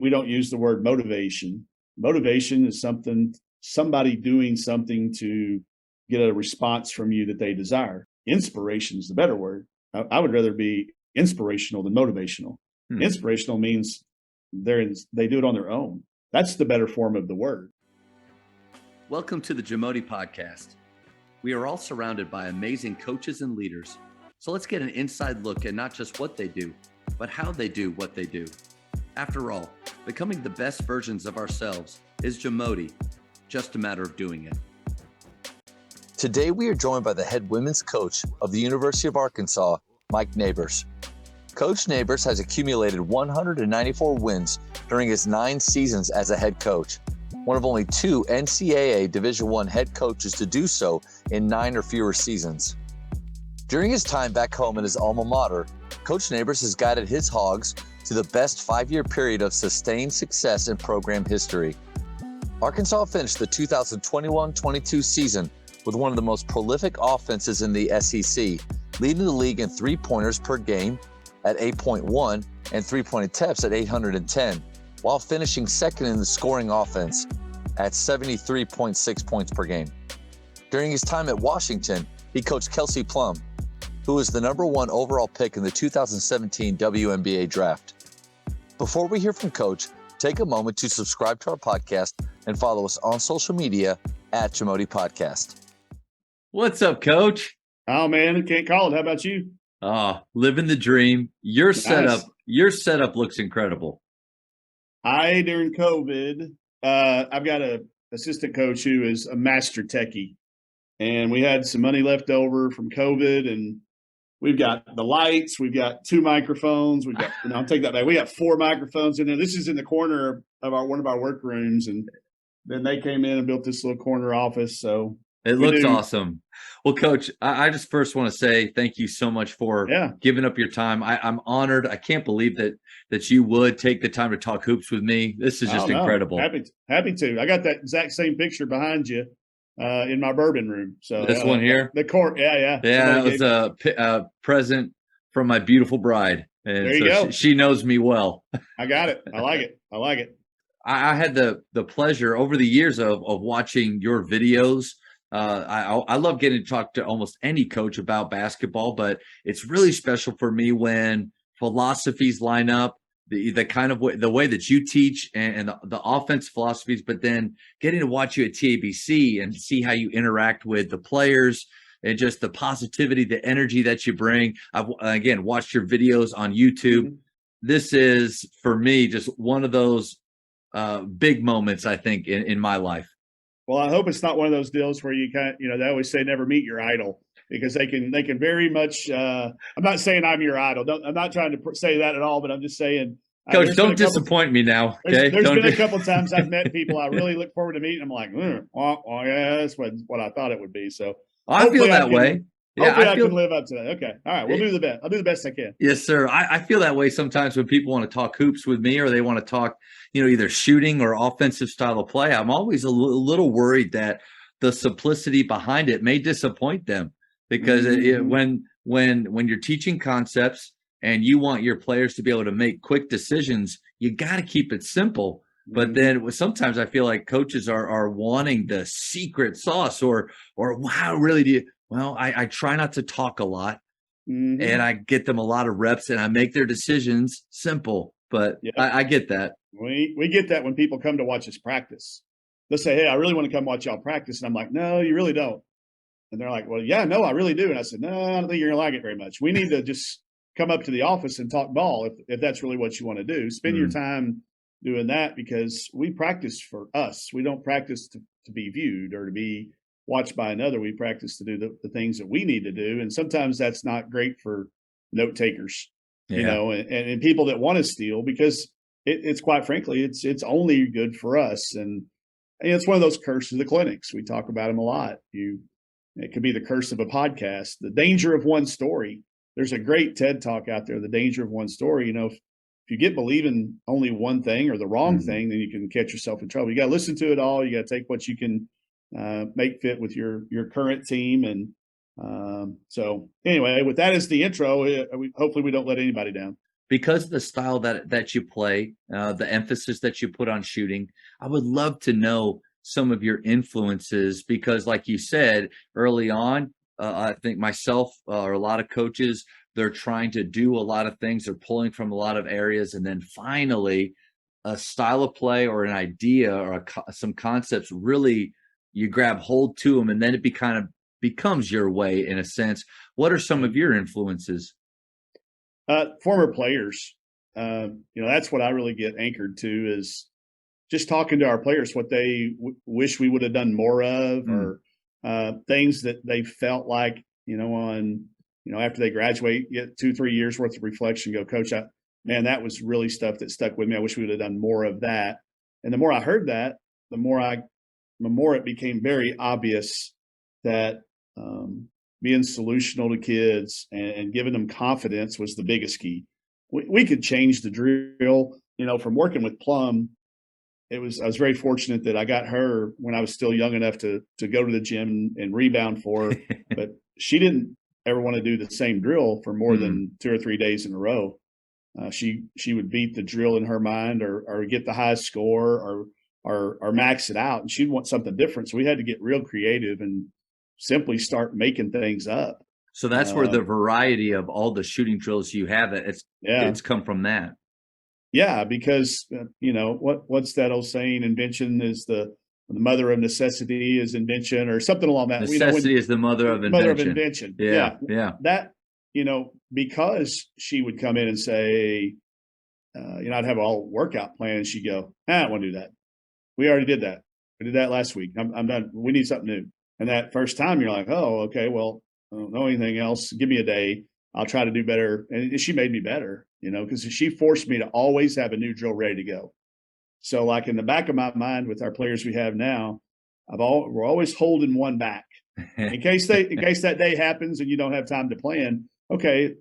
we don't use the word motivation. Motivation is somebody doing something to get a response from you that they desire. Inspiration is the better word. I would rather be inspirational than motivational. Inspirational means they do it on their own. That's the better form of the word. Welcome to the Jamodi Podcast. We are all surrounded by amazing coaches and leaders. So let's get an inside look at not just what they do, but how they do what they do. After all, becoming the best versions of ourselves is Jamodi, just a matter of doing it. Today, we are joined by the head women's coach of the University of Arkansas, Mike Neighbors. Coach Neighbors has accumulated 194 wins during his 9 seasons as a head coach, one of only 2 NCAA Division I head coaches to do so in 9 or fewer seasons. During his time back home in his alma mater, Coach Neighbors has guided his Hogs to the best 5-year period of sustained success in program history. Arkansas finished the 2021-22 season with one of the most prolific offenses in the SEC, leading the league in three-pointers per game at 8.1 and three-point attempts at 810, while finishing second in the scoring offense at 73.6 points per game. During his time at Washington, he coached Kelsey Plum, who was the number 1 overall pick in the 2017 WNBA draft. Before we hear from Coach, take a moment to subscribe to our podcast and follow us on social media at Jamodi Podcast. What's up, Coach? Oh man, I can't call it. How about you? Living the dream. Your Nice. setup looks incredible. During COVID, I've got a assistant coach who is a master techie, and we had some money left over from COVID, and we've got the lights, we've got 2 microphones, we've got, I'll take that back. We got 4 microphones in there. This is in the corner of one of our workrooms, and then they came in and built this little corner office. So It looks awesome. Well, Coach, I just first want to say thank you so much for giving up your time. I'm honored. I can't believe that you would take the time to talk hoops with me. This is just incredible. Happy to. I got that exact same picture behind you in my bourbon room. So this one here, the court, yeah. That was a present from my beautiful bride, and there you go. She knows me well. I got it. I like it. I had the pleasure over the years of watching your videos. I love getting to talk to almost any coach about basketball, but it's really special for me philosophies line up, the kind of the way that you teach and the offense philosophies, but then getting to watch you at TABC and see how you interact with the players and just the positivity, the energy that you bring. I've, again, watched your videos on YouTube. Mm-hmm. This is, for me, just one of those big moments, I think, in my life. Well, I hope it's not one of those deals where you they always say never meet your idol, because they can very much. I'm not saying I'm your idol. I'm not trying to say that at all, but I'm just saying. Coach, don't disappoint me now. Okay? There's been a couple of times I've met people I really look forward to meeting. I'm like, yeah, that's what I thought it would be. So I feel that way. Hopefully I can live up to that. Okay. All right. We'll do the best. I'll do the best I can. Yes, sir. I feel that way sometimes when people want to talk hoops with me, or they want to talk, either shooting or offensive style of play. I'm always a little worried that the simplicity behind it may disappoint them, because when you're teaching concepts and you want your players to be able to make quick decisions, you got to keep it simple. But then sometimes I feel like coaches are wanting the secret sauce or wow, really do you? Well, I try not to talk a lot, and I get them a lot of reps, and I make their decisions simple. But I get that. We get that when people come to watch us practice. They'll say, hey, I really want to come watch y'all practice. And I'm like, no, you really don't. And they're like, well, yeah, no, I really do. And I said, no, I don't think you're going to like it very much. We need to just come up to the office and talk ball if that's really what you want to do. Spend your time doing that, because we practice for us. We don't practice to be viewed or to be watched by another. We practice to do the things that we need to do. And sometimes that's not great for note takers, and people that want to steal, because it's quite frankly, it's only good for us. And it's one of those curses of the clinics. We talk about them a lot. It could be the curse of a podcast, the danger of one story. There's a great TED talk out there, the danger of one story. If you get believing only one thing or the wrong thing, then you can catch yourself in trouble. You got to listen to it all. You got to take what you can make fit with your current team. And so anyway, with that as the intro, hopefully we don't let anybody down. because of the style that you play, the emphasis that you put on shooting, I would love to know some of your influences because, like you said early on, I think myself or a lot of coaches, they're trying to do a lot of things, they're pulling from a lot of areas, and then finally, a style of play or an idea or some concepts really you grab hold to them, and then it kind of becomes your way in a sense. What are some of your influences? Former players, that's what I really get anchored to is just talking to our players, what they wish we would have done more of, or things that they felt like, after they graduate, get 2-3 years worth of reflection, go, Coach, man, that was really stuff that stuck with me. I wish we would have done more of that. And the more I heard that, the more it became very obvious that being solutional to kids and giving them confidence was the biggest key. We could change the drill, from working with Plum. I was very fortunate that I got her when I was still young enough to go to the gym and rebound for her, but she didn't ever want to do the same drill for more than 2 or 3 days in a row. She would beat the drill in her mind or get the highest score or max it out, and she'd want something different. So we had to get real creative and simply start making things up. So that's where the variety of all the shooting drills you have, it's come from that. Yeah, because what's that old saying? Invention is the mother of necessity is invention, or something along that. Necessity is the mother of invention. Mother of invention. Yeah. That because she would come in and say, I'd have all workout plan, and she'd go, I don't want to do that. We already did that. I did that last week. I'm done. We need something new. And that first time, you're like, oh, okay, well, I don't know anything else. Give me a day. I'll try to do better. And she made me better, because she forced me to always have a new drill ready to go. So like in the back of my mind with our players we have now, we're always holding one back in case that day happens and you don't have time to plan. Okay,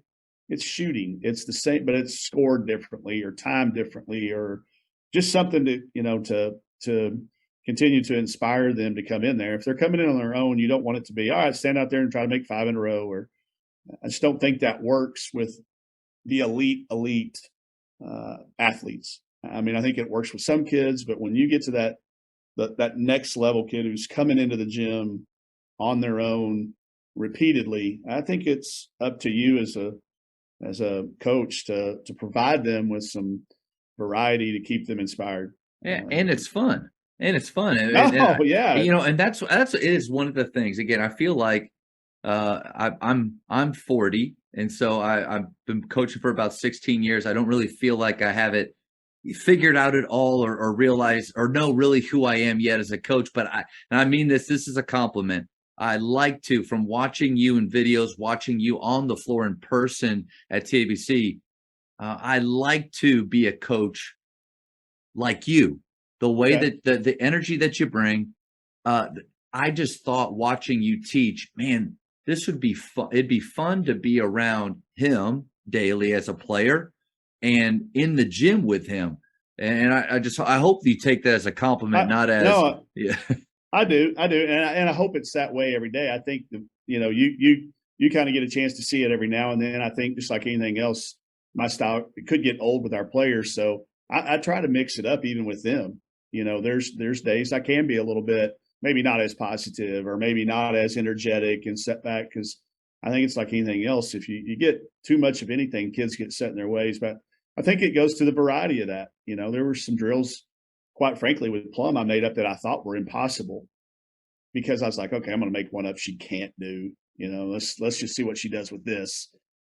it's shooting. It's the same, but it's scored differently or timed differently, or just something to continue to inspire them to come in there. If they're coming in on their own, you don't want it to be, all right, stand out there and try to make 5 in a row. Or I just don't think that works with the elite athletes. I mean, I think it works with some kids, but when you get to that next level kid who's coming into the gym on their own repeatedly, I think it's up to you as a coach to provide them with some variety to keep them inspired. Yeah, and it's fun. And it's fun. Yeah. And that's it is one of the things. Again, I feel like I'm 40, and so I've been coaching for about 16 years. I don't really feel like I have it figured out at all or realize or know really who I am yet as a coach. But I mean this is a compliment. I like to, from watching you in videos, watching you on the floor in person at TABC, I like to be a coach like you. The way that the energy that you bring, I just thought watching you teach, man, this would be fun. It'd be fun to be around him daily as a player and in the gym with him. And I hope you take that as a compliment, not as yeah. I do, and I hope it's that way every day. I think that you kind of get a chance to see it every now and then. I think just like anything else, my style it could get old with our players, so I try to mix it up even with them. There's days I can be a little bit maybe not as positive or maybe not as energetic and set back, because I think it's like anything else. If you get too much of anything, kids get set in their ways. But I think it goes to the variety of that. There were some drills, quite frankly, with Plum I made up that I thought were impossible because I was like, okay, I'm going to make one up she can't do. Let's just see what she does with this.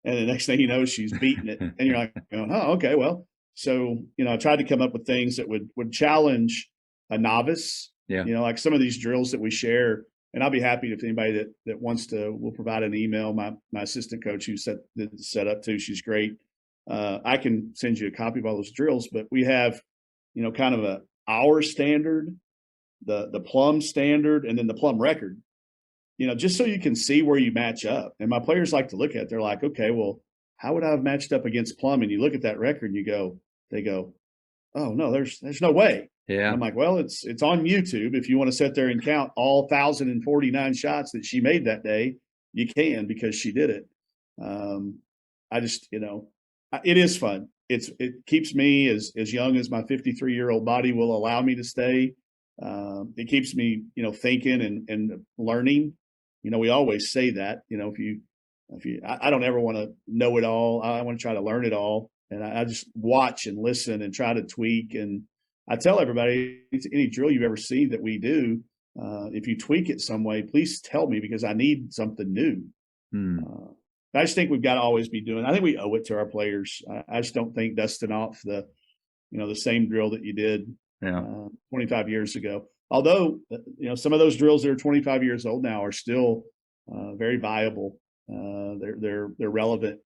And the next thing you know, she's beating it. And you're like, oh, okay, well. So, I tried to come up with things that would challenge a novice. Yeah. Like some of these drills that we share, and I'll be happy if anybody that wants to, we'll provide an email. My assistant coach who did the setup too, she's great. I can send you a copy of all those drills, but we have, kind of our standard, the Plum standard, and then the Plum record, just so you can see where you match up. And my players like to look at it. They're like, okay, well, how would I have matched up against Plum? And you look at that record and they go, oh no, there's no way. Yeah. And I'm like, well, it's on YouTube. If you want to sit there and count all 1,049 shots that she made that day, you can, because she did it. I just, It is fun. It keeps me as young as my 53-year-old body will allow me to stay. It keeps me, thinking and learning. We always say that, I don't ever want to know it all. I want to try to learn it all. And I just watch and listen and try to tweak. And I tell everybody, any drill you've ever seen that we do, if you tweak it some way, please tell me, because I need something new. I just think we've got to always be doing. I think we owe it to our players. I just don't think dusting off the same drill that you did 25 years ago. Although some of those drills that are 25 years old now are still very viable. They're relevant.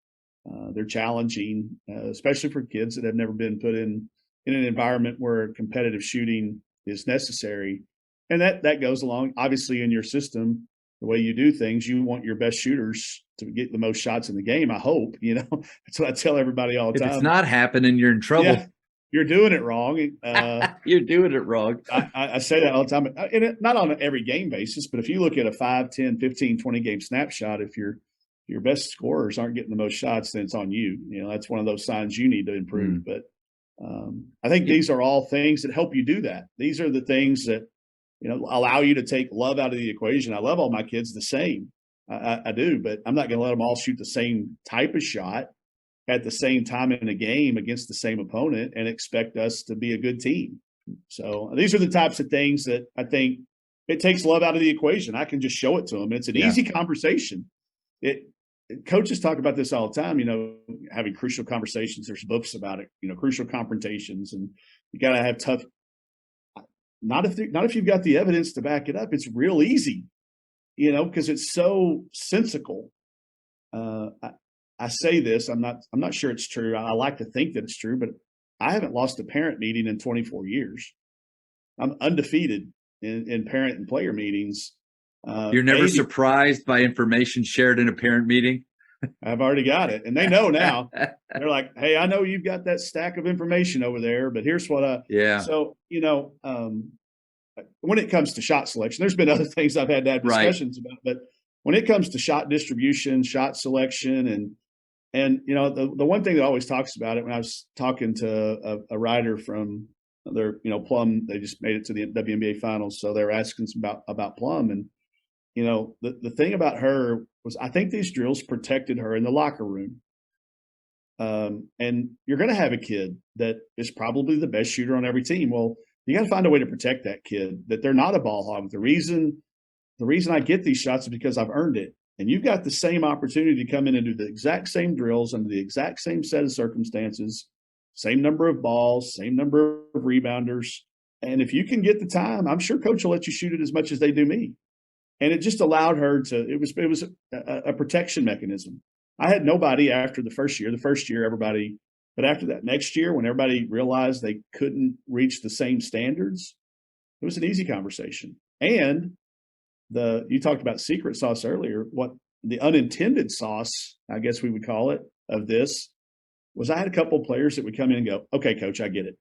They're challenging, especially for kids that have never been put in an environment where competitive shooting is necessary. And that goes along, obviously, in your system, the way you do things. You want your best shooters to get the most shots in the game. I hope, that's what I tell everybody all the time. If it's not happening, you're in trouble. Yeah, you're doing it wrong. You're doing it wrong. I say that all the time, and not on an every game basis, but if you look at a 5, 10, 15, 20 game snapshot, if your best scorers aren't getting the most shots, then it's on you. That's one of those signs you need to improve. But I think these are all things that help you do that. These are the things that allow you to take love out of the equation. I love all my kids the same. I do, but I'm not going to let them all shoot the same type of shot at the same time in a game against the same opponent and expect us to be a good team. So these are the types of things that I think it takes love out of the equation. I can just show it to them. It's an easy conversation. Coaches talk about this all the time, having crucial conversations. There's books about it, crucial confrontations, and you got to have tough. Not if you've got the evidence to back it up. It's real easy, because it's so sensical. I say this, I'm not sure it's true. I like to think that it's true, but I haven't lost a parent meeting in 24 years. I'm undefeated in parent and player meetings. You're never surprised by information shared in a parent meeting? I've already got it. And they know now. They're like, hey, I know you've got that stack of information over there, but here's what So, when it comes to shot selection, there's been other things I've had to have discussions about, but when it comes to shot distribution, shot selection, and the one thing that always talks about it, when I was talking to a writer from their, Plum, they just made it to the WNBA finals. So they were asking about Plum. And, the thing about her was, I think these drills protected her in the locker room. And you're going to have a kid that is probably the best shooter on every team. Well, you got to find a way to protect that kid, that they're not a ball hog. The reason I get these shots is because I've earned it. And you've got the same opportunity to come in and do the exact same drills under the exact same set of circumstances, same number of balls, same number of rebounders. And if you can get the time, I'm sure coach will let you shoot it as much as they do me. And it just allowed her it was a protection mechanism. I had nobody after the first year, everybody, but after that next year, when everybody realized they couldn't reach the same standards, it was an easy conversation. And you talked about secret sauce earlier. What the unintended sauce, I guess we would call it, of this was, I had a couple of players that would come in and go, okay, coach, I get it.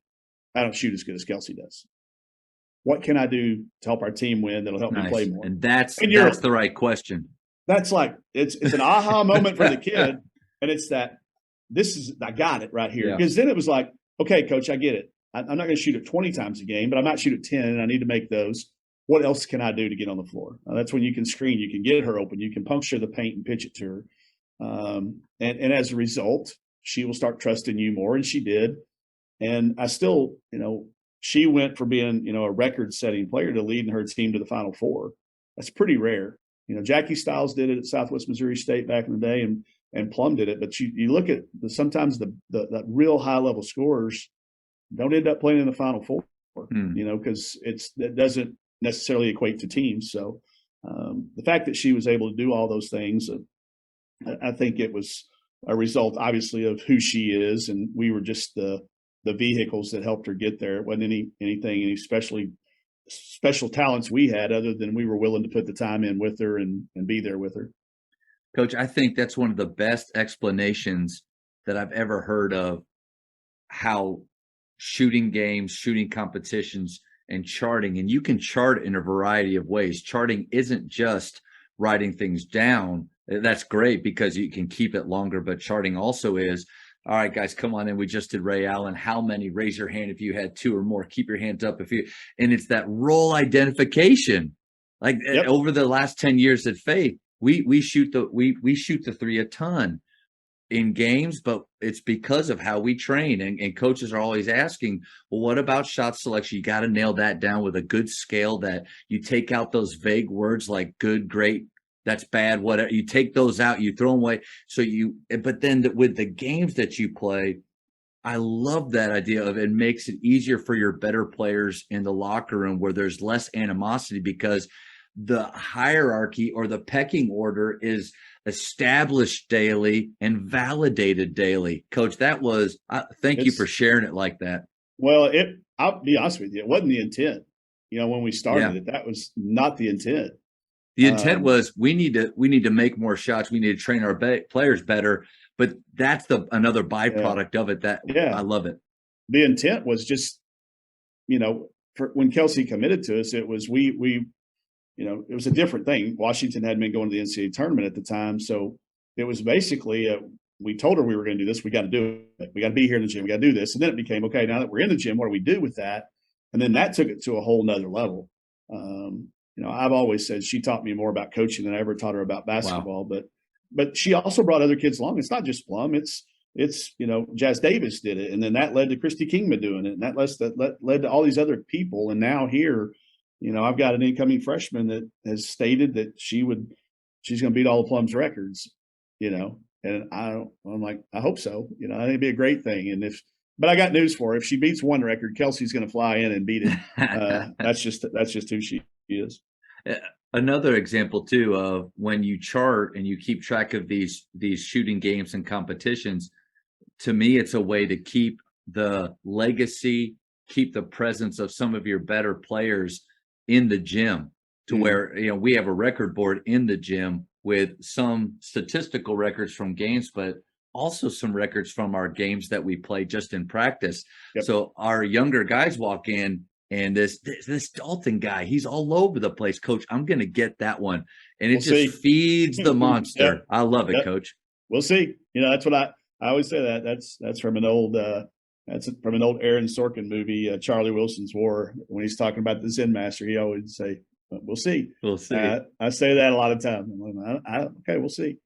I don't shoot as good as Kelsey does. What can I do to help our team win that'll help me play more? And that's the right question. That's like, it's an aha moment for the kid. And it's that, I got it right here. Because then it was like, okay, coach, I get it. I'm not going to shoot it 20 times a game, but I might shoot it 10, and I need to make those. What else can I do to get on the floor? That's when you can screen, you can get her open, you can puncture the paint and pitch it to her. And as a result, she will start trusting you more, and she did. And I still, she went from being, a record-setting player to leading her team to the Final Four. That's pretty rare. Jackie Stiles did it at Southwest Missouri State back in the day, and Plum did it. But you look at sometimes the real high-level scorers don't end up playing in the Final Four, because that doesn't necessarily equate to teams. So the fact that she was able to do all those things, I think it was a result, obviously, of who she is, and we were just the vehicles that helped her get there. It wasn't any special talents we had, other than we were willing to put the time in with her and be there with her. Coach, I think that's one of the best explanations that I've ever heard of how shooting games, shooting competitions, and charting. And you can chart in a variety of ways. Charting isn't just writing things down. That's great because you can keep it longer, but charting also is All right, guys, come on in. We just did Ray Allen. How many? Raise your hand if you had two or more. Keep your hands up if you. And it's that role identification. Like Yep. over the last 10 years at Faith, we shoot the three a ton in games, but it's because of how we train. And coaches are always asking, well, what about shot selection? You got to nail that down with a good scale that you take out those vague words like good, great, that's bad, whatever. You take those out, you throw them away. But then with the games that you play, I love that idea of it makes it easier for your better players in the locker room where there's less animosity because the hierarchy or the pecking order is established daily and validated daily. Coach, that was, thank you for sharing it like that. Well, I'll be honest with you, it wasn't the intent. When we started it, that was not the intent. The intent was we need to make more shots. We need to train our players better. But that's another byproduct of it. I love it. The intent was just, when Kelsey committed to us, it was it was a different thing. Washington hadn't been going to the NCAA tournament at the time, so it was basically we told her we were going to do this. We got to do it. We got to be here in the gym. We got to do this. And then it became, okay, now that we're in the gym, what do we do with that? And then that took it to a whole nother level. I've always said she taught me more about coaching than I ever taught her about basketball. Wow. But she also brought other kids along. It's not just Plum. It's Jazz Davis did it, and then that led to Christy Kingman doing it, and that led to all these other people. And now here, I've got an incoming freshman that has stated that she's going to beat all of Plum's records. And I'm like, I hope so. I think it'd be a great thing. But I got news for her. If she beats one record, Kelsey's going to fly in and beat it. That's just who she is. Another example too of when you chart and you keep track of these shooting games and competitions, to me, it's a way to keep the legacy, keep the presence of some of your better players in the gym to where, we have a record board in the gym with some statistical records from games, but also some records from our games that we play just in practice. Yep. So our younger guys walk in, and this Dalton guy, he's all over the place. Coach, I'm going to get that one. And it feeds the monster. Yep. I love it, Coach. We'll see. That's what I always say that's from an old Aaron Sorkin movie, Charlie Wilson's War. When he's talking about the Zen Master, he always say, we'll see. We'll see. I say that a lot of times. Okay, we'll see.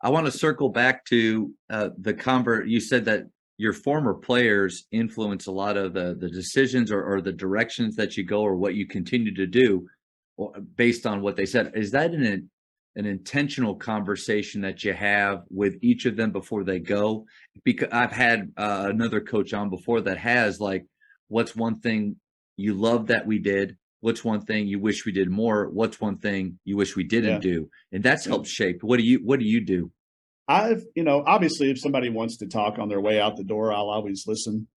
I want to circle back to you said that your former players influence a lot of the decisions or the directions that you go or what you continue to do based on what they said. Is that an intentional conversation that you have with each of them before they go? Because I've had another coach on before that has like, what's one thing you love that we did? What's one thing you wish we did more? What's one thing you wish we didn't do? And that's helped shape. What do you do? Obviously if somebody wants to talk on their way out the door, I'll always listen,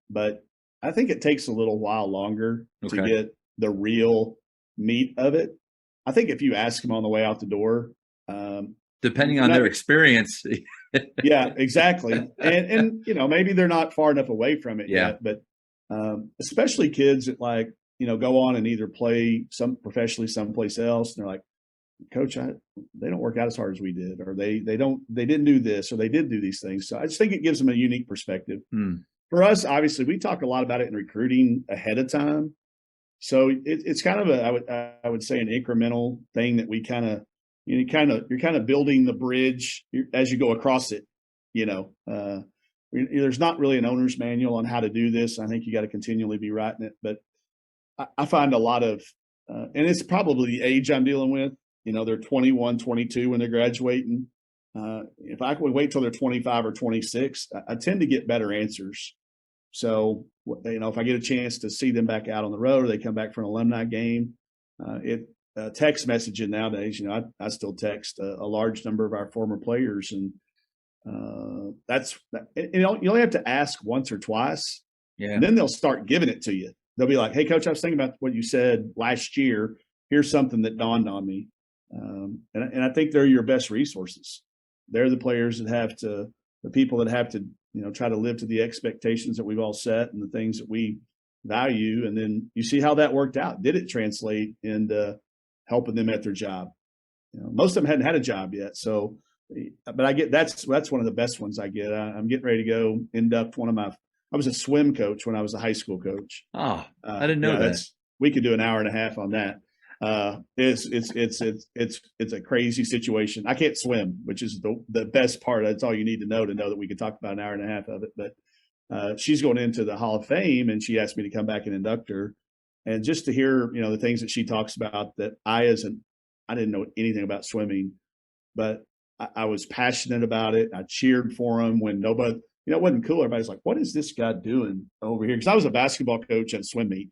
but I think it takes a little while longer to get the real meat of it. I think if you ask them on the way out the door, depending on their experience. Yeah, exactly. And maybe they're not far enough away from it yet, but especially kids that go on and either play professionally someplace else. And they're like, Coach, they don't work out as hard as we did, or they didn't do this, or they did do these things. So I just think it gives them a unique perspective. For us, obviously, we talk a lot about it in recruiting ahead of time. So it's kind of I would say an incremental thing that we you're kind of building the bridge as you go across it. There's not really an owner's manual on how to do this. I think you got to continually be writing it, but I find a lot of, and it's probably the age I'm dealing with. They're 21, 22 when they're graduating. If I could wait till they're 25 or 26, I tend to get better answers. So, if I get a chance to see them back out on the road or they come back for an alumni game, text messaging nowadays, I still text a large number of our former players. And you only have to ask once or twice. Yeah. And then they'll start giving it to you. They'll be like, hey, Coach, I was thinking about what you said last year. Here's something that dawned on me. And I think they're your best resources. They're the players the people that have to, try to live to the expectations that we've all set and the things that we value. And then you see how that worked out. Did it translate into helping them at their job? Most of them hadn't had a job yet. So but I get that's one of the best ones I get. I'm getting ready to go induct I was a swim coach when I was a high school coach. Oh, I didn't know that. We could do an hour and a half on that. It's a crazy situation. I can't swim, which is the best part. That's all you need to know that we could talk about an hour and a half of it. But she's going into the Hall of Fame, and she asked me to come back and induct her, and just to hear the things that she talks about that I didn't know anything about swimming, but I was passionate about it. I cheered for him when nobody, it wasn't cool. Everybody's like, "What is this guy doing over here?" Because I was a basketball coach at swim meet.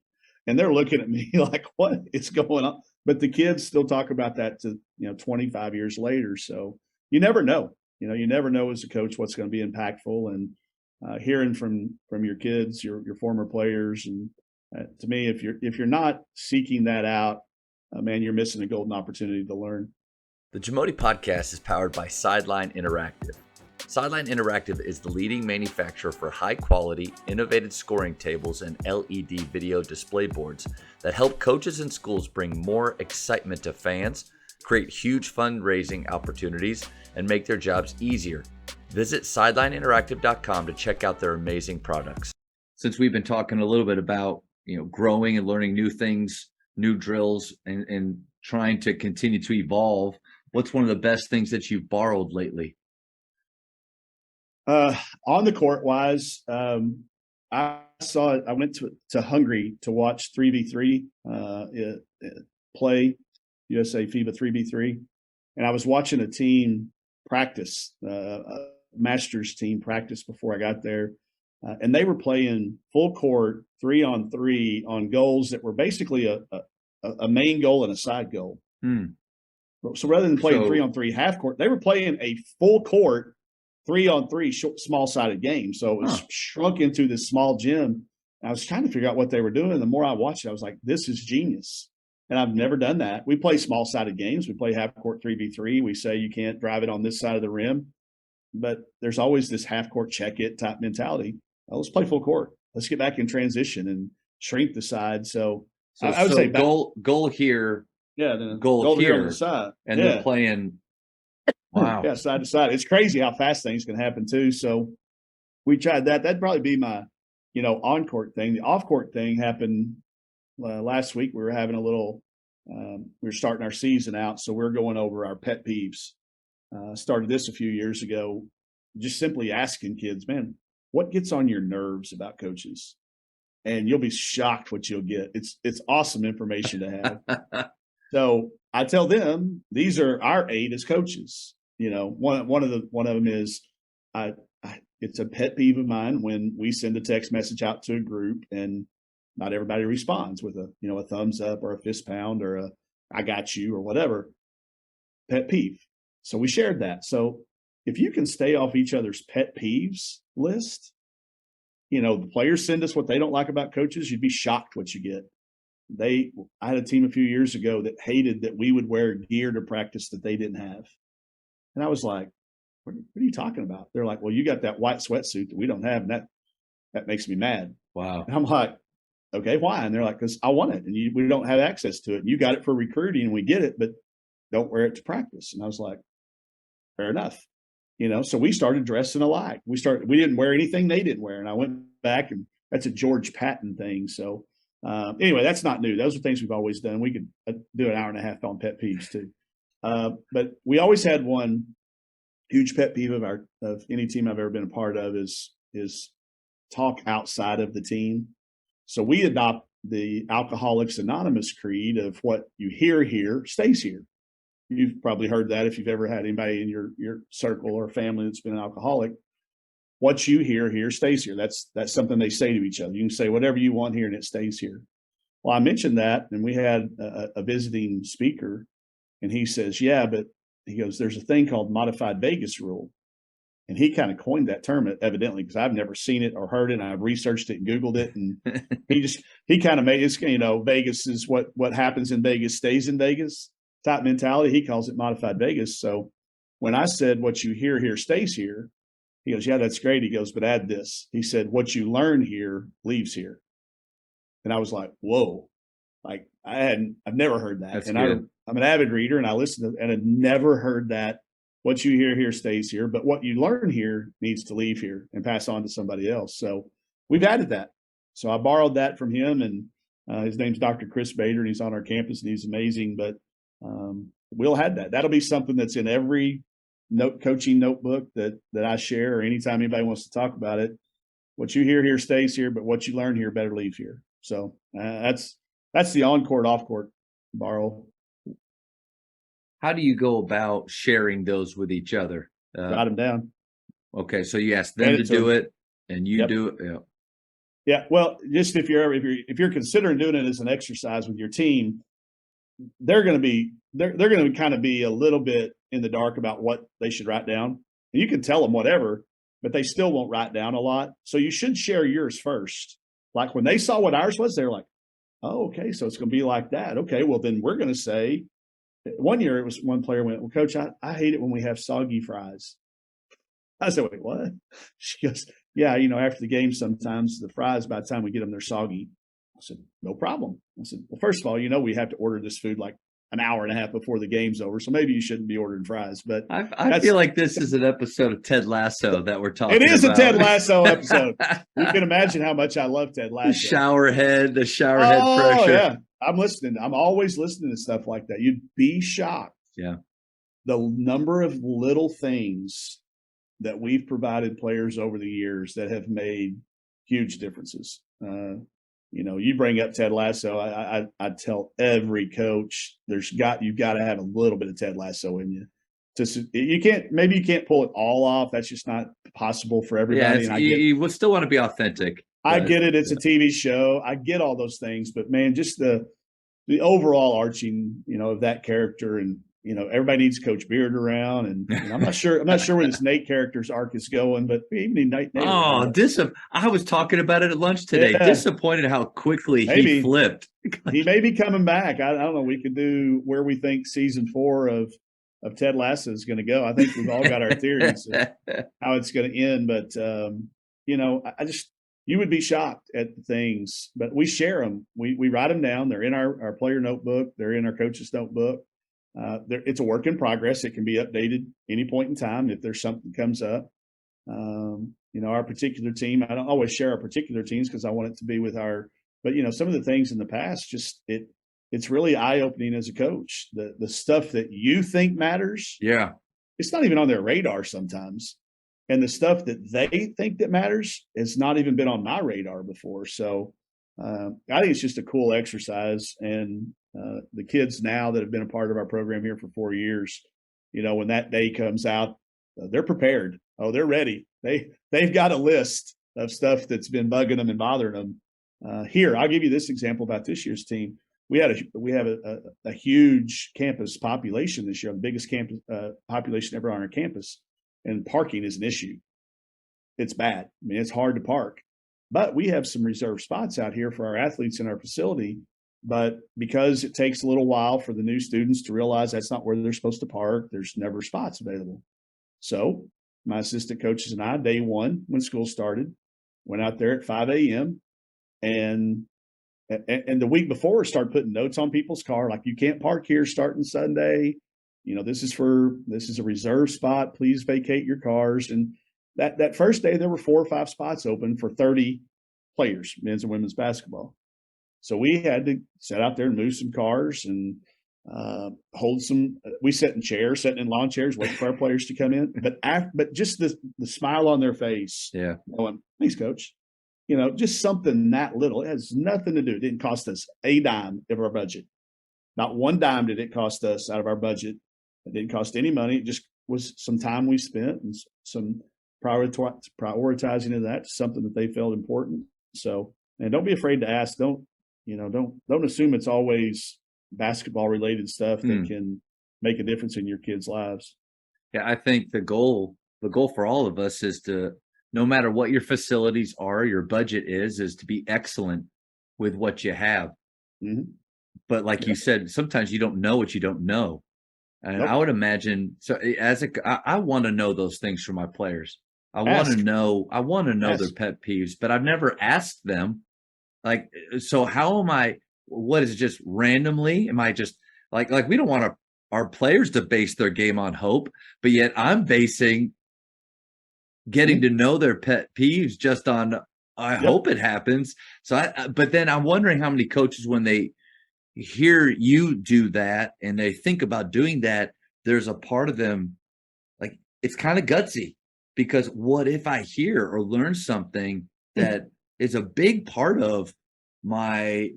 And they're looking at me like, what is going on? But the kids still talk about that to 25 years later. So you never know. You never know as a coach what's going to be impactful. And hearing from your kids, your former players, and to me, if you're not seeking that out, man, you're missing a golden opportunity to learn. The Jamodi podcast is powered by Sideline Interactive. Sideline Interactive is the leading manufacturer for high-quality, innovative scoring tables and LED video display boards that help coaches and schools bring more excitement to fans, create huge fundraising opportunities, and make their jobs easier. Visit sidelineinteractive.com to check out their amazing products. Since we've been talking a little bit about growing and learning new things, new drills, and trying to continue to evolve, what's one of the best things that you've borrowed lately? On the court wise, I went to Hungary to watch 3v3 play, USA FIBA 3v3. And I was watching a team practice, a Masters team practice before I got there. And they were playing full court 3-on-3 on goals that were basically a main goal and a side goal. So rather than playing 3-on-3 half court, they were playing a full court 3-on-3 small-sided game. So it was shrunk into this small gym. I was trying to figure out what they were doing. And the more I watched it, I was like, this is genius. And I've never done that. We play small-sided games. We play half-court 3v3. We say you can't drive it on this side of the rim. But there's always this half-court check-it type mentality. Well, let's play full court. Let's get back in transition and shrink the side. So I would say goal here. Yeah, then goal here on the side. And they're playing – wow. Yeah, side to side. It's crazy how fast things can happen too. So we tried that. That'd probably be my, on-court thing. The off-court thing happened last week. We were having a little, we were starting our season out. So we're going over our pet peeves. Started this a few years ago, just simply asking kids, man, what gets on your nerves about coaches? And you'll be shocked what you'll get. It's awesome information to have. So I tell them, these are our 8 as coaches. One of them is it's a pet peeve of mine when we send a text message out to a group and not everybody responds with a thumbs up or a fist pound or a I got you or whatever. Pet peeve. So we shared that. So if you can stay off each other's pet peeves list, the players send us what they don't like about coaches, you'd be shocked what you get. I had a team a few years ago that hated that we would wear gear to practice that they didn't have. And I was like, what are you talking about? They're like, well, you got that white sweatsuit that we don't have. And that makes me mad. Wow. And I'm like, okay, why? And they're like, because I want it. And we don't have access to it. And you got it for recruiting and we get it, but don't wear it to practice. And I was like, fair enough. So we started dressing alike. We didn't wear anything they didn't wear. And I went back, and that's a George Patton thing. So anyway, that's not new. Those are things we've always done. We could do an hour and a half on pet peeves too. But we always had one huge pet peeve of any team I've ever been a part of is talk outside of the team. So we adopt the Alcoholics Anonymous creed of what you hear here stays here. You've probably heard that if you've ever had anybody in your circle or family that's been an alcoholic. What you hear here stays here. That's something they say to each other. You can say whatever you want here and it stays here. Well, I mentioned that, and we had a visiting speaker, and he says, yeah, but he goes, there's a thing called modified Vegas rule. And he kind of coined that term evidently, because I've never seen it or heard it. And I've researched it and Googled it. And he kind of made it, Vegas is what happens in Vegas stays in Vegas type mentality. He calls it modified Vegas. So when I said what you hear here stays here, he goes, yeah, that's great. He goes, but add this. He said, what you learn here leaves here. And I was like, whoa, like I've never heard that. That's and good. I'm an avid reader, and I listened to, and I'd never heard that what you hear here stays here, but what you learn here needs to leave here and pass on to somebody else. So we've added that. So I borrowed that from him, and his name's Dr. Chris Bader, and he's on our campus, and he's amazing. But we'll have that. That'll be something that's in every coaching notebook that I share, or anytime anybody wants to talk about it. What you hear here stays here, but what you learn here better leave here. So that's the on-court, off-court borrow. How do you go about sharing those with each other? Write them down. Okay, so you ask them to do it, and you do it. Yeah. Yeah. Well, just if you're considering doing it as an exercise with your team, they're going to kind of be a little bit in the dark about what they should write down. And you can tell them whatever, but they still won't write down a lot. So you should share yours first. Like when they saw what ours was, they're like, oh, okay, so it's going to be like that. Okay, well, then we're going to say, one year it was one player went, well, Coach, I hate it when we have soggy fries. I said, wait, what? She goes, yeah, after the game, sometimes the fries, by the time we get them, they're soggy. I said, no problem. I said, well, first of all, we have to order this food like an hour and a half before the game's over. So maybe you shouldn't be ordering fries. But I feel like this is an episode of Ted Lasso that we're talking about. It is a Ted Lasso episode. You can imagine how much I love Ted Lasso. The shower head pressure. Yeah. I'm listening. I'm always listening to stuff like that. You'd be shocked. Yeah. The number of little things that we've provided players over the years that have made huge differences. You bring up Ted Lasso. I tell every coach you've got to have a little bit of Ted Lasso in you. You can't pull it all off. That's just not possible for everybody. Yeah, you would still want to be authentic. I get it. It's a TV show. I get all those things, but man, just the overall arching, of that character, and everybody needs Coach Beard around, and I'm not sure where this Nate character's arc is going, but we even need Nate. I was talking about it at lunch today. Yeah. Disappointed how quickly he flipped. He may be coming back. I don't know. We could do where we think season 4 of Ted Lasso is going to go. I think we've all got our theories of how it's going to end, but you would be shocked at the things, but we share them. We write them down. They're in our player notebook. They're in our coach's notebook. It's a work in progress. It can be updated any point in time if there's something comes up. Our particular team, I don't always share our particular teams because I want it to be with but some of the things in the past, it's really eye-opening as a coach. The stuff that you think matters. Yeah. It's not even on their radar sometimes. And the stuff that they think that matters has not even been on my radar before. So I think it's just a cool exercise. And the kids now that have been a part of our program here for 4 years, when that day comes out, they're prepared. Oh, they're ready. They've got a list of stuff that's been bugging them and bothering them. Here, I'll give you this example about this year's team. We have a huge campus population this year, the biggest campus population ever on our campus. And parking is an issue. It's bad. I mean, it's hard to park. But we have some reserved spots out here for our athletes in our facility. But because it takes a little while for the new students to realize that's not where they're supposed to park, there's never spots available. So my assistant coaches and I, day one, when school started, went out there at 5 a.m. And the week before, started putting notes on people's car, like, you can't park here starting Sunday. This is a reserve spot. Please vacate your cars. And that first day, there were 4 or 5 spots open for 30 players, men's and women's basketball. So we had to sit out there and move some cars and hold some. We sat in lawn chairs, waiting for our players to come in. But just the smile on their face, yeah, going, thanks, coach. Just something that little. It has nothing to do. It didn't cost us a dime of our budget. Not one dime did it cost us out of our budget. It didn't cost any money. It just was some time we spent and some prioritizing of that, something that they felt important. So, and don't be afraid to ask. Don't assume it's always basketball related stuff that can make a difference in your kids' lives. Yeah, I think the goal for all of us is to, no matter what your facilities are, your budget is to be excellent with what you have. Mm-hmm. But like you said, sometimes you don't know what you don't know. And I would imagine, so I want to know those things from my players. I want to know their pet peeves, but I've never asked them. Like, so how am I? What is it, just randomly? Am I just like we don't want to our players to base their game on hope, but yet I'm basing getting to know their pet peeves just on I hope it happens. So but then I'm wondering how many coaches, when they hear you do that and they think about doing that, there's a part of them like it's kind of gutsy, because what if I hear or learn something that is a big part of my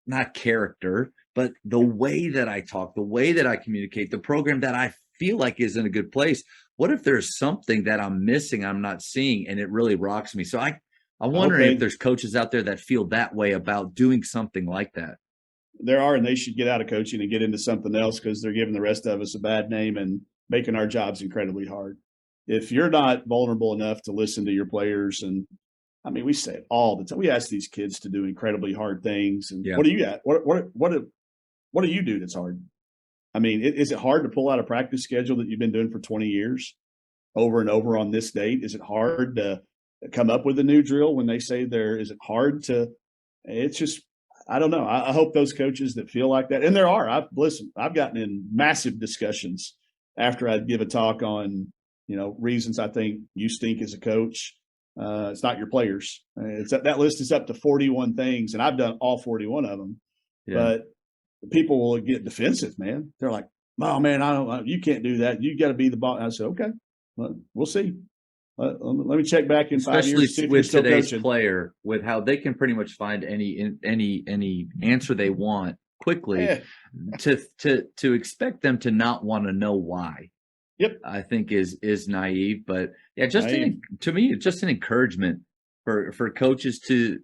not character, but the way that I talk, the way that I communicate, the program that I feel like is in a good place. What if there's something that I'm missing, I'm not seeing, and it really rocks me? So I'm wondering if there's coaches out there that feel that way about doing something like that. There are, and they should get out of coaching and get into something else, because they're giving the rest of us a bad name and making our jobs incredibly hard. If you're not vulnerable enough to listen to your players, and I mean, we say it all the time. We ask these kids to do incredibly hard things. And what do you at? What do you do that's hard? I mean, is it hard to pull out a practice schedule that you've been doing for 20 years over and over on this date? Is it hard to come up with a new drill when they say there? Is it hard to, it's just, I don't know. I hope those coaches that feel like that, and there are, I've gotten in massive discussions after I'd give a talk on, reasons I think you stink as a coach. It's not your players. That list is up to 41 things, and I've done all 41 of them. Yeah. But people will get defensive, man. They're like, "Oh man, you can't do that. You got to be the boss." I said, "Okay, we'll see. Let me check back in 5 years." Especially with today's player, with how they can pretty much find any answer they want quickly. To expect them to not want to know why. Yep, I think is naive. But yeah, to me, it's just an encouragement for coaches to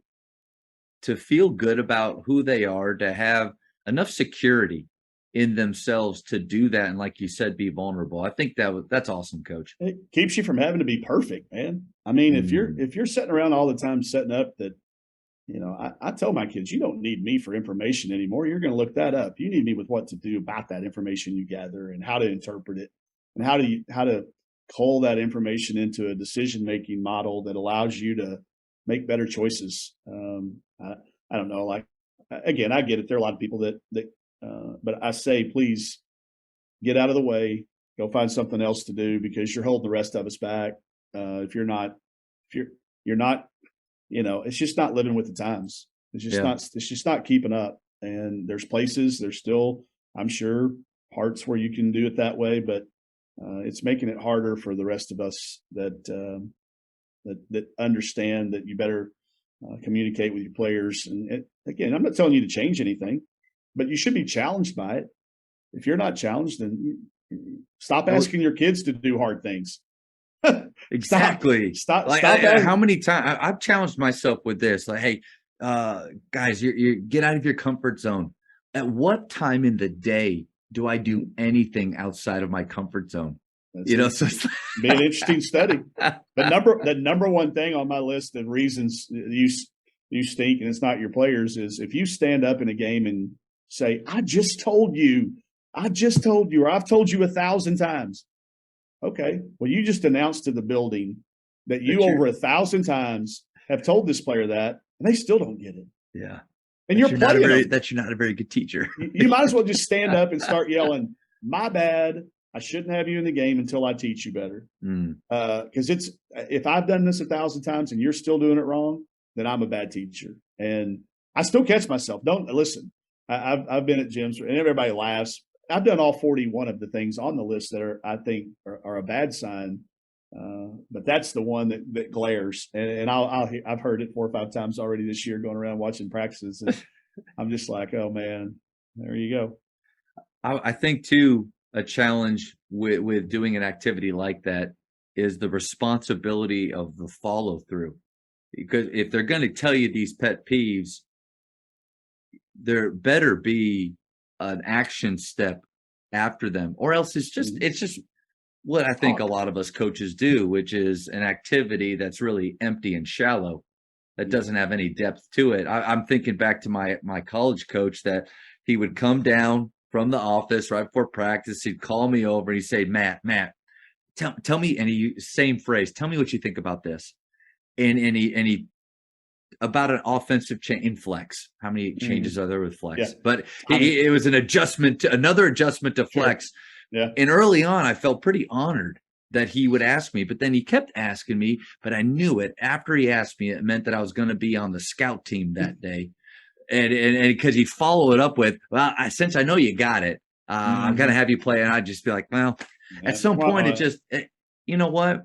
feel good about who they are, to have enough security in themselves to do that, and like you said, be vulnerable. I think that's awesome, Coach. It keeps you from having to be perfect, man. I mean, if you're sitting around all the time setting up that, I tell my kids, you don't need me for information anymore. You're going to look that up. You need me with what to do about that information you gather and how to interpret it, and how to cull that information into a decision-making model that allows you to make better choices. I don't know. Like, again, I get it. There are a lot of people that but I say, please get out of the way, go find something else to do, because you're holding the rest of us back. If you're not, it's just not living with the times. It's just not keeping up. And there's still, I'm sure, parts where you can do it that way, but it's making it harder for the rest of us that understand that you better communicate with your players. And again, I'm not telling you to change anything, but you should be challenged by it. If you're not challenged, then stop asking your kids to do hard things. Exactly. Stop. How many times I've challenged myself with this? Like, hey, guys, you get out of your comfort zone. At what time in the day do I do anything outside of my comfort zone? So be an interesting study. The number one thing on my list of reasons you stink and it's not your players is if you stand up in a game and say, I just told you, or I've told you 1,000 times. Okay, well, you just announced to the building that you over 1,000 times have told this player that, and they still don't get it. Yeah, and you're playing them. That you're not a very good teacher. You might as well just stand up and start yelling, "My bad. I shouldn't have you in the game until I teach you better." Because if I've done this 1,000 times and you're still doing it wrong, then I'm a bad teacher. And I still catch myself. Don't listen. I've been at gyms and everybody laughs. I've done all 41 of the things on the list that I think are a bad sign. But that's the one that glares. And I've heard it 4 or 5 times already this year going around watching practices. And I'm just like, oh man, there you go. I think too, a challenge with doing an activity like that is the responsibility of the follow through. Because if they're going to tell you these pet peeves, there better be an action step after them, or else it's just what I think a lot of us coaches do, which is an activity that's really empty and shallow, that doesn't have any depth to it. I'm thinking back to my college coach, that he would come down from the office right before practice. He'd call me over and he'd say, Matt, tell me, and same phrase, tell me what you think about this. And he about an offensive change in flex. How many changes are there with flex? Yeah. But it was an adjustment, another adjustment to flex. Sure. Yeah. And early on, I felt pretty honored that he would ask me, but then he kept asking me, but I knew it after he asked me, it meant that I was going to be on the scout team that day. And because he'd follow it up with, well, since I know you got it, I'm going to have you play. And I'd just be like, well, at some point it just, you know what?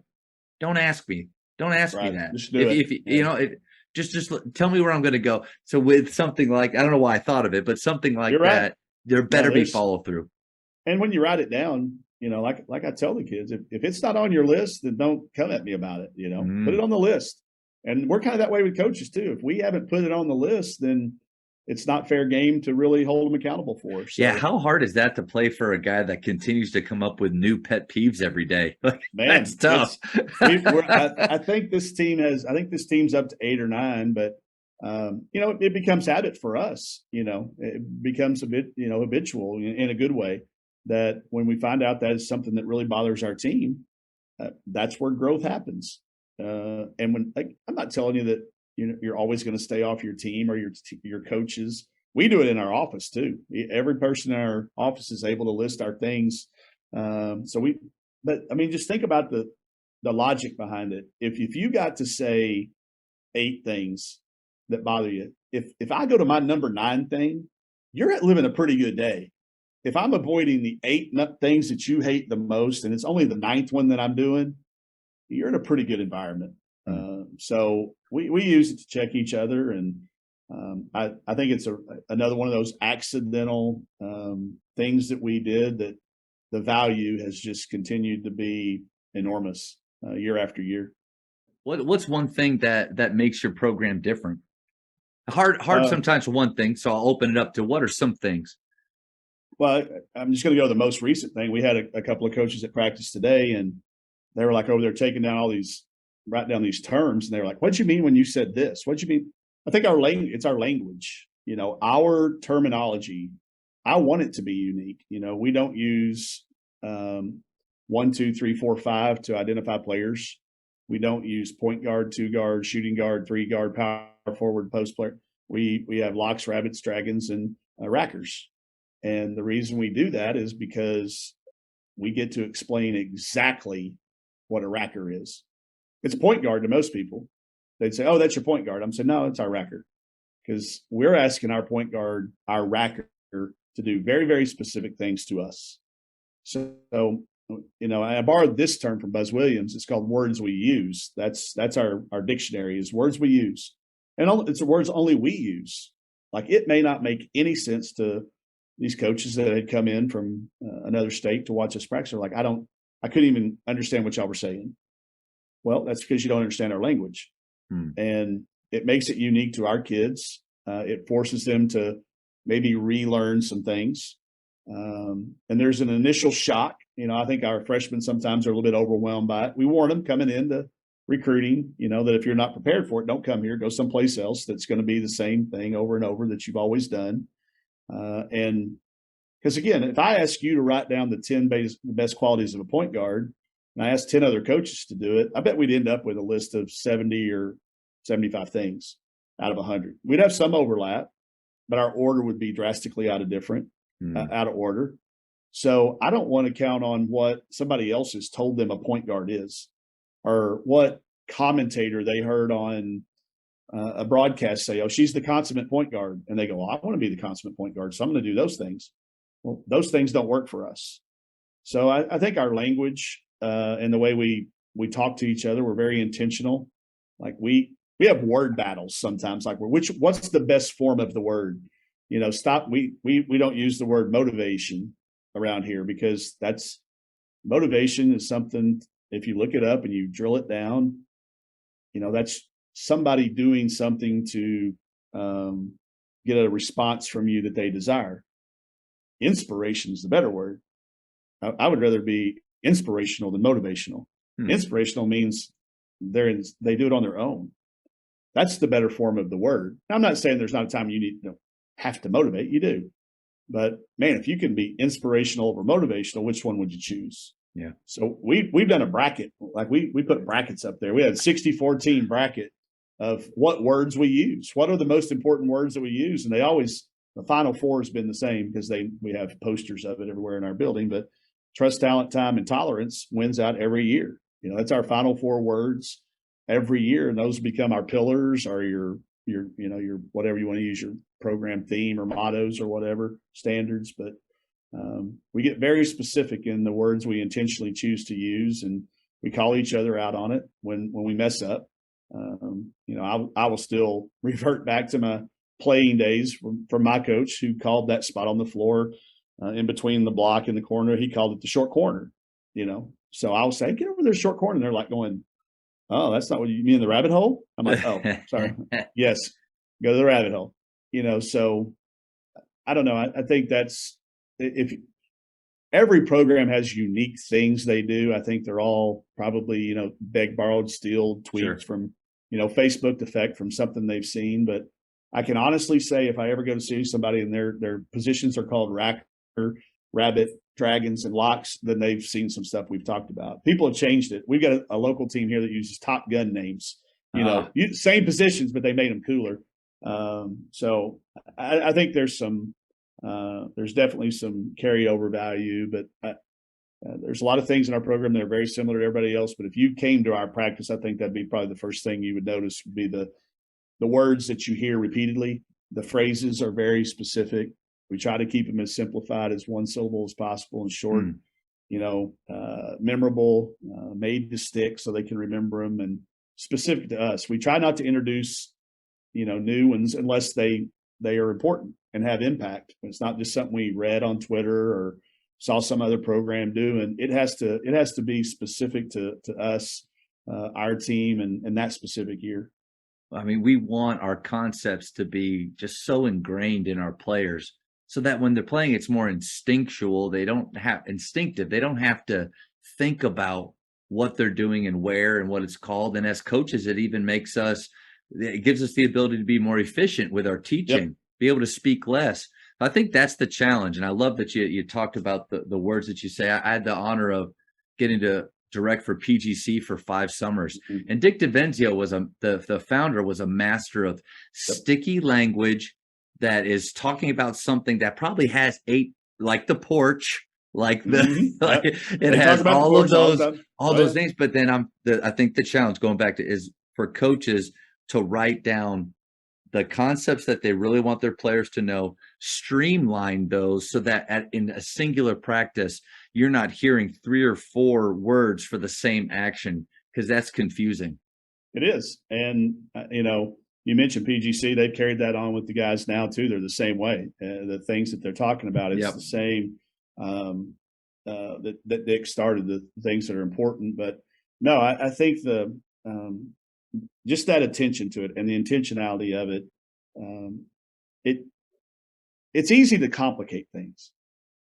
Don't ask me. Don't ask me that. Just do it. You know, just tell me where I'm going to go. So with something like, I don't know why I thought of it, but something like that, there better be follow through. And when you write it down, you know, like I tell the kids, if it's not on your list, then don't come at me about it. You know, put it on the list. And we're kind of that way with coaches too. If we haven't put it on the list, then it's not fair game to really hold them accountable for. So, yeah. How hard is that to play for a guy that continues to come up with new pet peeves every day? Man, that's tough. I think this team's up to 8 or 9, but you know, it becomes habit for us. You know, it becomes a bit, you know, habitual in a good way, that when we find out that is something that really bothers our team, that's where growth happens. And when, like, I'm not telling you that you're always going to stay off your team or your coaches. We do it in our office too. Every person in our office is able to list our things. But I mean, just think about the logic behind it. If you got to say 8 things that bother you, if I go to my number 9 thing, you're living a pretty good day. If I'm avoiding the 8 things that you hate the most, and it's only the 9th one that I'm doing, you're in a pretty good environment. So we use it to check each other, and I think it's another one of those accidental things that we did that the value has just continued to be enormous year after year. What's one thing that makes your program different? Hard sometimes for one thing, so I'll open it up to what are some things. Well, I'm just going to go to the most recent thing. We had a couple of coaches at practice today, and they were like over there taking down write down these terms, and they were like, "What'd you mean when you said this? What'd you mean?" I think it's our language, you know, our terminology. I want it to be unique. You know, we don't use 1, 2, 3, 4, 5 to identify players. We don't use point guard, 2 guard, shooting guard, 3 guard, power forward, post player. We have locks, rabbits, dragons, and rackers. And the reason we do that is because we get to explain exactly what a racker is. It's a point guard to most people. They'd say, "Oh, that's your point guard." I'm saying, "No, it's our racker," because we're asking our point guard, our racker, to do very, very specific things to us. So, you know, I borrowed this term from Buzz Williams. It's called words we use. That's our dictionary, is words we use, and it's the words only we use. Like, it may not make any sense to these coaches that had come in from another state to watch us practice. They're like, I couldn't even understand what y'all were saying. Well, that's because you don't understand our language. And it makes it unique to our kids. It forces them to maybe relearn some things. And there's an initial shock. You know, I think our freshmen sometimes are a little bit overwhelmed by it. We warn them coming into recruiting, you know, that if you're not prepared for it, don't come here, go someplace else that's going to be the same thing over and over that you've always done. And because, again, if I ask you to write down the 10 best qualities of a point guard, and I asked 10 other coaches to do it, I bet we'd end up with a list of 70 or 75 things out of 100. We'd have some overlap, but our order would be drastically out of order. So I don't want to count on what somebody else has told them a point guard is, or what commentator they heard on a broadcast say, "Oh, she's the consummate point guard." And they go, "Well, I want to be the consummate point guard, so I'm going to do those things." Well, those things don't work for us. So I think our language and the way we talk to each other, we're very intentional. Like, we have word battles sometimes. Like, what's the best form of the word? You know, we don't use the word motivation around here, because motivation is something, if you look it up and you drill it down, you know, that's somebody doing something to get a response from you that they desire. Inspiration is the better word. I would rather be inspirational than motivational. Inspirational means they do it on their own. That's the better form of the word. Now, I'm not saying there's not a time you have to motivate. You do. But man, if you can be inspirational over motivational, which one would you choose? Yeah. So we've done a bracket. Like, we put brackets up there. We had a 64 team bracket of what words we use. What are the most important words that we use? And the Final Four has been the same because we have posters of it everywhere in our building. But trust, talent, time, and tolerance wins out every year. That's our Final Four words every year, and those become our pillars or your whatever you want to use, your program theme or mottos or whatever standards. But we get very specific in the words we intentionally choose to use, and we call each other out on it when we mess up. I will still revert back to my playing days from my coach, who called that spot on the floor in between the block and the corner. He called it the short corner, So I'll say, get over there, short corner. And they're like going, oh, that's not what you mean, the rabbit hole? I'm like, oh, sorry. Yes, go to the rabbit hole. So I don't know. I think that's, if every program has unique things they do. I think they're all probably, beg, borrowed, steal tweets from, Facebook effect from something they've seen. But I can honestly say, if I ever go to see somebody and their positions are called rabbit, dragons, and locks, then they've seen some stuff we've talked about. People have changed it. We've got a local team here that uses Top Gun names, same positions, but they made them cooler. So I think there's definitely some carryover value, but there's a lot of things in our program that are very similar to everybody else. But if you came to our practice, I think that'd be probably the first thing you would notice would be the words that you hear repeatedly. The phrases are very specific. We try to keep them as simplified as one syllable as possible and short, memorable, made to stick so they can remember them, and specific to us. We try not to introduce, new ones unless they are important and have impact. It's not just something we read on Twitter or saw some other program do. And it has to be specific to us, our team, and that specific year. I mean, we want our concepts to be just so ingrained in our players so that when they're playing, it's more instinctual. They don't have to think about what they're doing and where and what it's called. And as coaches, it gives us the ability to be more efficient with our teaching, be able to speak less. I think that's the challenge. And I love that you talked about the words that you say. I had the honor of getting to direct for PGC for 5 summers. Mm-hmm. And Dick DiVenzio the founder was a master of sticky language that is talking about something that probably has 8, like the porch, like it has all of those things. But then I think the challenge going back to is for coaches to write down the concepts that they really want their players to know, streamline those so that in a singular practice, you're not hearing 3 or 4 words for the same action, because that's confusing. It is. And, you mentioned PGC, they've carried that on with the guys now too. They're the same way. The things that they're talking about, it's the same that Dick started, the things that are important. But no, I think just that attention to it and the intentionality of it, it's easy to complicate things.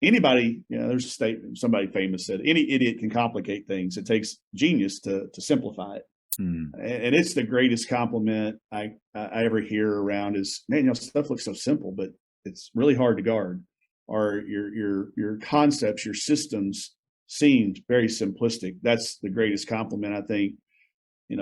Anybody, there's a statement, somebody famous said, any idiot can complicate things. It takes genius to simplify it. And it's the greatest compliment I ever hear around is, man, stuff looks so simple, but it's really hard to guard. Or your concepts, your systems seemed very simplistic. That's the greatest compliment I think.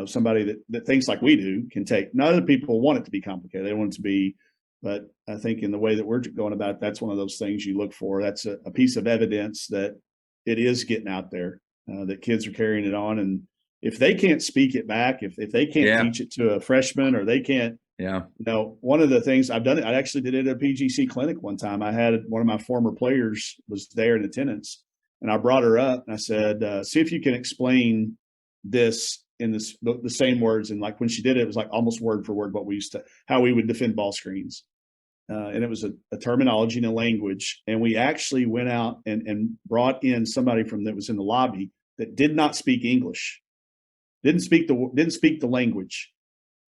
Somebody that thinks like we do can take. Not other people want it to be complicated. They want it to be, but I think in the way that we're going about it, that's one of those things you look for. That's a piece of evidence that it is getting out there, that kids are carrying it on. And if they can't speak it back, if they can't teach it to a freshman, or they can't, one of the things I've done, I actually did it at a PGC clinic one time. I had one of my former players was there in attendance, and I brought her up and I said, see if you can explain this in the same words. And like when she did it, it was like almost word for word how we would defend ball screens. And it was a terminology and a language. And we actually went out and brought in somebody that was in the lobby that did not speak English, didn't speak the language.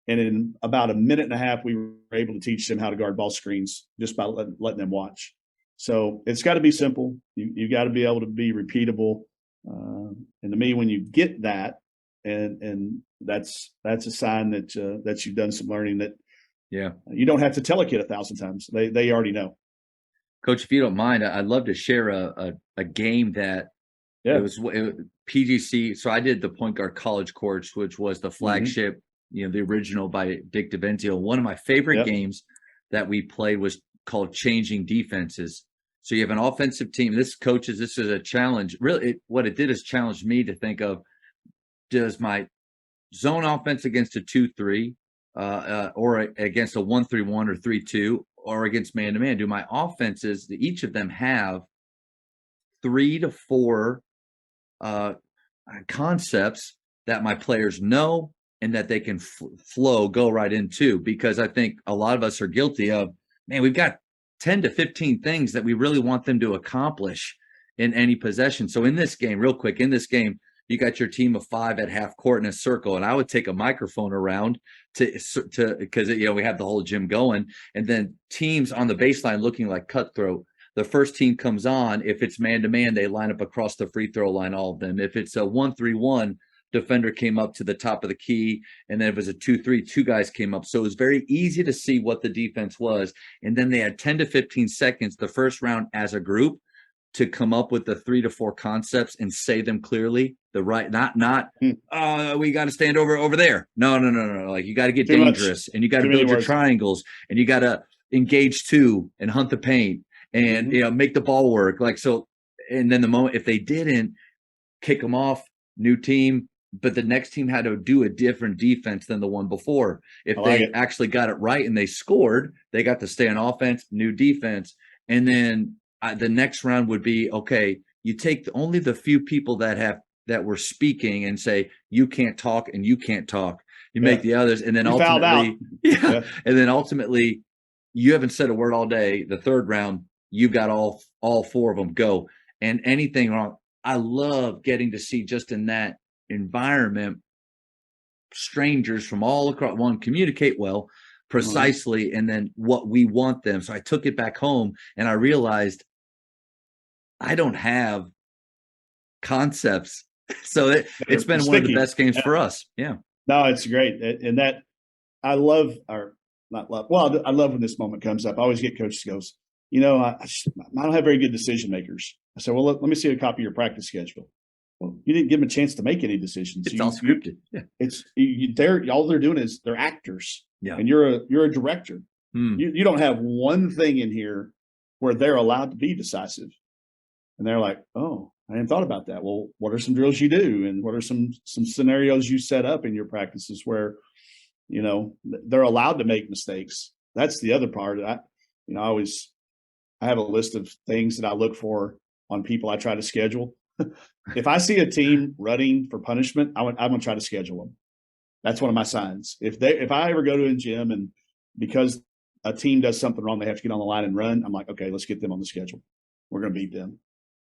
And in about a minute and a half, we were able to teach them how to guard ball screens just by letting them watch. So it's got to be simple. You got to be able to be repeatable. And to me, when you get that, and that's a sign that you've done some learning, that you don't have to tell a kid 1,000 times. They already know. Coach, if you don't mind, I'd love to share a game that it was PGC. So I did the point guard college course, which was the flagship the original by Dick DeBenzio. One of my favorite Yep. games that we played was called Changing Defenses. So you have an offensive team. This is a challenge. Really, what it did is challenge me to think of, does my zone offense against a 2-3 or against a 1-3-1 or 3-2 or against man-to-man, do my offenses, each of them have 3 to 4 concepts that my players know and that they can go right into? Because I think a lot of us are guilty of, man, we've got 10 to 15 things that we really want them to accomplish in any possession. So in this game, real quick, you got your team of 5 at half court in a circle, and I would take a microphone around because we have the whole gym going, and then teams on the baseline looking like cutthroat. The first team comes on. If it's man-to-man, they line up across the free throw line, all of them. If it's a 1-3-1, defender came up to the top of the key, and then if it was a 2-3, 2 guys came up. So it was very easy to see what the defense was. And then they had 10 to 15 seconds the first round as a group to come up with the 3 to 4 concepts and say them clearly. We got to stand over there. No. Like, you got to get Too dangerous, and you got to build your words. triangles, and you got to engage 2 and hunt the paint and make the ball work. Like, so, and then the moment if they didn't, kick them off, new team, but the next team had to do a different defense than the one before. If they actually got it right and they scored, they got to stay on offense, new defense. And then the next round would be, okay, you take only the few people that were speaking and say, you can't talk and you can't talk. You make the others, and then ultimately, and then ultimately, you haven't said a word all day. The third round, you got all 4 of them go, and anything wrong. I love getting to see, just in that environment, strangers from all across communicate well, precisely, and then what we want them. So I took it back home and I realized I don't have concepts. So it's been one of the best games for us. Yeah. No, it's great. And that I love, or not love. Well, I love when this moment comes up. I always get coaches goes, I don't have very good decision makers. I said, well, let me see a copy of your practice schedule. Well, you didn't give them a chance to make any decisions. It's all scripted. Yeah. All they're doing is they're actors. Yeah. And you're a director. You don't have one thing in here where they're allowed to be decisive. And they're like, oh, I hadn't thought about that. Well, what are some drills you do? And what are some scenarios you set up in your practices where, they're allowed to make mistakes? That's the other part. I have a list of things that I look for on people I try to schedule. If I see a team running for punishment, I'm going to try to schedule them. That's one of my signs. If I ever go to a gym and because a team does something wrong, they have to get on the line and run, I'm like, okay, let's get them on the schedule. We're going to beat them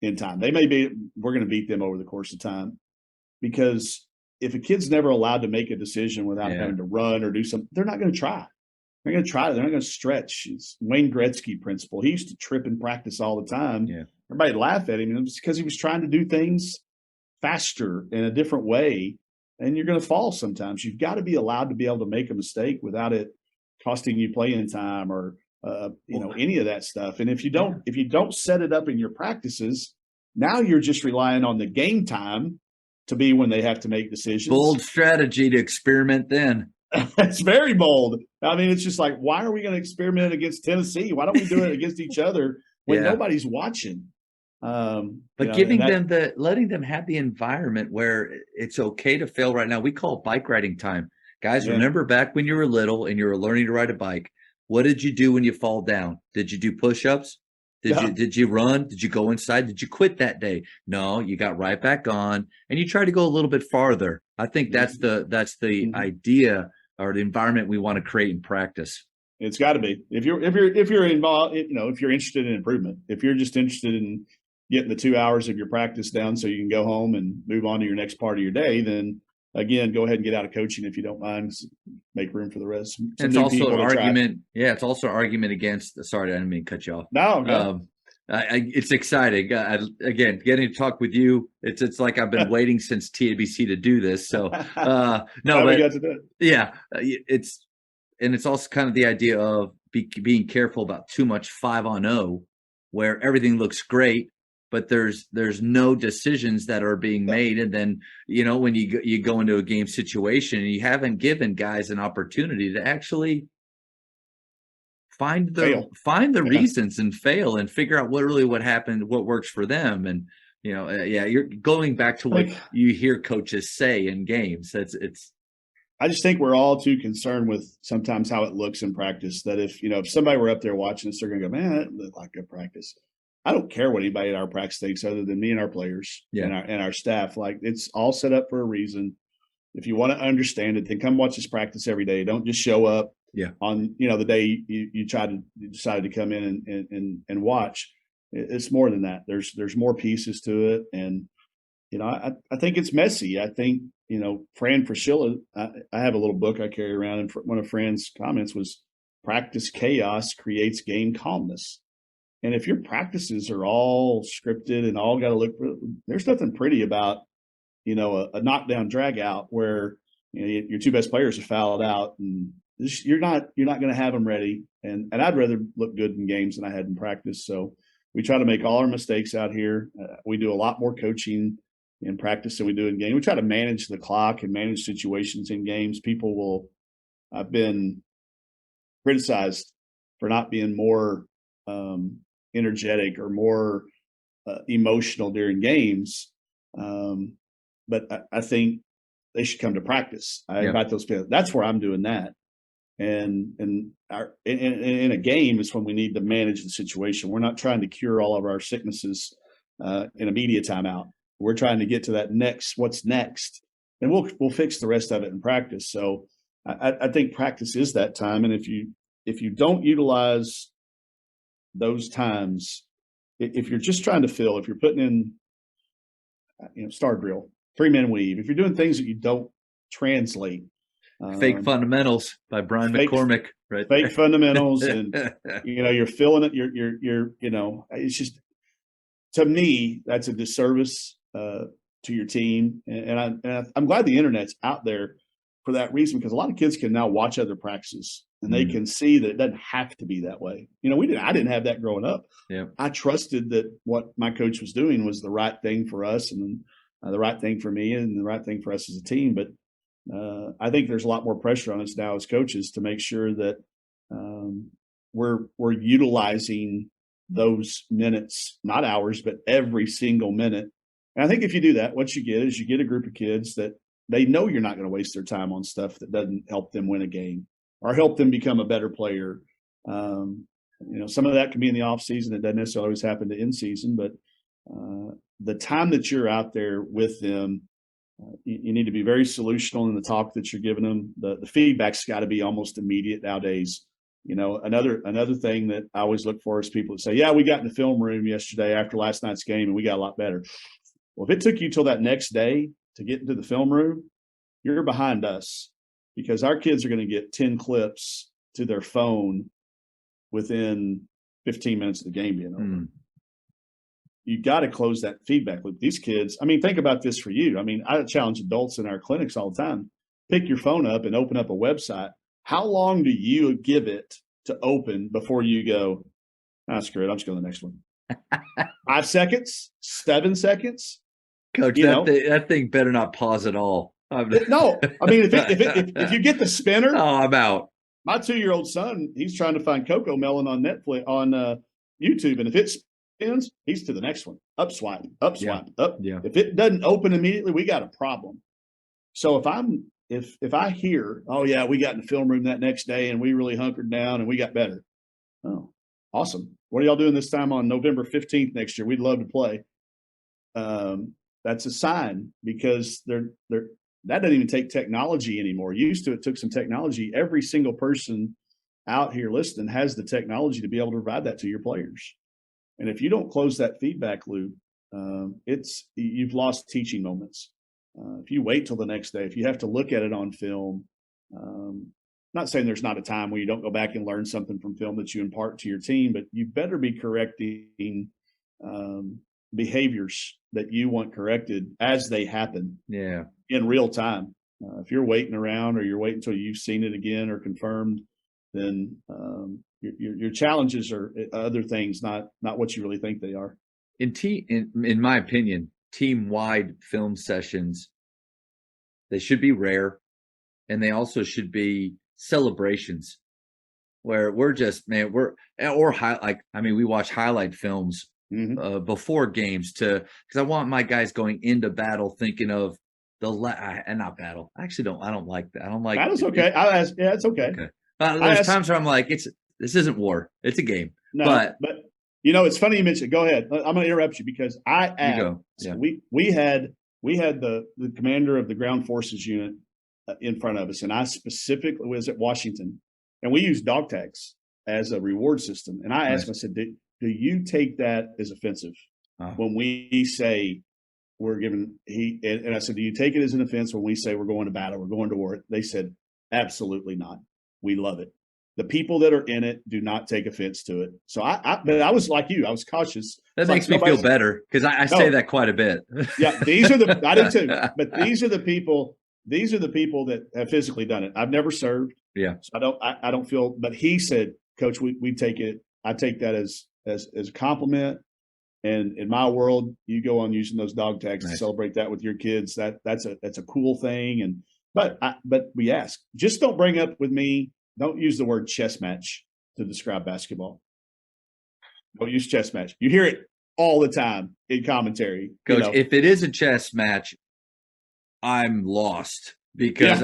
in time. We're going to beat them over the course of time, because if a kid's never allowed to make a decision without having to run or do something, they're not going to try. They're going to try. They're not going to stretch. It's Wayne Gretzky principle. He used to trip in practice all the time. Yeah. Everybody laughed at him. And it was because he was trying to do things faster in a different way. And you're going to fall sometimes. You've got to be allowed to be able to make a mistake without it costing you playing time or any of that stuff. And if you don't set it up in your practices, now you're just relying on the game time to be when they have to make decisions. Bold strategy to experiment then. It's very bold. I mean, it's just like, why are we going to experiment against Tennessee? Why don't we do it against each other when nobody's watching? But letting them have the environment where it's okay to fail right now. We call it bike riding time. Guys, remember back when you were little and you were learning to ride a bike, what did you do when you fall down? Did you do push-ups? Did you run? Did you go inside? Did you quit that day? No, you got right back on and you try to go a little bit farther. I think that's the idea or the environment we want to create in practice. It's got to be. If you're involved, if you're interested in improvement, if you're just interested in getting the 2 hours of your practice down so you can go home and move on to your next part of your day, then again, go ahead and get out of coaching if you don't mind. Make room for the rest. It's also an argument. Yeah, it's also an argument against. Sorry, I didn't mean to cut you off. No. It's exciting. Again, getting to talk with you, it's like I've been waiting since TABC to do this. So we got to do it. Yeah, it's also kind of the idea of being careful about too much 5-on-0, where everything looks great, but there's no decisions that are being made. And then, when you go into a game situation and you haven't given guys an opportunity to actually find the reasons and fail and figure out what happened, what works for them. And, you're going back to what you hear coaches say in games. I just think we're all too concerned with sometimes how it looks in practice, that if somebody were up there watching us, they're going to go, man, that looked like good practice. I don't care what anybody at our practice thinks other than me and our players and our staff. Like, it's all set up for a reason. If you want to understand it, then come watch us practice every day. Don't just show up on, the day you decided to come in and watch. It's more than that. There's more pieces to it. And, I think it's messy. I think, Fran Fraschilla, I have a little book I carry around, and one of Fran's comments was, practice chaos creates game calmness. And if your practices are all scripted and all got to look, there's nothing pretty about, a knockdown drag out where your two best players are fouled out, and you're not going to have them ready. And I'd rather look good in games than I had in practice. So we try to make all our mistakes out here. We do a lot more coaching in practice than we do in game. We try to manage the clock and manage situations in games. I've been criticized for not being more energetic or more emotional during games. But I think they should come to practice. I invite those people. That's where I'm doing that. And in a game is when we need to manage the situation. We're not trying to cure all of our sicknesses in a media timeout. We're trying to get to that what's next, and we'll fix the rest of it in practice. So I think practice is that time. And if you don't utilize those times, if you're just trying to fill, if you're putting in, star drill, 3-man weave, if you're doing things that you don't translate, fake fundamentals by Brian McCormick, right? Fake fundamentals, and you're filling it. You're it's just, to me, that's a disservice to your team. And I'm glad the internet's out there for that reason, because a lot of kids can now watch other practices and they can see that it doesn't have to be that way. I didn't have that growing up. Yeah. I trusted that what my coach was doing was the right thing for us, and the right thing for me, and the right thing for us as a team. But I think there's a lot more pressure on us now as coaches to make sure that we're utilizing those minutes, not hours, but every single minute. And I think if you do that, what you get is a group of kids that they know you're not going to waste their time on stuff that doesn't help them win a game or help them become a better player. Some of that can be in the off season. It doesn't necessarily always happen to in season, but the time that you're out there with them, you need to be very solutional in the talk that you're giving them. The feedback's got to be almost immediate nowadays. Another thing that I always look for is people that say, yeah, we got in the film room yesterday after last night's game and we got a lot better. Well, if it took you till that next day to get into the film room, you're behind us, because our kids are going to get 10 clips to their phone within 15 minutes of the game being over. You got to close that feedback loop. These kids, think about this for you. I challenge adults in our clinics all the time. Pick your phone up and open up a website. How long do you give it to open before you go, screw it, I'm just going to the next one? 5 seconds? 7 seconds? Coach, that thing better not pause at all. No, if you get the spinner, I'm out. My 2-year-old son, he's trying to find Coco Melon on Netflix, on YouTube, and if it spins, he's to the next one. Up swipe, up. Yeah. If it doesn't open immediately, we got a problem. So if I hear, oh yeah, we got in the film room that next day and we really hunkered down and we got better. Oh, awesome. What are y'all doing this time on November 15th next year? We'd love to play. That's a sign, because that doesn't even take technology anymore. Used to, it took some technology. Every single person out here listening has the technology to be able to provide that to your players. And if you don't close that feedback loop, you've lost teaching moments. If you wait till the next day, if you have to look at it on film, not saying there's not a time where you don't go back and learn something from film that you impart to your team, but you better be correcting behaviors that you want corrected as they happen in real time. If you're waiting around, or you're waiting until you've seen it again or confirmed, then your challenges are other things, not what you really think they are. in my opinion, team-wide film sessions, they should be rare, and they also should be celebrations where we're just, man, we watch highlight films before games because I want my guys going into battle thinking of and not battle. I don't like that. I don't like battle's okay. It's okay. There's times where I'm like, this isn't war. It's a game. No, but it's funny you mentioned. Go ahead. I'm going to interrupt you because I asked. You go. Yeah. We had the commander of the ground forces unit in front of us, and I specifically was at Washington, and we used dog tags as a reward system. And I asked him, I said, do you take that as offensive when we say we're giving and I said, do you take it as an offense when we say we're going to battle, we're going to war? They said, absolutely not. We love it. The people that are in it do not take offense to it. So but I was like you, I was cautious. That makes me feel better because I say that quite a bit. Yeah, I do too. But these are the people that have physically done it. I've never served. Yeah. So I don't feel, but he said, Coach, we take it. I take that as a compliment. And in my world, you go on using those dog tags to celebrate that with your kids. That's a cool thing. But we ask, just don't bring up with me. Don't use the word chess match to describe basketball. Don't use chess match. You hear it all the time in commentary. Coach, if it is a chess match, I'm lost because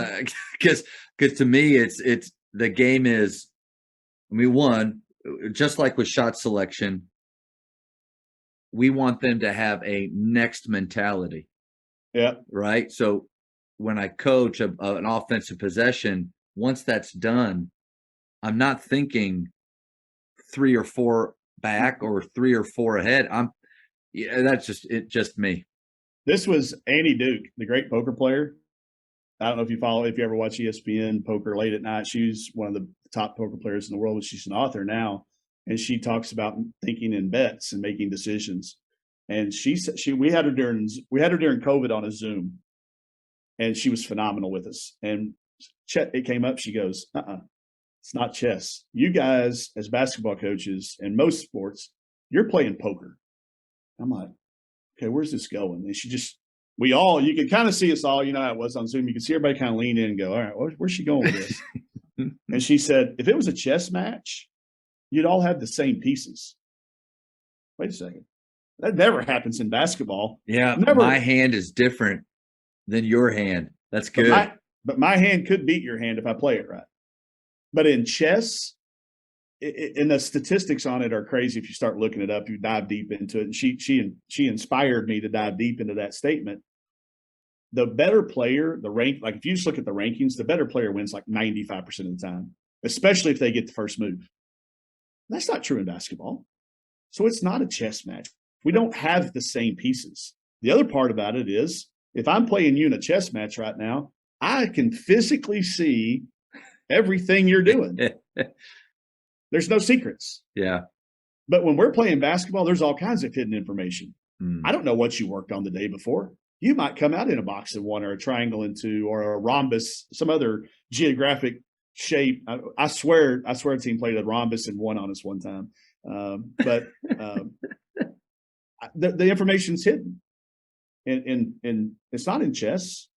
to me it's the game is. One, just like with shot selection, we want them to have a next mentality. Yeah. Right. So when I coach an offensive possession, once that's done, I'm not thinking 3 or 4 back or 3 or 4 ahead. That's just me. This was Annie Duke, the great poker player. I don't know if you ever watch ESPN poker late at night. She's one of the top poker players in the world, but she's an author now. And she talks about thinking in bets and making decisions. And we had her during COVID on a Zoom, and she was phenomenal with us. And it came up. She goes, it's not chess. You guys, as basketball coaches and most sports, you're playing poker. I'm like, okay, where's this going? And you could kind of see us all, how it was on Zoom. You could see everybody kind of lean in and go, all right, where's she going with this? And she said, if it was a chess match, you'd all have the same pieces. Wait a second. That never happens in basketball. Yeah. Never. My hand is different than your hand. That's good. But my hand could beat your hand if I play it right. But in chess, and the statistics on it are crazy if you start looking it up, you dive deep into it. And she inspired me to dive deep into that statement. The better player, like if you just look at the rankings, the better player wins like 95% of the time, especially if they get the first move. That's not true in basketball. So it's not a chess match. We don't have the same pieces. The other part about it is if I'm playing you in a chess match right now, I can physically see everything you're doing. There's no secrets. Yeah. But when we're playing basketball, there's all kinds of hidden information. I don't know what you worked on the day before. You might come out in a box and 1 or a triangle and 2 or a rhombus, some other geographic shape. I swear a team played a rhombus and won on us one time. But the information's hidden. And it's not in chess.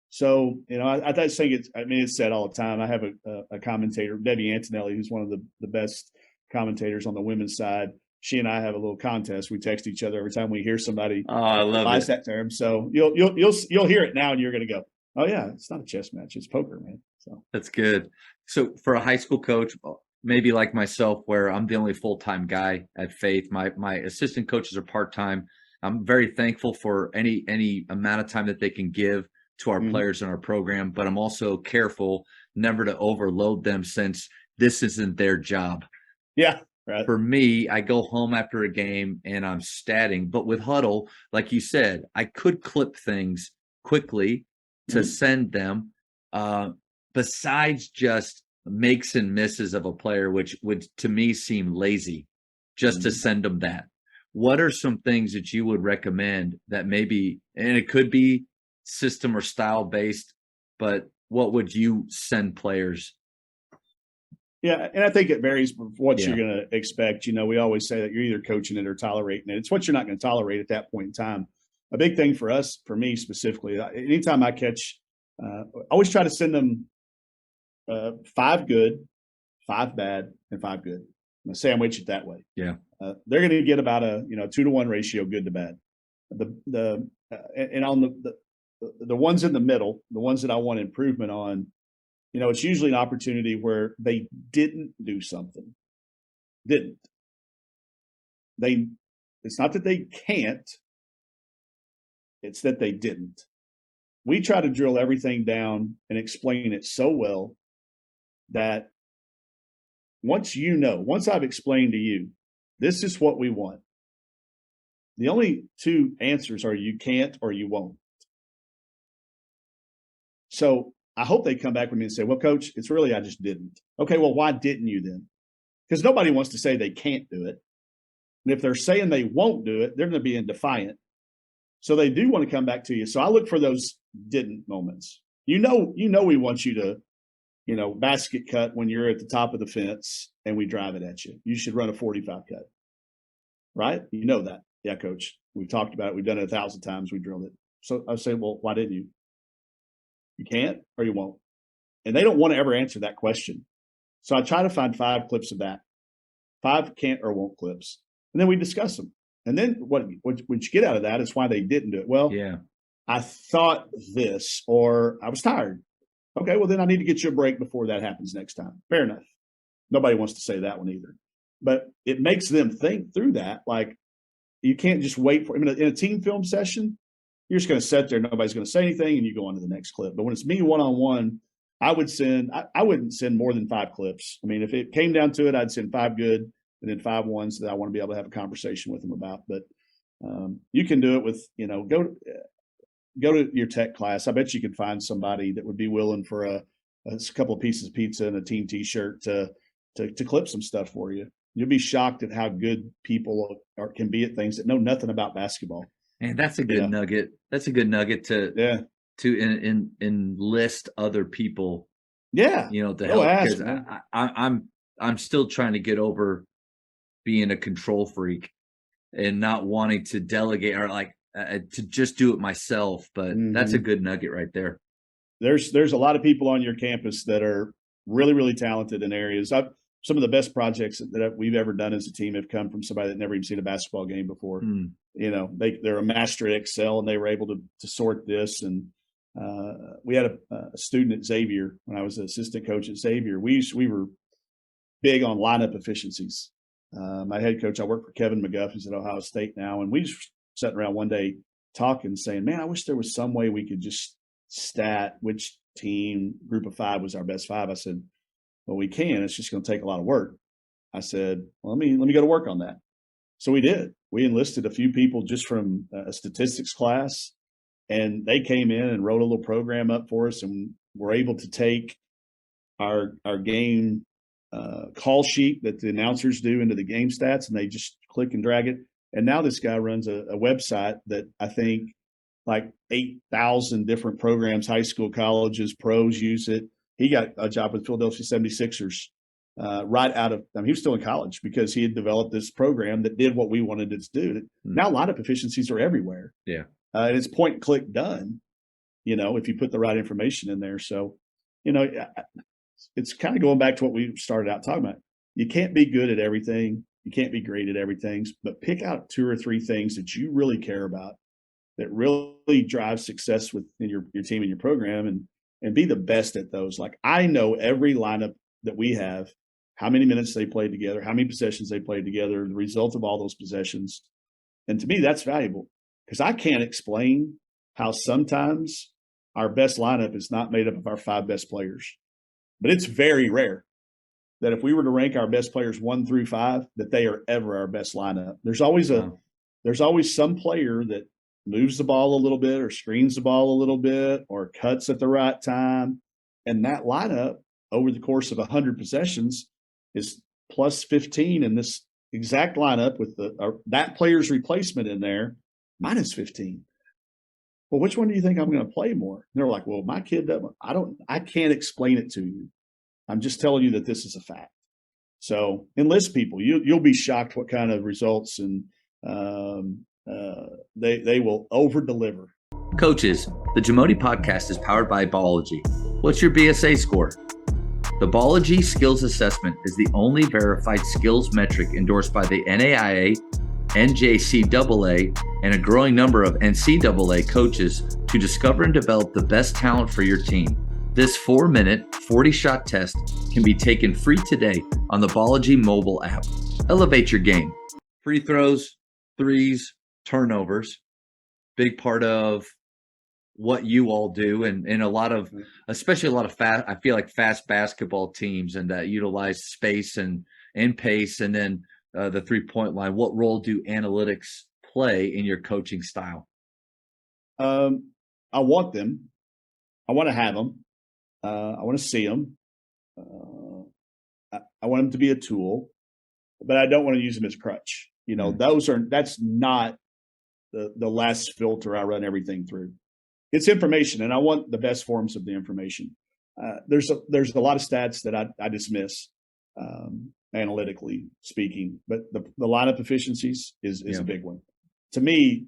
So, I just think it's said all the time. I have a commentator, Debbie Antonelli, who's one of the best commentators on the women's side. She and I have a little contest. We text each other every time we hear somebody utilize that term. So you'll hear it now and you're going to go, oh yeah, it's not a chess match. It's poker, man. So that's good. So for a high school coach, maybe like myself, where I'm the only full-time guy at Faith, my assistant coaches are part-time. I'm very thankful for any amount of time that they can give to our players in our program, but I'm also careful never to overload them since this isn't their job. Yeah. Right. For me, I go home after a game and I'm statting, but with Huddle, like you said, I could clip things quickly to send them. Besides just makes and misses of a player, which would to me seem lazy just to send them that. What are some things that you would recommend that maybe, and it could be system or style based, but what would you send players? Yeah, and I think it varies from what Yeah. you're going to expect. We always say that you're either coaching it or tolerating it. It's what you're not going to tolerate at that point in time. A big thing for us, for me specifically, anytime I catch, I always try to send them 5 good, 5 bad, and 5 good. I sandwich it that way. Yeah. They're going to get about a 2-to-1 ratio, good to bad. And on the ones in the middle, the ones that I want improvement on, it's usually an opportunity where they didn't do something. Didn't. It's not that they can't, it's that they didn't. We try to drill everything down and explain it so well that once I've explained to you, this is what we want. The only 2 answers are you can't or you won't. So I hope they come back with me and say, well, coach, it's really, I just didn't. Okay, well, why didn't you then? Because nobody wants to say they can't do it. And if they're saying they won't do it, they're going to be in defiant. So they do want to come back to you. So I look for those didn't moments. We want you to, basket cut when you're at the top of the fence and we drive it at you. You should run a 45 cut. Right? You know that. Yeah, coach. We've talked about it. We've done it 1,000 times. We drilled it. So I say, well, why didn't you? You can't or you won't. And they don't want to ever answer that question. So I try to find 5 clips of that. 5 can't or won't clips. And then we discuss them. And then what you get out of that is why they didn't do it. Well, Yeah. I thought this, or I was tired. Okay, well, then I need to get you a break before that happens next time. Fair enough. Nobody wants to say that one either. But it makes them think through that. Like, you can't just wait for, in a team film session, you're just going to sit there, nobody's going to say anything, and you go on to the next clip. But when it's me one-on-one, I wouldn't send more than 5 clips. I mean, if it came down to it, I'd send 5 good and then 5 ones that I want to be able to have a conversation with them about. But you can do it with, go to your tech class. I bet you could find somebody that would be willing for a couple of pieces of pizza and a team T-shirt to clip some stuff for you. You'll be shocked at how good people can be at things that know nothing about basketball. And that's a good nugget. That's a good nugget to enlist other people. Yeah, to help, because I'm still trying to get over being a control freak and not wanting to delegate or to just do it myself. But that's a good nugget right there. There's a lot of people on your campus that are really, really talented in areas. Some of the best projects that we've ever done as a team have come from somebody that never even seen a basketball game before. They're a master at Excel and they were able to sort this. And we had a student at Xavier when I was an assistant coach at Xavier. We were big on lineup efficiencies. My head coach, I work for Kevin McGuff, who's at Ohio State now, and we just sitting around one day talking, saying, "Man, I wish there was some way we could just stat which team group of 5 was our best 5." I said, "Well, we can. It's just going to take a lot of work." I said, "Well, let me go to work on that." So we did. We enlisted a few people just from a statistics class, and they came in and wrote a little program up for us, and were able to take our game call sheet that the announcers do into the game stats, and they just click and drag it. And now this guy runs a website that I think like 8,000 different programs, high school, colleges, pros use it. He got a job with Philadelphia 76ers right out of, he was still in college because he had developed this program that did what we wanted it to do. Now lineup efficiencies are everywhere. Yeah. And it's point and click done, if you put the right information in there. So, it's kind of going back to what we started out talking about. You can't be good at everything. You can't be great at everything, but pick out 2 or 3 things that you really care about that really drive success within your team and your program, and be the best at those. Like, I know every lineup that we have, how many minutes they played together, how many possessions they played together, the result of all those possessions. And to me, that's valuable because I can't explain how sometimes our best lineup is not made up of our 5 best players. But it's very rare that if we were to rank our best players 1 through 5, that they are ever our best lineup. There's always some player that moves the ball a little bit or screens the ball a little bit or cuts at the right time. And that lineup over the course of 100 possessions is plus 15, and this exact lineup with that player's replacement in there, minus 15. Well, which one do you think I'm going to play more? And they're like, well, my kid doesn't. I can't explain it to you. I'm just telling you that this is a fact. So enlist people. You'll be shocked what kind of results, and they will over deliver. Coaches, the Jamodi podcast is powered by Ballology. What's your BSA score? The Ballology Skills Assessment is the only verified skills metric endorsed by the NAIA, NJCAA, and a growing number of NCAA coaches to discover and develop the best talent for your team. This 4-minute, 40-shot test can be taken free today on the Ballology mobile app. Elevate your game. Free throws, threes, turnovers, big part of what you all do, and a lot of, especially a lot of fast, I feel like fast basketball teams and that utilize space and pace, and then the 3-point line. What role do analytics play in your coaching style? I want them. I want to have them. I want to see them. I want them to be a tool, but I don't want to use them as a crutch. That's not the last filter I run everything through. It's information, and I want the best forms of the information. There's a lot of stats that I dismiss, analytically speaking, but the lineup efficiencies is a big one to me.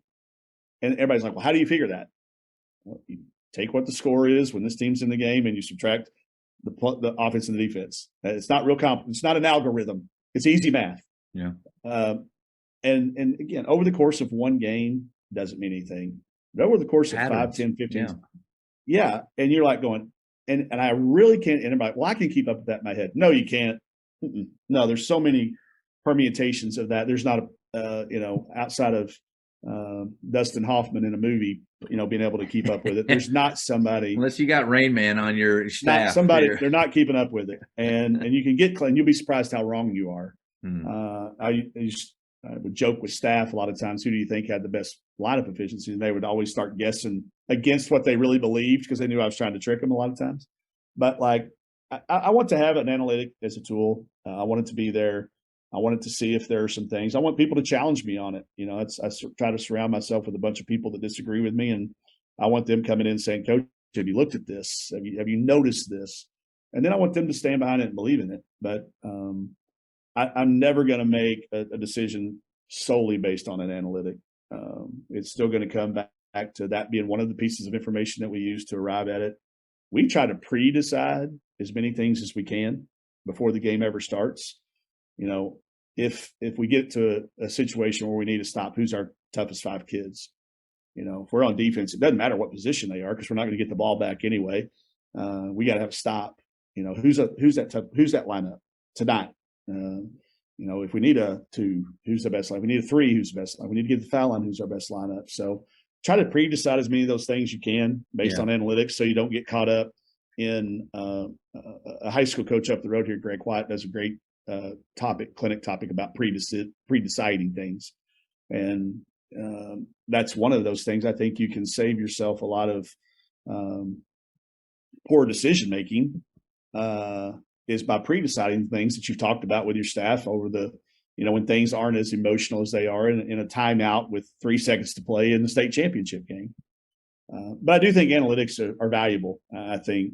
And everybody's like, well, how do you figure that? Well, you take what the score is when this team's in the game, and you subtract the offense and the defense. It's not real it's not an algorithm. It's easy math. Yeah. And again, over the course of one game doesn't mean anything. But over the course of 5, 10, 15, yeah. And you're like going, and I really can't. And everybody, well, I can keep up with that in my head. No, you can't. No, there's so many permutations of that. There's not outside of Dustin Hoffman in a movie, being able to keep up with it. There's not somebody, unless you got Rain Man on your staff. They're not keeping up with it, and you can get clean. You'll be surprised how wrong you are. I would joke with staff a lot of times, who do you think had the best lineup efficiency? And they would always start guessing against what they really believed, because they knew I was trying to trick them a lot of times. But I want to have an analytic as a tool. I want it to be there. I want it to see if there are some things. I want people to challenge me on it. I try to surround myself with a bunch of people that disagree with me, and I want them coming in saying, Coach, have you looked at this? Have you noticed this? And then I want them to stand behind it and believe in it. But I'm never going to make a decision solely based on an analytic. It's still going to come back to that being one of the pieces of information that we use to arrive at it. We try to pre-decide as many things as we can before the game ever starts. If we get to a situation where we need to stop, who's our toughest 5 kids? If we're on defense, it doesn't matter what position they are, because we're not going to get the ball back anyway. We got to have a stop. Who's that lineup tonight? If we need a 2, who's the best line? We need a 3, who's the best line? We need to get the foul line, who's our best lineup? So try to pre-decide as many of those things you can based on analytics, so you don't get caught up in a high school coach up the road here, Greg White, does a great clinic topic about pre-deciding things. And that's one of those things I think you can save yourself a lot of poor decision-making, is by pre-deciding things that you've talked about with your staff over when things aren't as emotional as they are in a timeout with 3 seconds to play in the state championship game. But I do think analytics are valuable. I think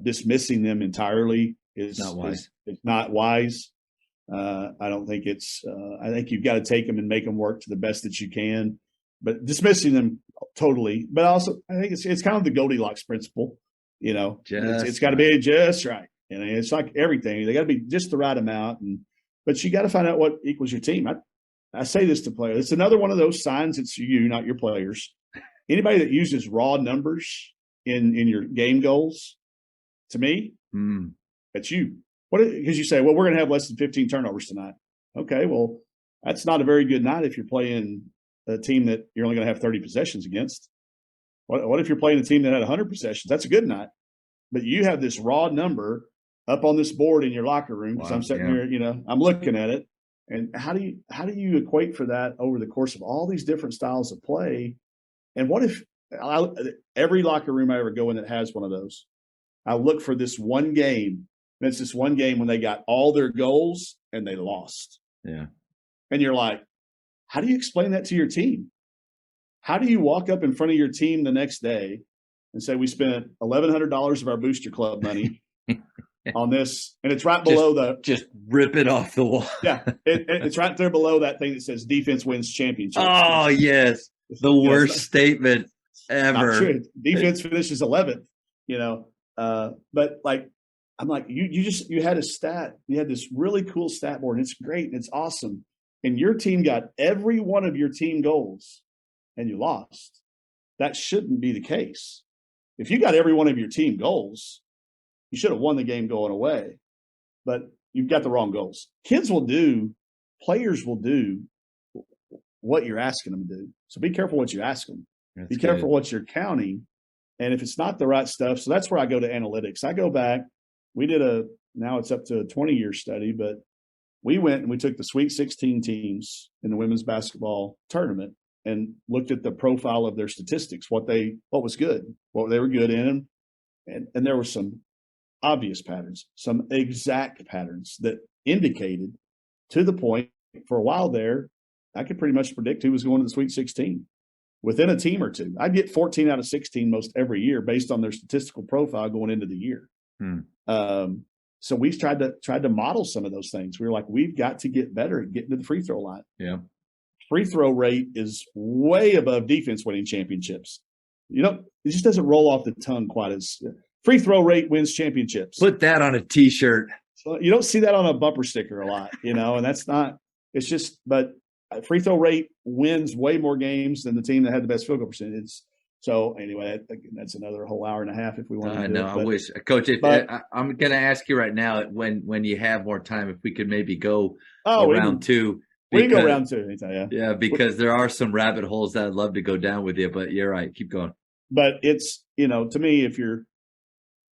dismissing them entirely is not wise. It's not wise. I don't think it's. I think you've got to take them and make them work to the best that you can. But dismissing them totally. But also, I think it's kind of the Goldilocks principle. It's got to be just right. And it's like everything. They got to be just the right amount. But you got to find out what equals your team. I say this to players. It's another one of those signs. It's you, not your players. Anybody that uses raw numbers in your game goals, to me, that's you. Because you say, well, we're going to have less than 15 turnovers tonight. Okay, well, that's not a very good night if you're playing a team that you're only going to have 30 possessions against. What if you're playing a team that had 100 possessions? That's a good night. But you have this raw number up on this board in your locker room, because I'm sitting here, I'm looking at it. And how do you equate for that over the course of all these different styles of play? And what if every locker room I ever go in that has one of those, I look for this one game, and it's this one game when they got all their goals and they lost. Yeah. And you're like, how do you explain that to your team? How do you walk up in front of your team the next day and say, we spent $1,100 of our booster club money on this, and it's right below just rip it off the wall. It's right there below that thing that says defense wins championships. Oh yes, the worst statement ever. Defense finishes 11th, but like, I'm like, you had a stat, you had this really cool stat board, and it's great and it's awesome, and your team got every one of your team goals and you lost. That shouldn't be the case. If you got every one of your team goals, you should have won the game going away, but you've got the wrong goals. Players will do what you're asking them to do. So be careful what you ask them. Be careful what you're counting. And if it's not the right stuff, so that's where I go to analytics. I go back, now it's up to a 20-year study, but we went and we took the Sweet 16 teams in the women's basketball tournament and looked at the profile of their statistics, what was good, what they were good in. And there were some obvious patterns, some exact patterns that indicated, to the point for a while there, I could pretty much predict who was going to the Sweet 16 within a team or two. I'd get 14 out of 16 most every year based on their statistical profile going into the year. So we tried to model some of those things. We were like, we've got to get better at getting to the free throw line. Yeah. Free throw rate is way above defense winning championships. It just doesn't roll off the tongue quite as free throw rate wins championships. Put that on a t-shirt. So you don't see that on a bumper sticker a lot, and that's not, it's just, but free throw rate wins way more games than the team that had the best field goal percentage. So anyway, that's another whole hour and a half if we want to do it. I wish, Coach, I'm going to ask you right now, when you have more time, if we could maybe go round two. We can go round two anytime, yeah, because there are some rabbit holes that I'd love to go down with you, but you're right. Keep going. But it's, to me, if your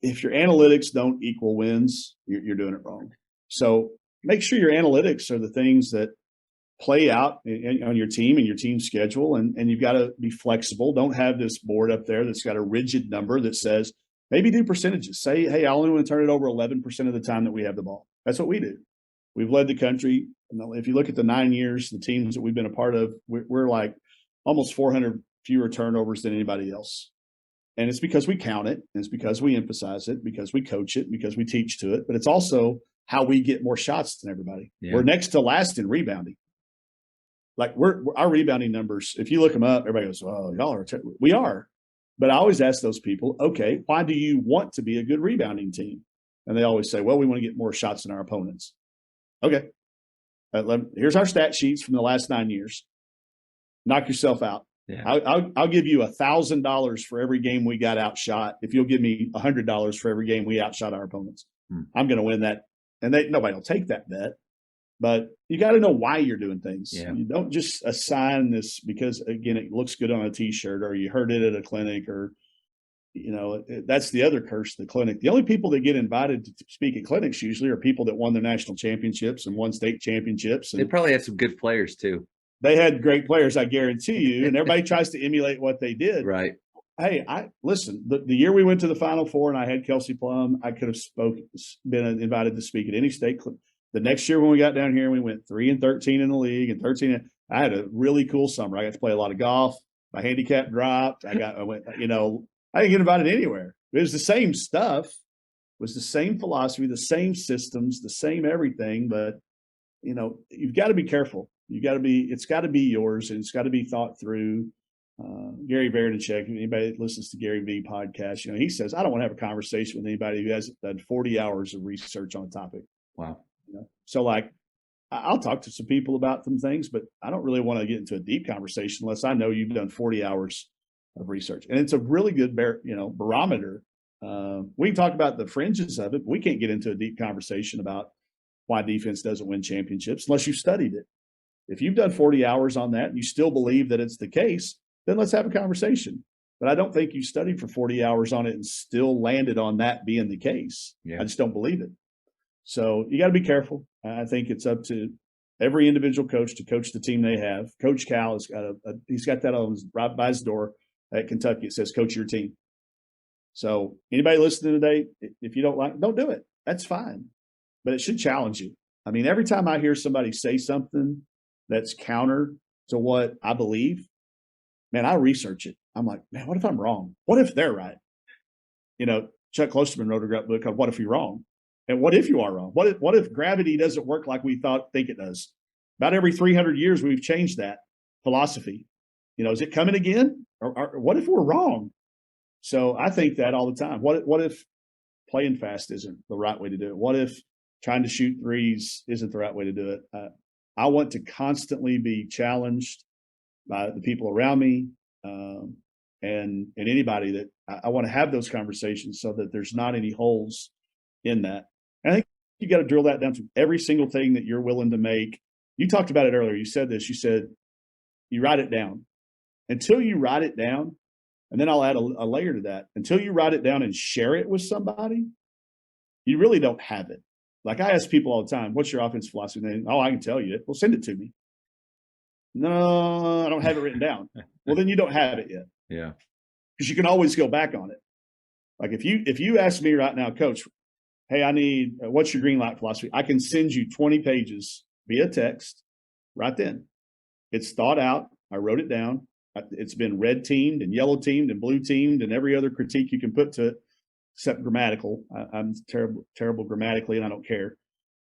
analytics don't equal wins, you're doing it wrong. So make sure your analytics are the things that play out on your team and your team schedule. And you've got to be flexible. Don't have this board up there that's got a rigid number that says, maybe do percentages. Say, hey, I only want to turn it over 11% of the time that we have the ball. That's what we do. We've led the country. If you look at the 9 years, the teams that we've been a part of, we're like almost 400 fewer turnovers than anybody else. And it's because we count it. And it's because we emphasize it, because we coach it, because we teach to it. But it's also how we get more shots than everybody. Yeah. We're next to last in rebounding. Like our rebounding numbers, if you look them up, everybody goes, oh, y'all are we are. But I always ask those people, okay, why do you want to be a good rebounding team? And they always say, well, we want to get more shots than our opponents. Okay. Here's our stat sheets from the last 9 years. Knock yourself out. Yeah. I'll give you $1,000 for every game we got outshot if you'll give me $100 for every game we outshot our opponents. I'm going to win that. And nobody will take that bet. But you got to know why you're doing things. Yeah. You don't just assign this because, again, it looks good on a T-shirt or you heard it at a clinic or, that's the other curse of the clinic. The only people that get invited to speak at clinics usually are people that won their national championships and won state championships. And they probably had some good players too. They had great players, I guarantee you. And everybody tries to emulate what they did. Right. Hey, listen, the year we went to the Final Four and I had Kelsey Plum, I could have been invited to speak at any state clinic. The next year when we got down here, we went 3-13 in the league and 13. I had a really cool summer. I got to play a lot of golf. My handicap dropped. I didn't get invited anywhere. It was the same stuff. It was the same philosophy, the same systems, the same everything. But, you've got to be careful. It's got to be yours and it's got to be thought through. Gary Vaynerchuk, anybody that listens to Gary V podcast, he says, I don't want to have a conversation with anybody who hasn't done 40 hours of research on a topic. Wow. So I'll talk to some people about some things, but I don't really want to get into a deep conversation unless I know you've done 40 hours of research. And it's a really good barometer. We can talk about the fringes of it, but we can't get into a deep conversation about why defense doesn't win championships unless you've studied it. If you've done 40 hours on that and you still believe that it's the case, then let's have a conversation. But I don't think you studied for 40 hours on it and still landed on that being the case. Yeah. I just don't believe it. So you got to be careful. I think it's up to every individual coach to coach the team they have. Coach Cal has got he's got that right by his door at Kentucky. It says, coach your team. So anybody listening today, if you don't do it. That's fine. But it should challenge you. I mean, every time I hear somebody say something that's counter to what I believe, man, I research it. I'm like, man, what if I'm wrong? What if they're right? Chuck Klosterman wrote a great book called What If You're Wrong? And what if you are wrong? What if gravity doesn't work like we think it does? About every 300 years, we've changed that philosophy. Is it coming again? Or what if we're wrong? So I think that all the time. What if playing fast isn't the right way to do it? What if trying to shoot threes isn't the right way to do it? I want to constantly be challenged by the people around me, and anybody that I want to have those conversations so that there's not any holes in that. And I think you got to drill that down to every single thing that you're willing to make. You talked about it earlier. You said this. You said you write it down. Until you write it down, and then I'll add a layer to that. Until you write it down and share it with somebody, you really don't have it. Like I ask people all the time, what's your offense philosophy? And they, I can tell you it. Well, send it to me. No, I don't have it written down. Well, then you don't have it yet. Yeah. Because you can always go back on it. Like if you ask me right now, Coach, hey, I need, what's your green light philosophy? I can send you 20 pages via text right then. It's thought out. I wrote it down. It's been red teamed and yellow teamed and blue teamed and every other critique you can put to it, except grammatical. I'm terrible grammatically, and I don't care.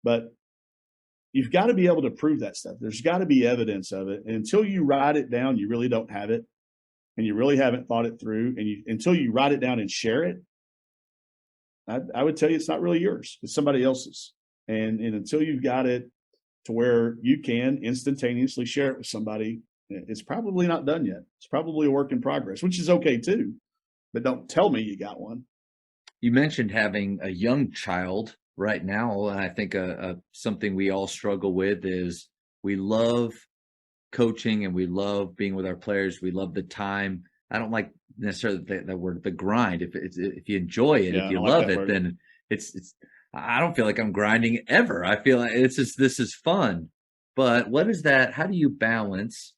But you've got to be able to prove that stuff. There's got to be evidence of it. And until you write it down, you really don't have it. And you really haven't thought it through. And until you write it down and share it, I would tell you it's not really yours. It's somebody else's. And until you've got it to where you can instantaneously share it with somebody, it's probably not done yet. It's probably a work in progress, which is okay too. But don't tell me you got one. You mentioned having a young child right now, and I think something we all struggle with is we love coaching and we love being with our players. We love the time. I don't like necessarily the word, the grind. If you enjoy it, if you love it, then it's. I don't feel like I'm grinding ever. I feel like this is fun. But what is that? How do you balance,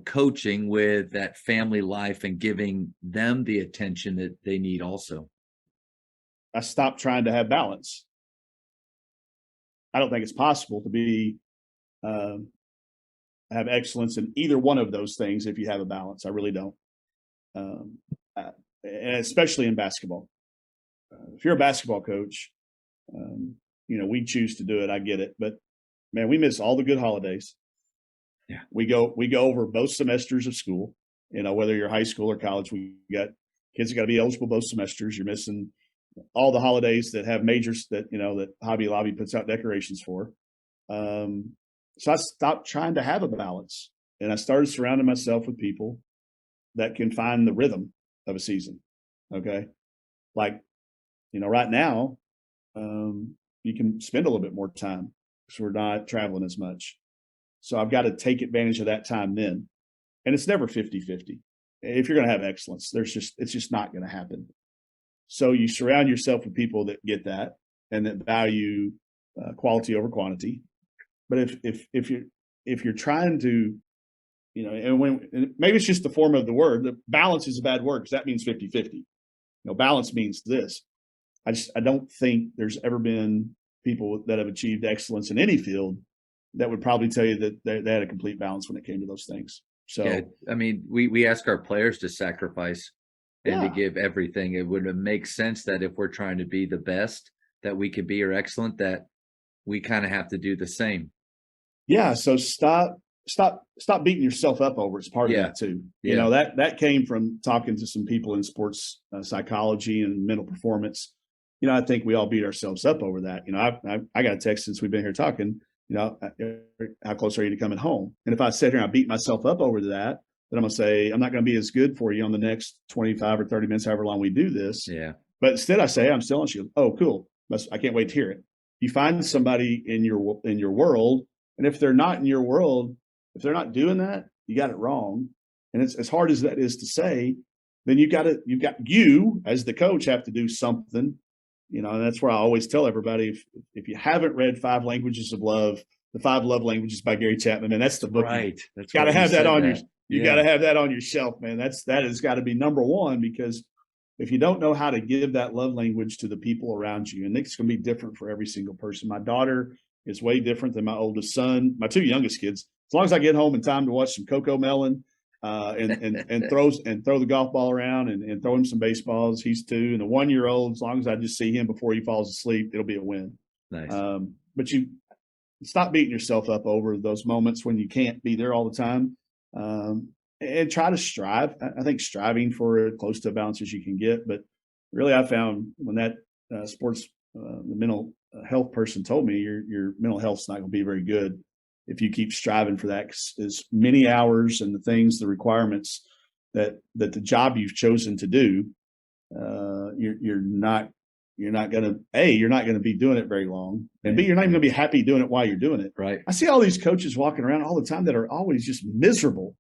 coaching with that family life and giving them the attention that they need also? I stopped trying to have balance. I don't think it's possible to be have excellence in either one of those things if you have a balance. I really don't, and especially in basketball. If you're a basketball coach, we choose to do it. I get it, but man, we miss all the good holidays. Yeah, we go over both semesters of school. Whether you're high school or college, we got kids that got to be eligible both semesters. You're missing all the holidays that have majors that that Hobby Lobby puts out decorations for. So I stopped trying to have a balance, and I started surrounding myself with people that can find the rhythm of a season. Okay, like right now, you can spend a little bit more time because we're not traveling as much. So I've got to take advantage of that time then, and it's never 50-50. If you're going to have excellence, it's just not going to happen. So you surround yourself with people that get that and that value quality over quantity. But if you're trying to, and maybe it's just the form of the word. The balance is a bad word because that means 50-50. Balance means this. I don't think there's ever been people that have achieved excellence in any field that would probably tell you that they had a complete balance when it came to those things. So yeah, I mean, we ask our players to sacrifice and to give everything. It would make sense that if we're trying to be the best that we could be or excellent, that we kind of have to do the same. Yeah. So stop beating yourself up over it's part of that too. Yeah. That came from talking to some people in sports psychology and mental performance. I think we all beat ourselves up over that. I got a text since we've been here talking, how close are you to coming home? And if I sit here and I beat myself up over that, then I'm going to say, I'm not going to be as good for you on the next 25 or 30 minutes, however long we do this. Yeah. But instead I say, I'm still on you. Oh, cool. I can't wait to hear it. You find somebody in your world. And if they're not in your world, if they're not doing that, you got it wrong. And it's as hard as that is to say, then you as the coach have to do something, and that's where I always tell everybody, if you haven't read 5 Languages of Love, the 5 Love Languages by Gary Chapman, and that's the book. Right. That's got to have that on that. You got to have that on your shelf, man. That has got to be number one, because if you don't know how to give that love language to the people around you, and it's going to be different for every single person. My daughter is way different than my oldest son. My 2 youngest kids, as long as I get home in time to watch some Coco Melon, and throw the golf ball around and throw him some baseballs. He's 2, and the 1-year-old, as long as I just see him before he falls asleep, it'll be a win. Nice. But you stop beating yourself up over those moments when you can't be there all the time, and try to strive. I think striving for as close to a balance as you can get. But really, I found when that the mental health person told me your mental health's not going to be very good if you keep striving for that. As many hours and the things, the requirements that the job you've chosen to do, you're not going to be doing it very long, and B, you're not even going to be happy doing it while you're doing it. Right. I see all these coaches walking around all the time that are always just miserable.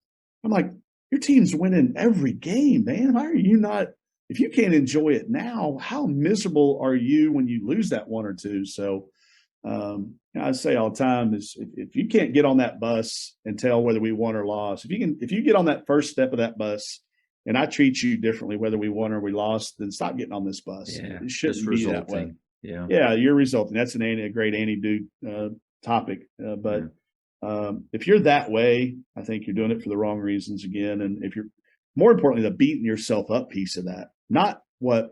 I'm like, your team's winning every game, man. Why are you not? If you can't enjoy it now, how miserable are you when you lose that 1 or 2? So I say all the time is if you can't get on that bus and tell whether we won or lost, if you get on that first step of that bus and I treat you differently whether we won or we lost, then stop getting on this bus. Yeah, it shouldn't be that way. Yeah, you're resulting. That's a great anti-do topic. But if you're that way, I think you're doing it for the wrong reasons again. And if you're more importantly, the beating yourself up piece of that, not what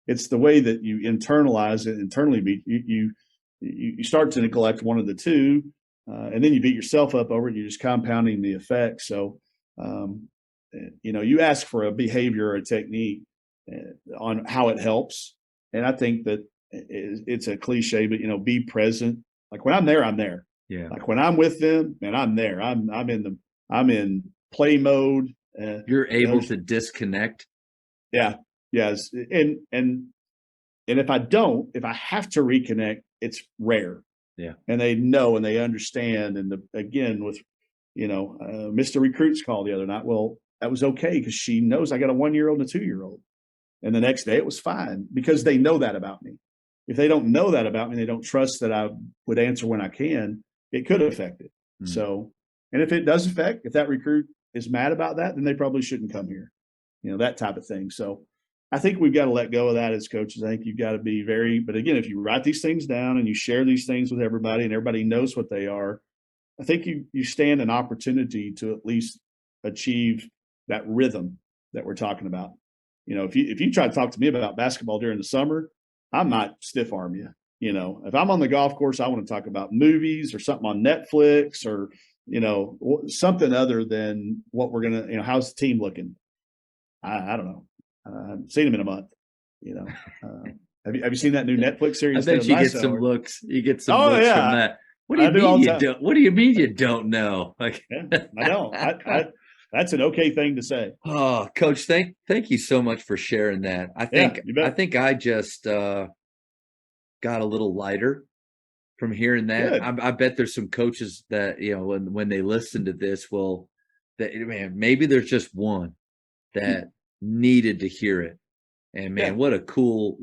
it's the way that you internalize it internally. You start to neglect one of the two, and then you beat yourself up over it. You're just compounding the effect. So, you ask for a behavior or a technique on how it helps. And I think that it's a cliche, but, be present. Like when I'm there, I'm there. Yeah. Like when I'm with them, man, I'm there. I'm in play mode. You're able to disconnect. Yeah. Yes. And if I have to reconnect, it's rare. Yeah. And they know and they understand. And again, with, Mr. Recruit's call the other night, well, that was okay because she knows I got a 1-year-old and a 2-year-old. And the next day it was fine because they know that about me. If they don't know that about me, they don't trust that I would answer when I can, it could affect it. Mm-hmm. So, and if it does affect, if that recruit is mad about that, then they probably shouldn't come here, that type of thing. So I think we've got to let go of that as coaches. I think you've got to be but again, if you write these things down and you share these things with everybody and everybody knows what they are, I think you stand an opportunity to at least achieve that rhythm that we're talking about. If you try to talk to me about basketball during the summer, I might stiff arm you. If I'm on the golf course, I want to talk about movies or something on Netflix or, something other than what we're going to, how's the team looking? I don't know. I haven't seen him in a month. Have you seen that new Netflix series? I bet you get some looks. You get some looks from that. What do you mean you don't know? Like, I don't. That's an okay thing to say. Oh, Coach, thank you so much for sharing that. I think I just got a little lighter from hearing that. I bet there's some coaches that when they listen to this, maybe there's just one that needed to hear it. And man, what a cool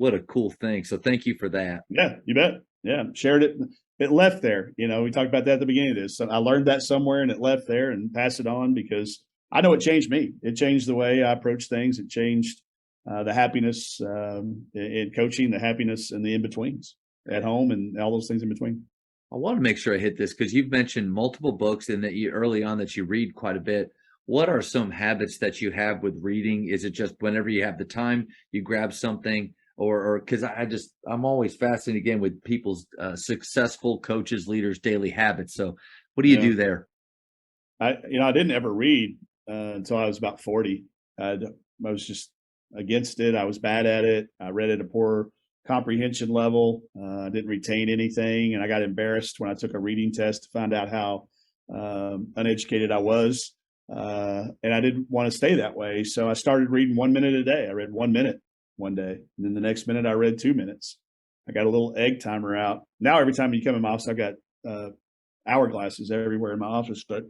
thing. So thank you for that. Yeah, you bet. Yeah, shared it. It left there. We talked about that at the beginning of this. So I learned that somewhere and it left there and passed it on because I know it changed me. It changed the way I approach things. It changed the happiness in coaching, the happiness and the in-betweens at home and all those things in between. I want to make sure I hit this because you've mentioned multiple books and that you early on that you read quite a bit. What are some habits that you have with reading? Is it just whenever you have the time, you grab something or because I'm always fascinated again with people's successful coaches, leaders, daily habits. So what do you do there? I didn't ever read until I was about 40. I was just against it. I was bad at it. I read at a poor comprehension level. I didn't retain anything. And I got embarrassed when I took a reading test to find out how uneducated I was. And I didn't want to stay that way. So I started reading 1 minute a day. I read 1 minute one day. And then the next minute I read 2 minutes. I got a little egg timer out. Now, every time you come in my office, I've got hourglasses everywhere in my office. But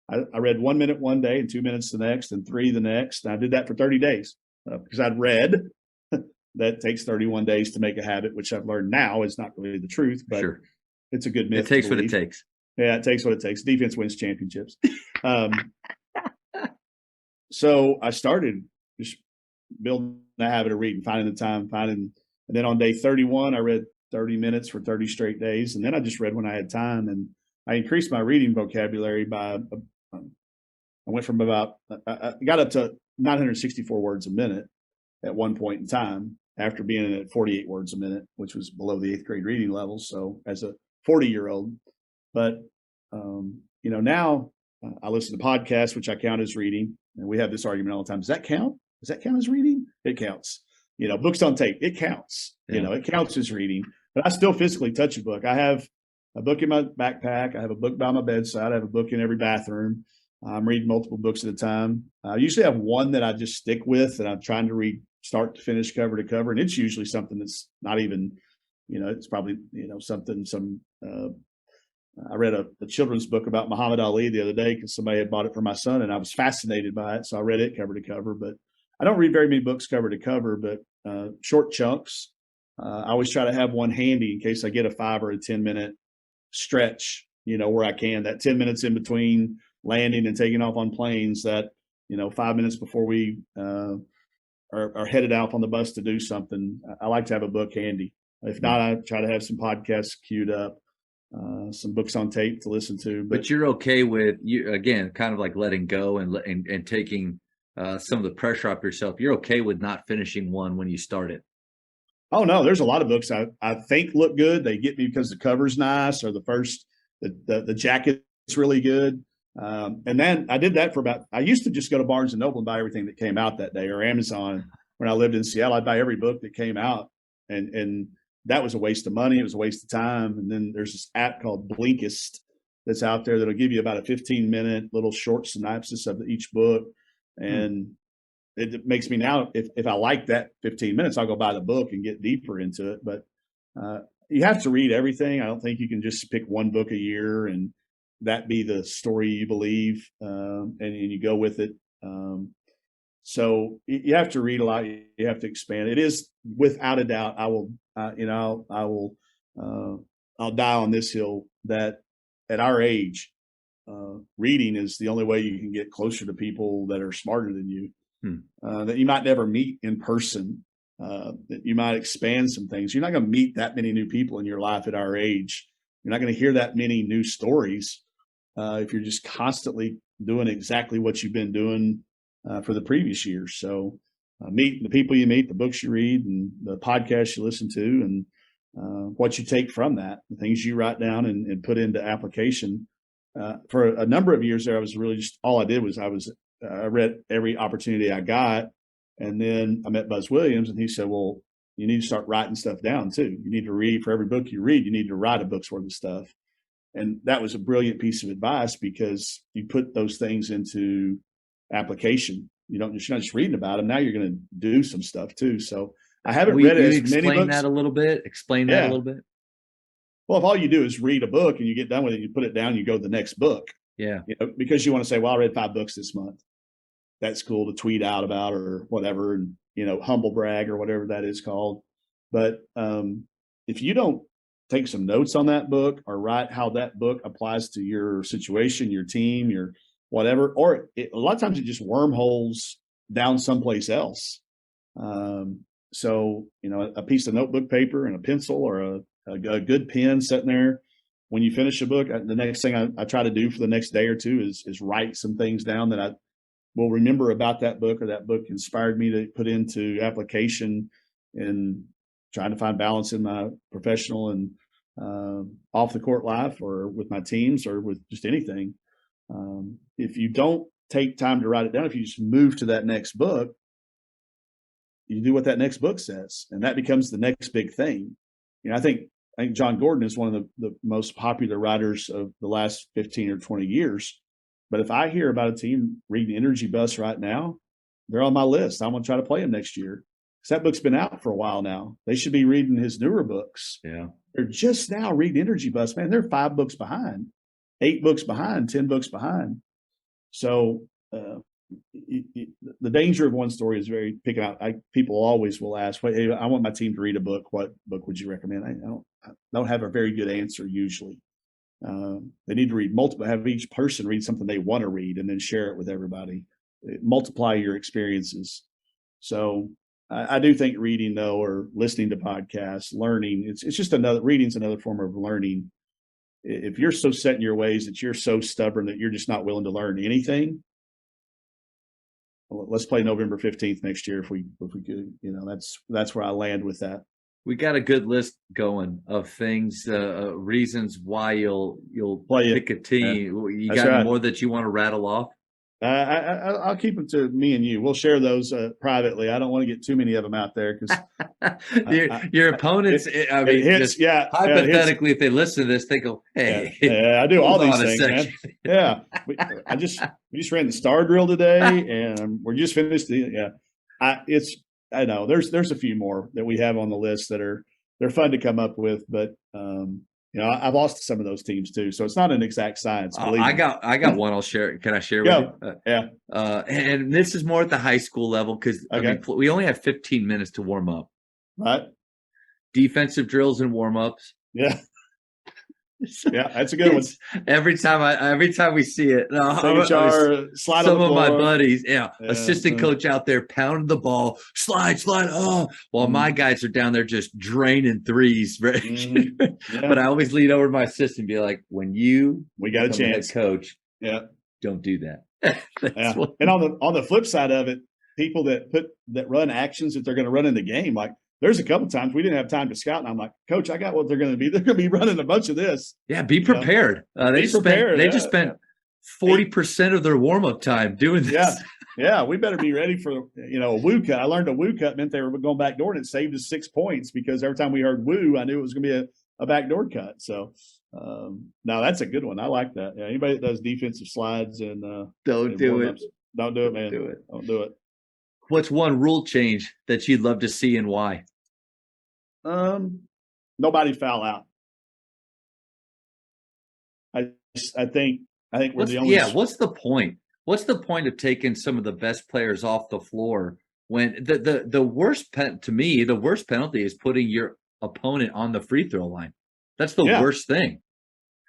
I read 1 minute one day and 2 minutes the next and 3 the next. And I did that for 30 days because I'd read that takes 31 days to make a habit, which I've learned now is not really the truth, but it's a good myth. It takes what it takes. Yeah, it takes what it takes. Defense wins championships. So I started just building the habit of reading, finding the time, and then on day 31, I read 30 minutes for 30 straight days. And then I just read when I had time. And I increased my reading vocabulary by, I I went from about, I got up to 964 words a minute at one point in time after being at 48 words a minute, which was below the 8th grade reading level. So as a 40-year-old, but now I listen to podcasts, which I count as reading. And we have this argument all the time. Does that count? Does that count as reading? It counts. Books on tape, it counts. Yeah. It counts as reading, but I still physically touch a book. I have a book in my backpack. I have a book by my bedside. I have a book in every bathroom. I'm reading multiple books at a time. I usually have one that I just stick with, and I'm trying to read start to finish, cover to cover. And it's usually something that's not even, it's probably, I read a children's book about Muhammad Ali the other day because somebody had bought it for my son, and I was fascinated by it. So I read it cover to cover, but I don't read very many books cover to cover, but short chunks. I always try to have one handy in case I get a 5 or a 10-minute stretch, where I can, that 10 minutes in between landing and taking off on planes, that, 5 minutes before we are headed out on the bus to do something. I like to have a book handy. If not, I try to have some podcasts queued up, some books on tape to listen to. But you're okay with, you again, kind of like letting go and taking some of the pressure off yourself. You're okay with not finishing one when you start it. Oh no, there's a lot of books I think look good. They get me because the cover's nice, or the jacket's really good. And then I did that I used to just go to Barnes and Noble and buy everything that came out that day, or Amazon. When I lived in Seattle, I'd buy every book that came out, and that was a waste of money. It was a waste of time. And then there's this app called Blinkist that's out there that'll give you about a 15-minute little short synopsis of each book. And it makes me now, if I like that 15 minutes, I'll go buy the book and get deeper into it. But you have to read everything. I don't think you can just pick one book a year and that be the story you believe, and you go with it. So you have to read a lot. You have to expand. It is without a doubt. I'll die on this hill that at our age, reading is the only way you can get closer to people that are smarter than you, that you might never meet in person, that you might expand some things. You're not going to meet that many new people in your life at our age. You're not going to hear that many new stories if you're just constantly doing exactly what you've been doing for the previous years. So meet the people you meet, the books you read, and the podcasts you listen to, and what you take from that, the things you write down and put into application. For a number of years there, I was really just, all I did was I read every opportunity I got. And then I met Buzz Williams, and he said, well, you need to start writing stuff down too. You need to read. For every book you read, you need to write a book's worth of stuff. And that was a brilliant piece of advice, because you put those things into application. You're not just reading about them. Now you're going to do some stuff too. So I haven't read as many books. Explain that a little bit. Explain that a little bit. Well, if all you do is read a book and you get done with it, you put it down, you go to the next book. Yeah. Because you want to say, well, I read 5 books this month. That's cool to tweet out about or whatever, and humble brag or whatever that is called. But if you don't take some notes on that book, or write how that book applies to your situation, your team, your whatever, or a lot of times it just wormholes down someplace else. So a piece of notebook paper and a pencil, or a good pen sitting there. When you finish a book, the next thing I try to do for the next day or two is write some things down that I will remember about that book, or that book inspired me to put into application, and trying to find balance in my professional and off the court life, or with my teams, or with just anything. If you don't take time to write it down, if you just move to that next book, you do what that next book says, and that becomes the next big thing. I think John Gordon is one of the most popular writers of the last 15 or 20 years. But if I hear about a team reading Energy Bus right now, they're on my list. I'm going to try to play them next year, because that book's been out for a while now. They should be reading his newer books. Yeah. They're just now reading Energy Bus. Man, they're 5 books behind, 8 books behind, 10 books behind. So the danger of one story is very picking out. People always will ask, hey, I want my team to read a book. What book would you recommend? I don't have a very good answer usually. They need to read multiple, have each person read something they want to read, and then share it with everybody. Multiply your experiences. So I do think reading, though, or listening to podcasts, learning, it's just reading's another form of learning. If you're so set in your ways that you're so stubborn that you're just not willing to learn anything, let's play November 15th next year if we could. That's where I land with that. We got a good list going of things, reasons why you'll Play pick a team. You That's got any right. more that you want to rattle off? I'll keep them to me and you. We'll share those privately. I don't want to get too many of them out there because your opponents. I mean, hits, hypothetically, if they listen to this, they go, "Hey, I do all these on a things, man." second. Yeah, we just ran the star drill today, and we're just finished. I know there's a few more that we have on the list that they're fun to come up with, but I've lost to some of those teams too, so it's not an exact science. I got one. I'll share. Can I share with you? Yeah. And this is more at the high school level because I mean, we only have 15 minutes to warm up. Right. Defensive drills and warm ups. Yeah. Yeah, that's a good one. Every time we see it, slide some of my buddies, assistant coach out there pounding the ball, slide, while my guys are down there just draining threes. Right? Yeah. But I always lean over to my assistant and be like, "When we got a chance, coach, don't do that." And on the flip side of it, people that run actions that they're going to run in the game, like. There's a couple times we didn't have time to scout, and I'm like, Coach, I got what they're going to be. They're going to be running a bunch of this. Yeah, be prepared. They just spent 40% of their warm up time doing this. Yeah, we better be ready for a woo cut. I learned a woo cut meant they were going backdoor, and it saved us 6 points because every time we heard woo, I knew it was going to be a backdoor cut. So now that's a good one. I like that. Yeah, anybody that does defensive slides and don't do it. Don't do it, man. Don't do it. What's one rule change that you'd love to see and why? Nobody foul out. I think we're the only. Yeah. What's the point? What's the point of taking some of the best players off the floor when the worst to me, the worst penalty is putting your opponent on the free throw line. That's the worst thing.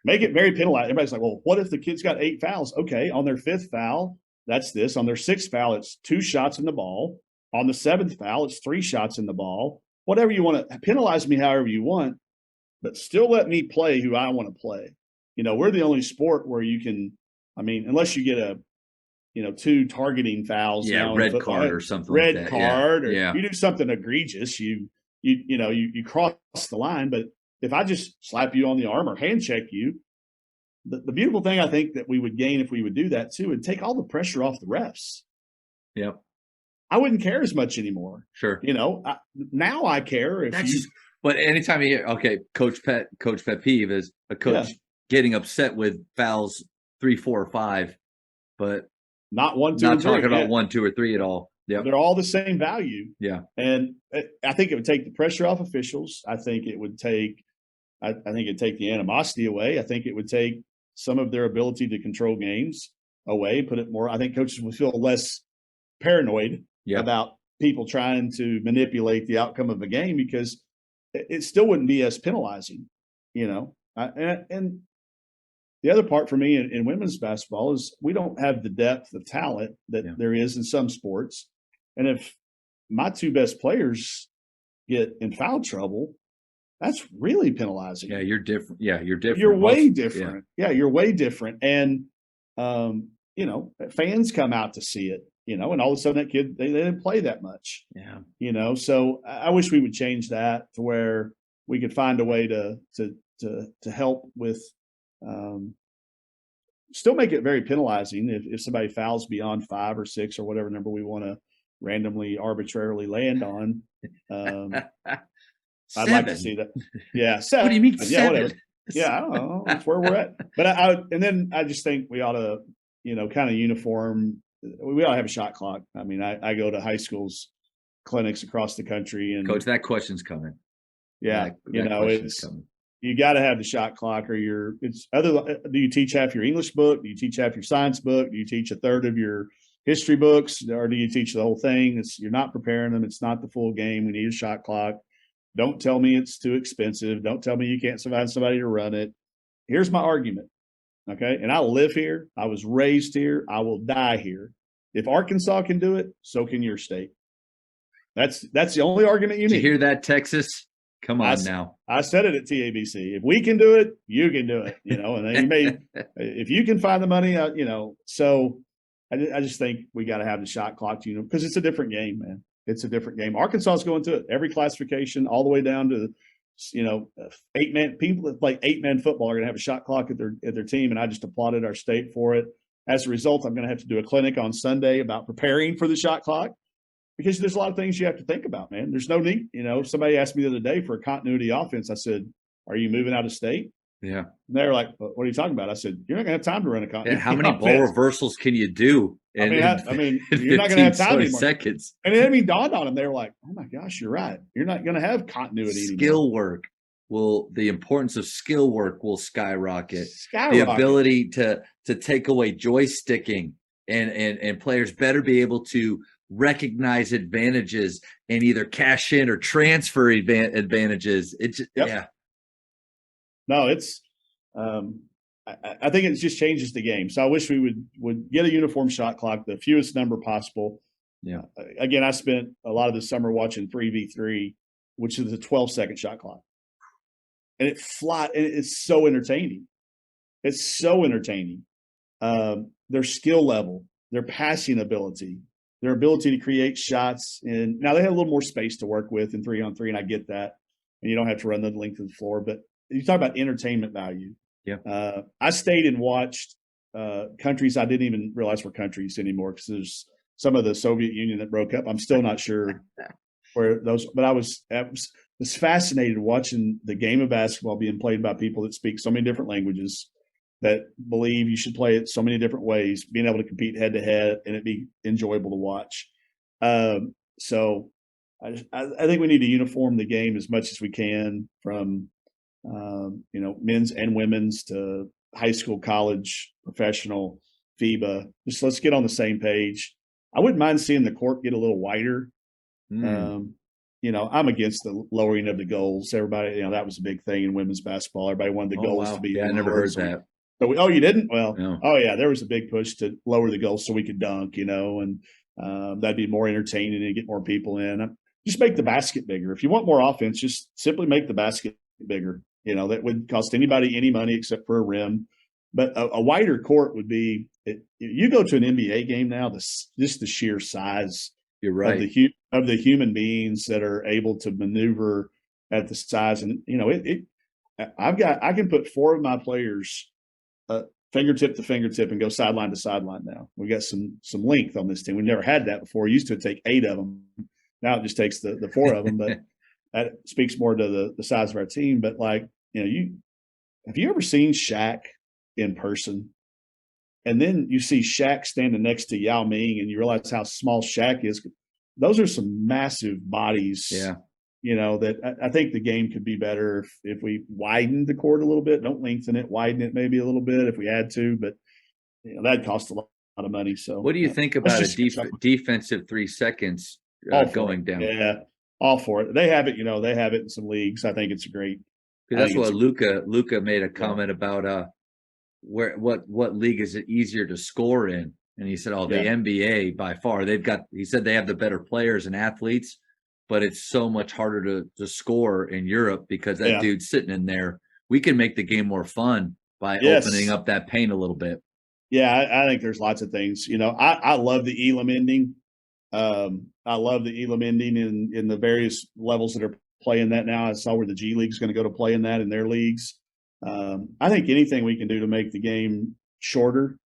Make it very penalized. Everybody's like, well, what if the kid's got 8 fouls? Okay, on their 5th foul, that's this. On their 6th foul, it's 2 shots in the ball. On the 7th foul, it's 3 shots in the ball. Whatever you want to penalize me, however you want, but still let me play who I want to play. We're the only sport where you can. I mean, unless you get 2 targeting fouls. Red card or something. Red like that. card, or you do something egregious. You cross the line. But if I just slap you on the arm or hand check you, the beautiful thing I think that we would gain if we would do that too, would take all the pressure off the refs. Yep. I wouldn't care as much anymore. Sure. Now I care if but anytime you hear, coach pet peeve is a coach getting upset with fouls 3, 4, or 5, but not 1, 2, not and 3. talking about 1, 2, or 3 at all. Yeah. They're all the same value. Yeah. And I think it would take the pressure off officials. I think it would take the animosity away. I think it would take some of their ability to control games away, put it more. I think coaches would feel less paranoid about people trying to manipulate the outcome of a game because it still wouldn't be as penalizing, and the other part for me in women's basketball is we don't have the depth of talent that there is in some sports. And if my 2 best players get in foul trouble, that's really penalizing. Yeah, you're different. Yeah, you're different. You're way different. Yeah, you're way different. And, fans come out to see it, and all of a sudden that kid, they didn't play that much. Yeah. So I wish we would change that to where we could find a way to help with, still make it very penalizing if somebody fouls beyond 5 or 6 or whatever number we want to randomly, arbitrarily land on. I'd like to see that. Yeah. 7. What do you mean 7? Yeah, whatever. Yeah, I don't know. That's where we're at. But I just think we ought to, kind of uniform. We ought to have a shot clock. I mean, I go to high schools, clinics across the country, and Coach, that question's coming. Yeah, you got to have the shot clock, or do you teach half your English book? Do you teach half your science book? Do you teach a third of your history books, or do you teach the whole thing? You're not preparing them. It's not the full game. We need a shot clock. Don't tell me it's too expensive. Don't tell me you can't find somebody to run it. Here's my argument. Okay. And I live here. I was raised here. I will die here. If Arkansas can do it, so can your state. That's the only argument you need. Did you hear that, Texas? Come on now. I said it at TABC. If we can do it, you can do it. And then if you can find the money, so I just think we got to have the shot clock, because it's a different game, man. It's a different game. Arkansas is going to it. Every classification, all the way down to, 8-man people that play 8-man football are going to have a shot clock at their team, and I just applauded our state for it. As a result, I'm going to have to do a clinic on Sunday about preparing for the shot clock, because there's a lot of things you have to think about, man. There's no need. Somebody asked me the other day for a continuity offense. I said, "Are you moving out of state?" Yeah. And they're like, "What are you talking about?" I said, "You're not going to have time to run a continuity How many offense. ball reversals can you do? I mean, you're not going to have time anymore." Seconds. And it dawned on them. They were like, "Oh my gosh, you're right. You're not going to have continuity anymore." The importance of skill work will skyrocket. The ability to take away joysticking, and players better be able to recognize advantages and either cash in or transfer advantages. Yeah. No, it's I think it just changes the game. So I wish we would get a uniform shot clock, the fewest number possible. Yeah. Again, I spent a lot of the summer watching 3v3, which is a 12-second shot clock. And it's so entertaining. It's so entertaining. Their skill level, their passing ability, their ability to create shots. And now they have a little more space to work with in 3-on-3, and I get that. And you don't have to run the length of the floor. But you talk about entertainment value. Yeah. I stayed and watched countries I didn't even realize were countries anymore, because there's some of the Soviet Union that broke up. I'm still not sure where those, but I was fascinated watching the game of basketball being played by people that speak so many different languages, that believe you should play it so many different ways, being able to compete head to head and it be enjoyable to watch. So I think we need to uniform the game as much as we can, from men's and women's to high school, college, professional, FIBA. Just let's get on the same page. I wouldn't mind seeing the court get a little wider. I'm against the lowering of the goals. Everybody, that was a big thing in women's basketball. Everybody wanted the goals to be. Yeah, I never heard that. So you didn't? Well, no. Oh yeah, there was a big push to lower the goals so we could dunk, and that'd be more entertaining and get more people in. Just make the basket bigger. If you want more offense, just simply make the basket bigger. That wouldn't cost anybody any money except for a rim. But a wider court would be. You go to an NBA game now, just the sheer size. You're right. Of the human beings that are able to maneuver at the size, and I can put 4 of my players fingertip to fingertip and go sideline to sideline now. We got some length on this team. We never had that before. It used to take 8 of them. Now it just takes the 4 of them, but that speaks more to the size of our team. But have you ever seen Shaq in person? And then you see Shaq standing next to Yao Ming, and you realize how small Shaq is. Those are some massive bodies. Yeah. That I think the game could be better if we widen the court a little bit. Don't lengthen it, widen it maybe a little bit if we had to, but that'd cost a lot of money. So what do you think about a defensive 3 seconds going down? Yeah, all for it. They have it, they have it in some leagues. I think it's great. That's what Luca made a comment about what league is it easier to score in? And he said, the NBA by far. He said they have the better players and athletes, but it's so much harder to score in Europe because that dude's sitting in there. We can make the game more fun by opening up that paint a little bit. Yeah, I think there's lots of things. I love the Elam ending. I love the Elam ending in the various levels that are playing that now. I saw where the G League's going to go to play in that in their leagues. I think anything we can do to make the game shorter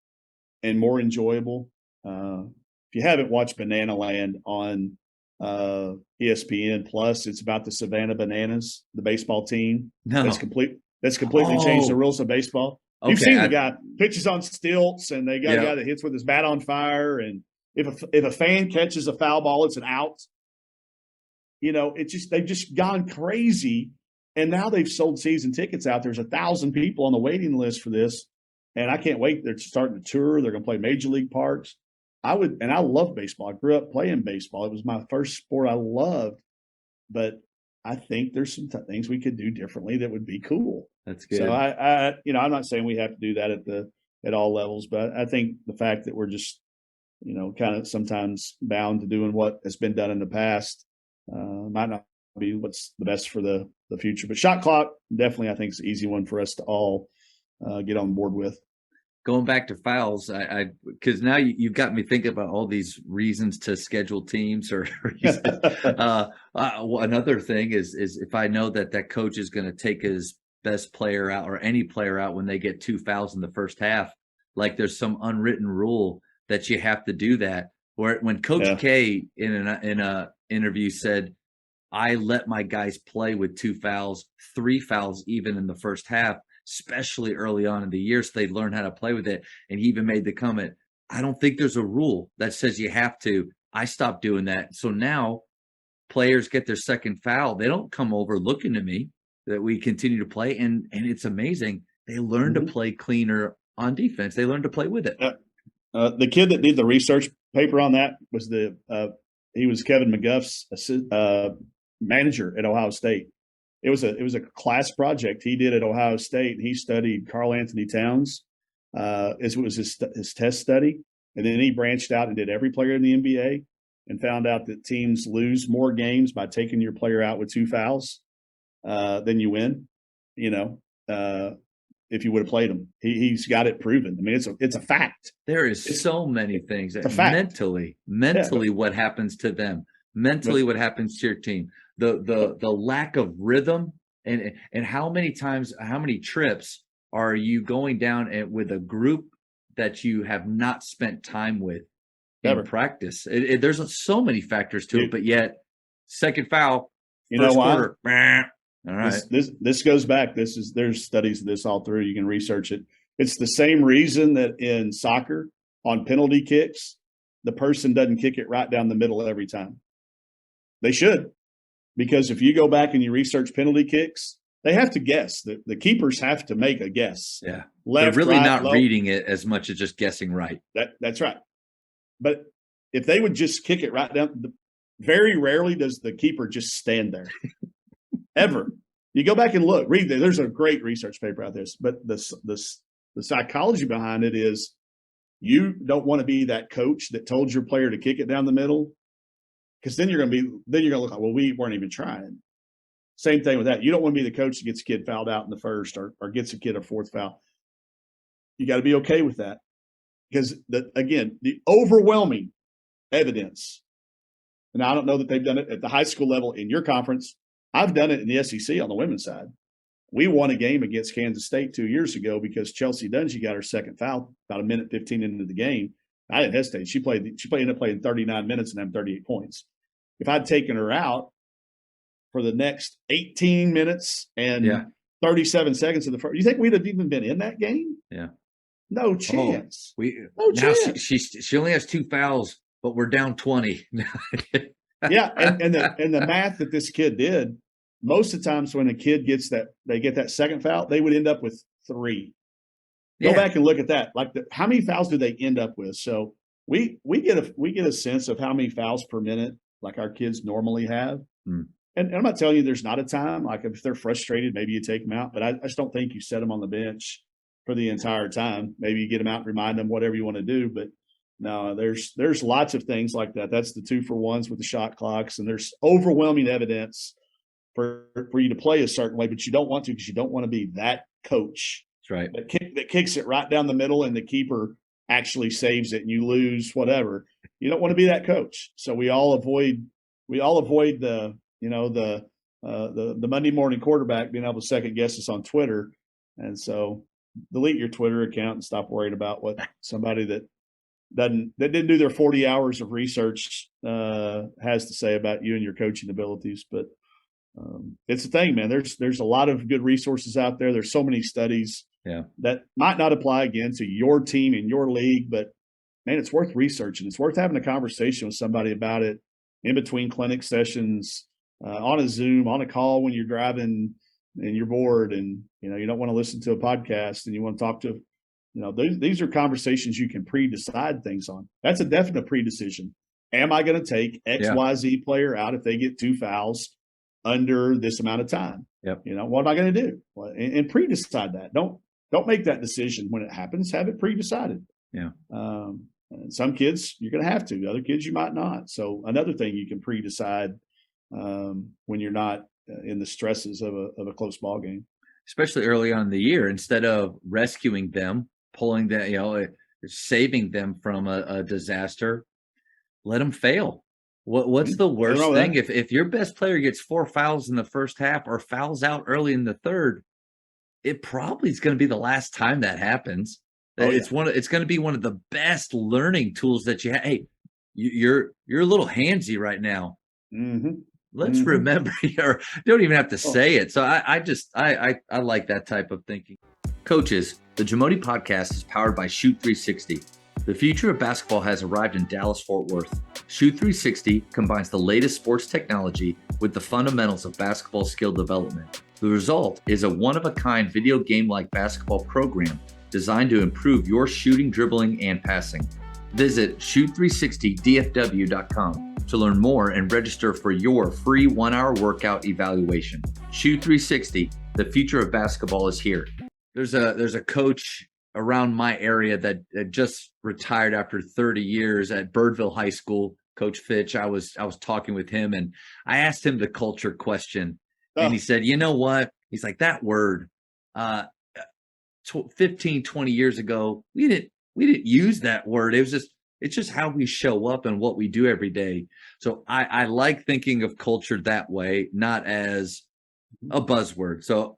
and more enjoyable. If you haven't watched Banana Land on ESPN Plus, it's about the Savannah Bananas, the baseball team. No. That's completely changed the rules of baseball. Okay. You've seen the guy pitches on stilts, and they got a guy that hits with his bat on fire. And if a fan catches a foul ball, it's an out. They've just gone crazy. And now they've sold season tickets out. There's 1,000 people on the waiting list for this. And I can't wait. They're starting to tour. They're going to play major league parks. I love baseball. I grew up playing baseball. It was my first sport I loved. But I think there's some things we could do differently that would be cool. That's good. So I'm not saying we have to do that at all levels, but I think the fact that we're just, kind of sometimes bound to doing what has been done in the past might not be what's the best for the future. But shot clock, definitely, I think, is an easy one for us to all get on board with. going back to fouls, I because now you've got me thinking about all these reasons to schedule teams or reasons. Another thing is if I know that coach is going to take his best player out or any player out when they get 2 fouls in the first half, like there's some unwritten rule that you have to do that. Where when Coach K in a interview said, I let my guys play with 2 fouls, 3 fouls even in the first half, especially early on in the year, so they learn how to play with it. And he even made the comment, I don't think there's a rule that says you have to. I stopped doing that. So now players get their second foul. They don't come over looking to me, that we continue to play. And it's amazing. They learn to play cleaner on defense. They learn to play with it. The kid that did the research paper on that was he was Kevin McGuff's manager at Ohio State. It was a class project he did at Ohio State. He studied Karl Anthony Towns. It was his test study. And then he branched out and did every player in the NBA and found out that teams lose more games by taking your player out with 2 fouls than you win, if you would have played him. He's got it proven. I mean, it's a fact. There is so many things that mentally, what happens to them, what happens to your team. The lack of rhythm and how many trips are you going down with a group that you have not spent time with in practice? There's so many factors to it, but yet second foul, first quarter. All right. This goes back. There's studies of this all through. You can research it. It's the same reason that in soccer on penalty kicks, the person doesn't kick it right down the middle every time. They should. Because if you go back and you research penalty kicks, they have to guess. The keepers have to make a guess. Yeah. Left, they're really right, not low. reading it as much as just guessing right. That's right. But if they would just kick it right down, very rarely does the keeper just stand there. Ever. You go back and look, read there. There's a great research paper out there. But the psychology behind it is you don't want to be that coach that told your player to kick it down the middle. Because then you're going to look like, well, we weren't even trying. Same thing with that. You don't want to be the coach that gets a kid fouled out in the first or gets a kid a 4th foul. You got to be okay with that. Because, the overwhelming evidence, and I don't know that they've done it at the high school level in your conference. I've done it in the SEC on the women's side. We won a game against Kansas State 2 years ago because Chelsea Dungy got her second foul about 1:15 into the game. I didn't hesitate. She ended up playing 39 minutes and having 38 points. If I'd taken her out for the next 18 minutes and 37 seconds of the first, you think we'd have even been in that game? Yeah. No chance. No chance. She only has 2 fouls, but we're down 20. Yeah, and the math that this kid did, most of the times when a kid gets they get that second foul, they would end up with 3. Go back and look at that. Like how many fouls do they end up with? So we get a sense of how many fouls per minute like our kids normally have. And I'm not telling you there's not a time. Like if they're frustrated, maybe you take them out. But I just don't think you set them on the bench for the entire time. Maybe you get them out and remind them whatever you want to do. But no, there's lots of things like that. That's the 2-for-1s with the shot clocks. And there's overwhelming evidence for you to play a certain way, but you don't want to because you don't want to be that coach. That's right. That kicks it right down the middle and the keeper actually saves it and you lose whatever. You don't want to be that coach. So we all avoid the Monday morning quarterback being able to second guess us on Twitter. And so delete your Twitter account and stop worrying about what somebody that didn't do their 40 hours of research has to say about you and your coaching abilities. But it's a thing, man. There's a lot of good resources out there. There's so many studies that might not apply again to your team and your league, but man, it's worth researching. It's worth having a conversation with somebody about it in between clinic sessions, on a Zoom, on a call when you're driving and you're bored and you don't want to listen to a podcast and you want to talk to. These are conversations you can pre-decide things on. That's a definite pre-decision. Am I going to take XYZ player out if they get 2 fouls under this amount of time? Yep. What am I going to do? And pre-decide that. Don't make that decision when it happens. Have it pre-decided. Yeah. And some kids you're going to have to. Other kids you might not. So another thing you can pre-decide when you're not in the stresses of a close ball game. Especially early on in the year, instead of rescuing them, pulling that, saving them from a disaster. Let them fail. What's the worst thing? If your best player gets 4 fouls in the first half or fouls out early in the third, it probably is going to be the last time that happens. It's going to be one of the best learning tools that you have. Hey, you're a little handsy right now. Let's remember, or don't even have to say it. So I like that type of thinking. Coaches, the Jamodi podcast is powered by Shoot 360. The future of basketball has arrived in Dallas-Fort Worth. Shoot 360 combines the latest sports technology with the fundamentals of basketball skill development. The result is a one-of-a-kind video game-like basketball program designed to improve your shooting, dribbling, and passing. Visit shoot360dfw.com to learn more and register for your free 1-hour workout evaluation. Shoot 360, the future of basketball is here. There's a coach around my area that just retired after 30 years at Birdville High School, Coach Fitch. I was talking with him and I asked him the culture question. And he said, you know what? He's like, that word, 15, 20 years ago, we didn't use that word. It's just how we show up and what we do every day. So I like thinking of culture that way, not as a buzzword. So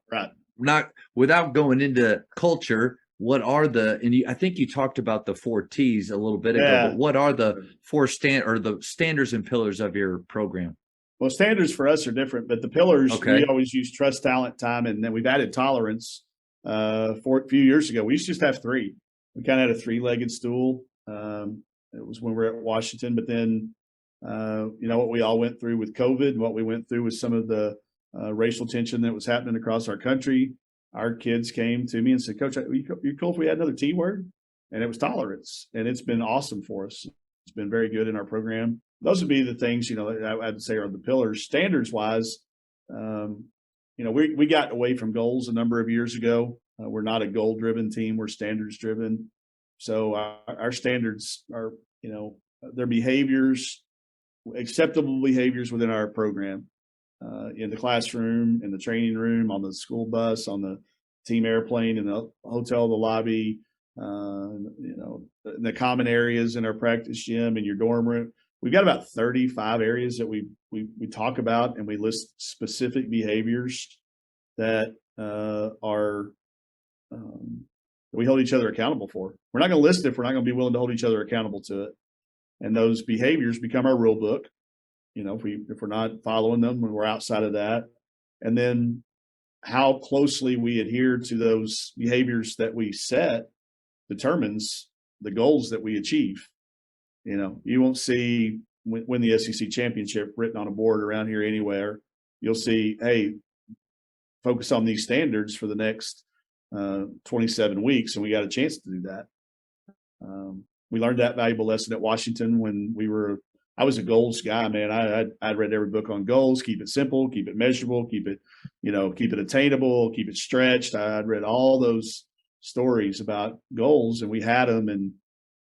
not without going into culture, what are I think you talked about the 4 T's a little bit ago, but what are the 4 the standards and pillars of your program? Well, standards for us are different, but the pillars, we always use trust, talent, time, and then we've added tolerance. For a few years ago, we used to just have 3. We kind of had a 3-legged stool. It was when we were at Washington, but then, what we all went through with COVID and what we went through with some of the racial tension that was happening across our country. Our kids came to me and said, Coach, you cool if we had another T word? And it was tolerance. And it's been awesome for us. It's been very good in our program. Those would be the things, I'd say are the pillars. Standards wise, we got away from goals a number of years ago. We're not a goal driven team. We're standards driven. So our standards are, their behaviors, acceptable behaviors within our program, in the classroom, in the training room, on the school bus, on the team airplane, in the hotel, the lobby, in the common areas in our practice gym, in your dorm room. We've got about 35 areas that we talk about, and we list specific behaviors that we hold each other accountable for. We're not going to list it if we're not going to be willing to hold each other accountable to it. And those behaviors become our rule book. If we're not following them when we're outside of that, and then how closely we adhere to those behaviors that we set determines the goals that we achieve. You won't see win the SEC championship written on a board around here anywhere. You'll see, hey, focus on these standards for the next 27 weeks, and we got a chance to do that. We learned that valuable lesson at Washington when I was a goals guy, man. I'd read every book on goals. Keep it simple, keep it measurable, keep it attainable, keep it stretched. I'd read all those stories about goals, and we had them. And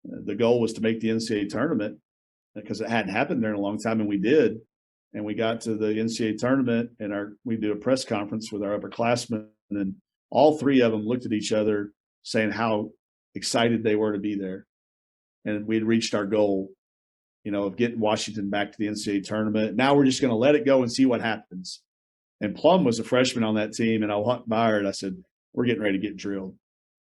the goal was to make the NCAA tournament because it hadn't happened there in a long time, and we did. And we got to the NCAA tournament, and we did a press conference with our upperclassmen, and all 3 of them looked at each other, saying how excited they were to be there, and we'd reached our goal. Of getting Washington back to the NCAA tournament. Now we're just going to let it go and see what happens. And Plum was a freshman on that team, and I walked by her and I said, we're getting ready to get drilled.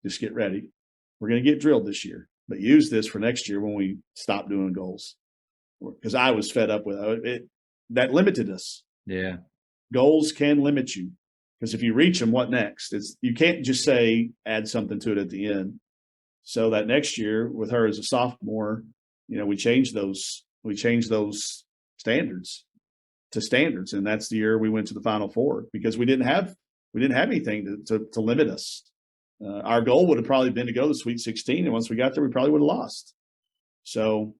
Just get ready. We're going to get drilled this year, but use this for next year when we stop doing goals. Because I was fed up with it. That limited us. Yeah. Goals can limit you because if you reach them, what next? You can't just say, add something to it at the end. So that next year with her as a sophomore, we changed those standards to standards. And that's the year we went to the Final Four because we didn't have anything to limit us. Our goal would have probably been to go to the Sweet 16. And once we got there, we probably would have lost. So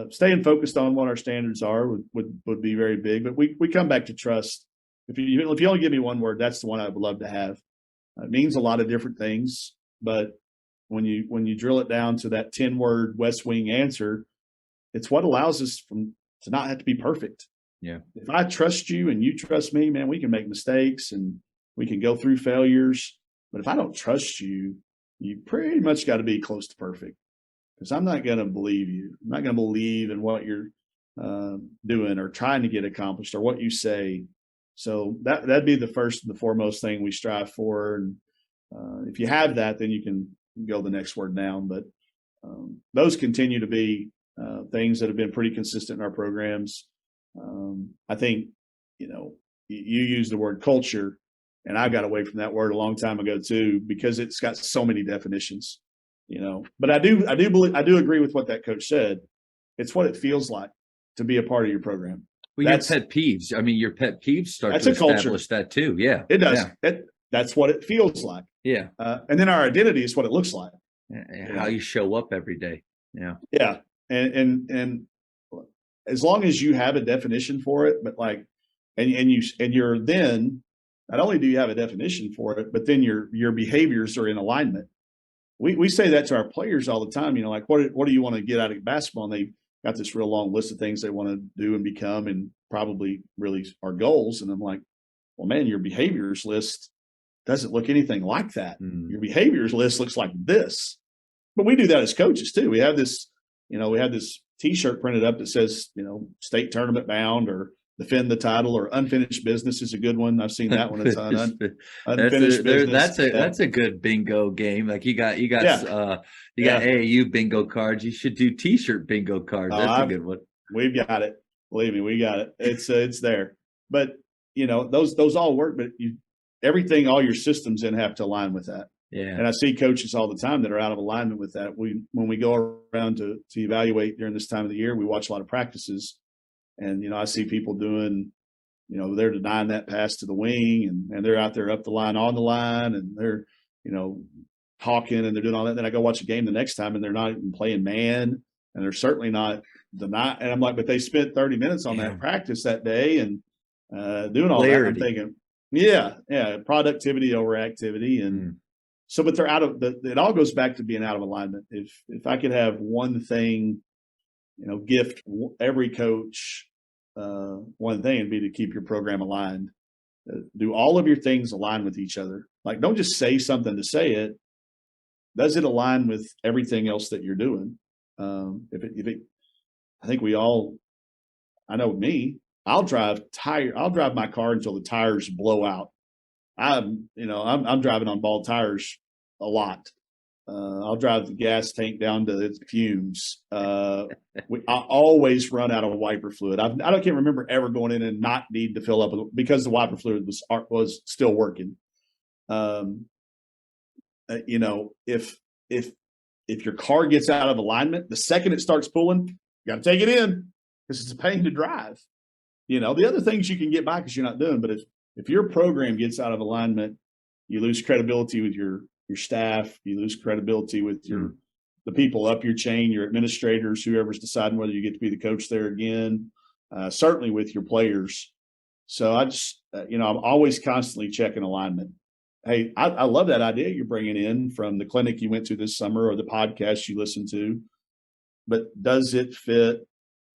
staying focused on what our standards are would be very big, but we come back to trust. If you only give me one word, that's the one I would love to have. It means a lot of different things, but when you drill it down to that 10-word West Wing answer, it's what allows us to not have to be perfect. Yeah. If I trust you and you trust me, man, we can make mistakes and we can go through failures. But if I don't trust you, you pretty much got to be close to perfect, because I'm not going to believe you. I'm not going to believe in what you're doing or trying to get accomplished or what you say. So that'd be the first and the foremost thing we strive for. And if you have that, then you can go the next word down. But those continue to be things that have been pretty consistent in our programs. I think, you use the word culture, and I got away from that word a long time ago too, because it's got so many definitions. But I do agree with what that coach said. It's what it feels like to be a part of your program. Well, your pet peeves. I mean, your pet peeves start to establish that too. Yeah, it does. Yeah. That's what it feels like. Yeah. And then our identity is what it looks like. How you show up every day. Yeah. Yeah. And as long as you have a definition for it, but you're then, not only do you have a definition for it, but then your behaviors are in alignment. We say that to our players all the time, what do you want to get out of basketball? And they got this real long list of things they want to do and become, and probably really are goals. And I'm like, well, man, your behaviors list doesn't look anything like that. Your behaviors list looks like this. But we do that as coaches too. We have this, T-shirt printed up that says, state tournament bound, or defend the title, or unfinished business is a good one. I've seen that one a ton. Unfinished business. That's a good bingo game. Like you got AAU bingo cards. You should do T-shirt bingo cards. That's a good one. We've got it. Believe me, we got it. It's there. But those all work. But everything, all your systems in have to align with that. Yeah. And I see coaches all the time that are out of alignment with that. When we go around to evaluate during this time of the year, we watch a lot of practices, and I see people doing, they're denying that pass to the wing, and they're out there up the line, on the line, and they're talking, and they're doing all that. Then I go watch a game the next time, and they're not even playing man, and they're certainly not denying. And I'm like, but they spent 30 minutes on that practice that day and doing all that. I'm thinking, productivity over activity. And so, but they're it all goes back to being out of alignment. If I could have one thing, gift every coach one thing, it'd be to keep your program aligned. Do all of your things align with each other? Like, don't just say something to say it. Does it align with everything else that you're doing? I think I know me, I'll drive my car until the tires blow out. I'm driving on bald tires a lot. I'll drive the gas tank down to its fumes. I always run out of wiper fluid. I can't remember ever going in and not need to fill up because the wiper fluid was still working. If your car gets out of alignment, the second it starts pulling, you got to take it in, because it's a pain to drive. The other things you can get by because you're not doing, but if your program gets out of alignment, you lose credibility with your staff, you lose credibility with the people up your chain, your administrators, whoever's deciding whether you get to be the coach there again, certainly with your players. So I just, I'm always constantly checking alignment. Hey, I love that idea you're bringing in from the clinic you went to this summer or the podcast you listened to, but does it fit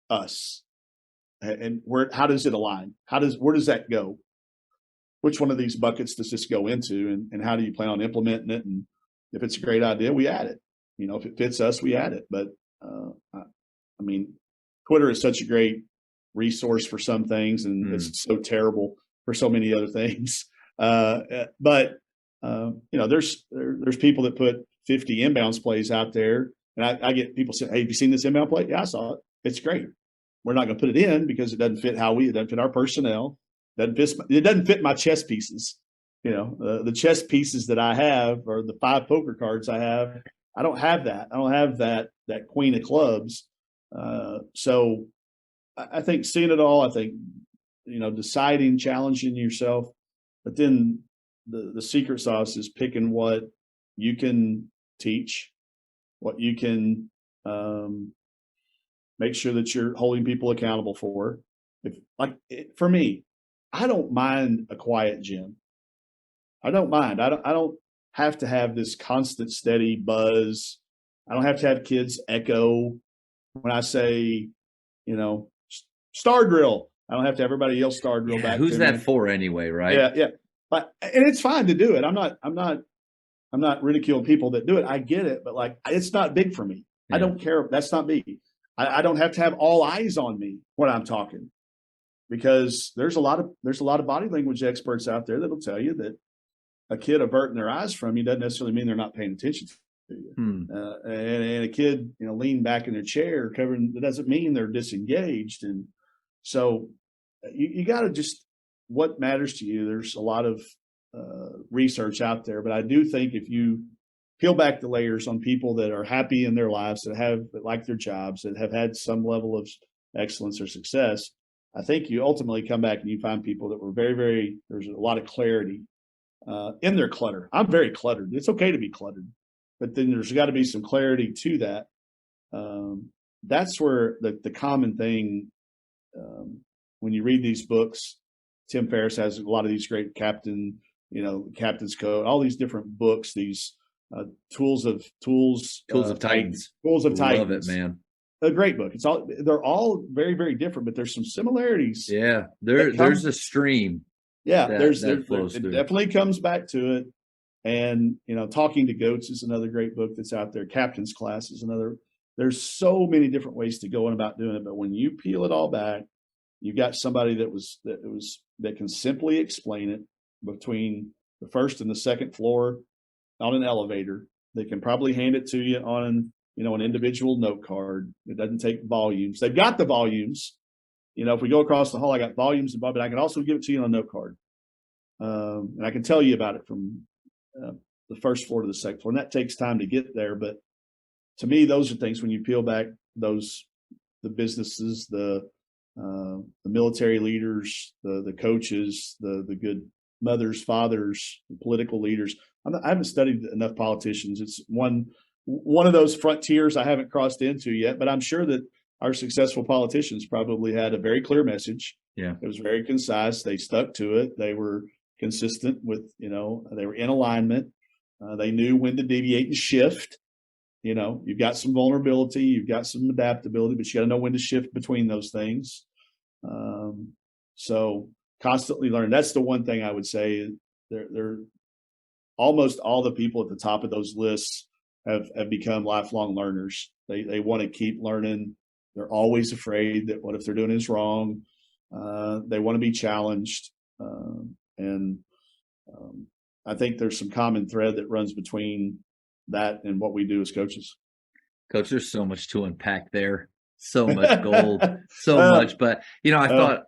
us? And how does it align? Where does that go? Which one of these buckets does this go into, and how do you plan on implementing it? And if it's a great idea, we add it. If it fits us, we add it. But Twitter is such a great resource for some things, and it's so terrible for so many other things. But there's people that put 50 inbounds plays out there, and I get people saying, "Hey, have you seen this inbound play?" Yeah, I saw it. It's great. We're not going to put it in because it doesn't fit it doesn't fit our personnel. It doesn't fit my chess pieces. The chess pieces that I have, or the 5 poker cards I have, I don't have that. I don't have that queen of clubs. So I think seeing it all, I think, deciding, challenging yourself, but then the secret sauce is picking what you can teach, what you can make sure that you're holding people accountable for. For me, I don't mind a quiet gym. I don't mind. I don't have to have this constant, steady buzz. I don't have to have kids echo when I say, star drill. I don't have to have everybody yell star drill back. Who's that for anyway, right? Yeah. But and it's fine to do it. I'm not I'm not ridiculing people that do it. I get it, but like, it's not big for me. I Yeah. don't care. That's not me. I don't have to have all eyes on me when I'm talking, because there's a lot of body language experts out there that'll tell you that a kid averting their eyes from you doesn't necessarily mean they're not paying attention to you. And a kid, lean back in their chair covering, that doesn't mean they're disengaged. And so you got to just, what matters to you. There's a lot of research out there, but I do think if you peel back the layers on people that are happy in their lives, that like their jobs, that have had some level of excellence or success, I think you ultimately come back and you find people that were very, very, there's a lot of clarity in their clutter. I'm very cluttered. It's okay to be cluttered, but then there's got to be some clarity to that. That's where the common thing, when you read these books, Tim Ferriss has a lot of these great Captain's Code, all these different books, these Tools of Titans. Tools of Titans. Love it, man. A great book. They're all very, very different, but there's some similarities. Yeah, there's a stream. Yeah, that flows it through. definitely comes back to it. And Talking to Goats is another great book that's out there. Captain's Class is another. There's so many different ways to go about doing it, but when you peel it all back, you got somebody that can simply explain it between the first and the second floor on an elevator. They can probably hand it to you on an individual note card. It doesn't take volumes. They've got the volumes. If we go across the hall, I got volumes, but I can also give it to you on a note card. And I can tell you about it from the first floor to the second floor. And that takes time to get there. But to me, those are things, when you peel back the businesses, the military leaders, the coaches, the good mothers, fathers, the political leaders. I haven't studied enough politicians. It's one of those frontiers I haven't crossed into yet, but I'm sure that our successful politicians probably had a very clear message. Yeah. It was very concise. They stuck to it. They were consistent with, they were in alignment. They knew when to deviate and shift. You've got some vulnerability, you've got some adaptability, but you got to know when to shift between those things. So constantly learn. That's the one thing I would say. They're almost all the people at the top of those lists have become lifelong learners. They want to keep learning. They're always afraid that what if they're doing is wrong. They want to be challenged. And I think there's some common thread that runs between that and what we do as coaches. Coach, there's so much to unpack there. So much gold, so much. But, I thought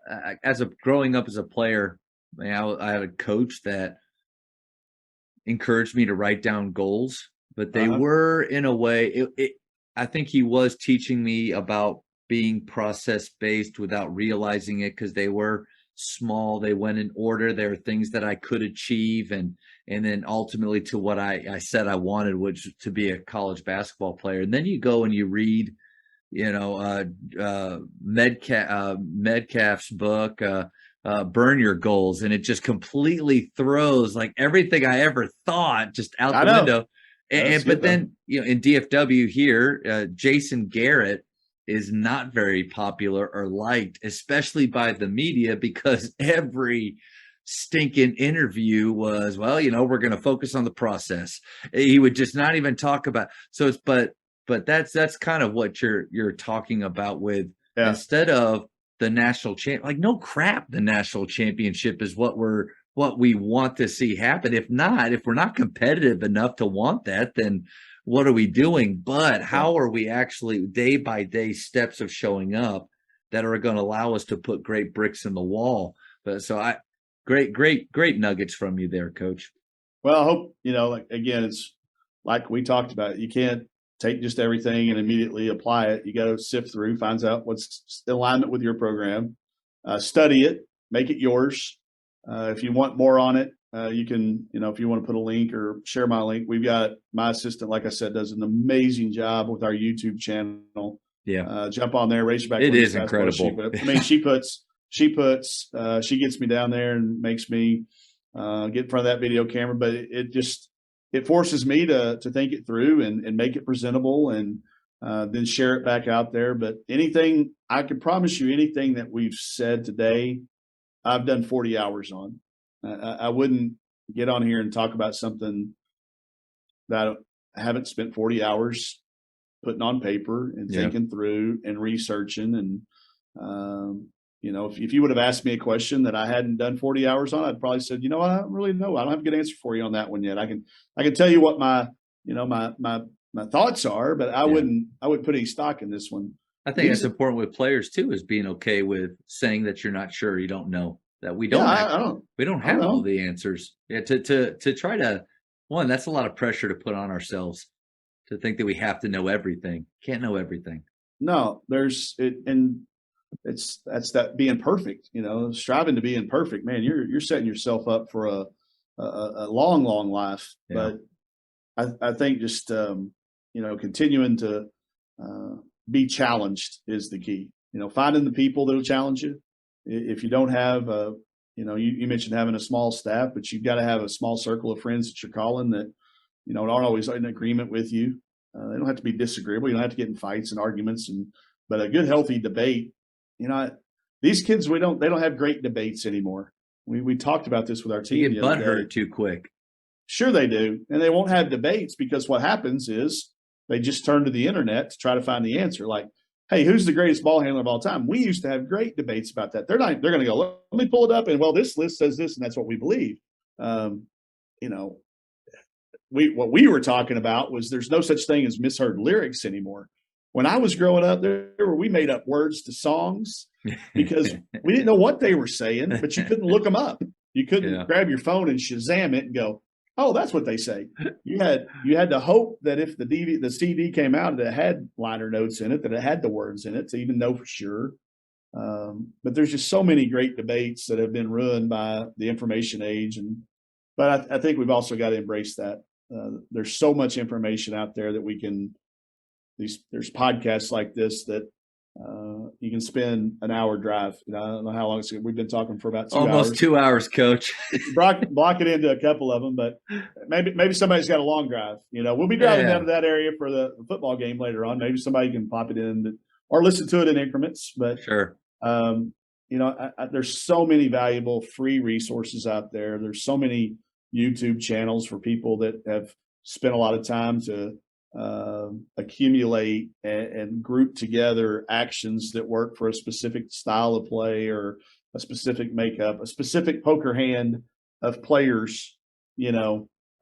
growing up as a player, I had a coach that encouraged me to write down goals, but they were, in a way, I think he was teaching me about being process-based without realizing it, because they were small. They went in order. There were things that I could achieve, and then ultimately to what I said I wanted, which to be a college basketball player. And then you go and you read, Metcalf's book, Burn Your Goals, and it just completely throws like everything I ever thought just out the window. But then, in DFW here, Jason Garrett is not very popular or liked, especially by the media, because every stinking interview was, we're going to focus on the process. He would just not even talk about. So it's, but that's kind of what you're talking about with, instead of the national champ, like, no crap, the national championship is what we want to see happen. If we're not competitive enough to want that, then what are we doing? But how are we actually day by day steps of showing up that are going to allow us to put great bricks in the wall? But great nuggets from you there, Coach. Well, I hope, again, it's like we talked about, you can't take just everything and immediately apply it. You got to sift through, find out what's in alignment with your program, study it, make it yours. If you want more on it, you can, if you want to put a link or share my link, we've got my assistant, like I said, does an amazing job with our YouTube channel. Yeah. Jump on there, Razorback. It is incredible. She gets me down there and makes me get in front of that video camera, but it forces me to think it through and make it presentable, and then share it back out there. But anything, I can promise you, anything that we've said today, I've done 40 hours on. I wouldn't get on here and talk about something that I haven't spent 40 hours putting on paper and thinking through and researching. And, if you would have asked me a question that I hadn't done 40 hours on, I'd probably said, I don't really know. I don't have a good answer for you on that one yet. I can tell you what my thoughts are, but I wouldn't put any stock in this one. I think that's important with players too, is being okay with saying that you're not sure, you don't know, that we don't have all the answers. Yeah, to try to, that's a lot of pressure to put on ourselves, to think that we have to know everything. Can't know everything. No, that's that being perfect, striving to be imperfect, man. You're setting yourself up for a long, long life. Yeah. But I think just continuing to be challenged is the key. Finding the people that'll challenge you. If you don't have you mentioned having a small staff, but you've got to have a small circle of friends that you're calling that aren't always in agreement with you. They don't have to be disagreeable. You don't have to get in fights and arguments, but a good, healthy debate. These kids, they don't have great debates anymore. We talked about this with our team. You get butthurt too quick. Sure they do. And they won't have debates, because what happens is they just turn to the internet to try to find the answer. Like, hey, who's the greatest ball handler of all time? We used to have great debates about that. They're going to go, let me pull it up, and this list says this, and that's what we believe. What we were talking about was there's no such thing as misheard lyrics anymore. When I was growing up, we made up words to songs because we didn't know what they were saying, but you couldn't look them up. You couldn't grab your phone and Shazam it and go, oh, that's what they say. You had to hope that if the CD came out that it had liner notes in it, that it had the words in it to even know for sure. But there's just so many great debates that have been ruined by the information age. But I think we've also got to embrace that. There's so much information out there that there's podcasts like this that you can spend an hour drive. I don't know how long we've been talking for about 2 hours. Almost 2 hours, Coach. block it into a couple of them, but maybe somebody's got a long drive. We'll be driving down to that area for the football game later on. Maybe somebody can pop it in or listen to it in increments. But sure, there's so many valuable free resources out there. There's so many YouTube channels for people that have spent a lot of time to accumulate and group together actions that work for a specific style of play or a specific makeup, a specific poker hand of players. Nice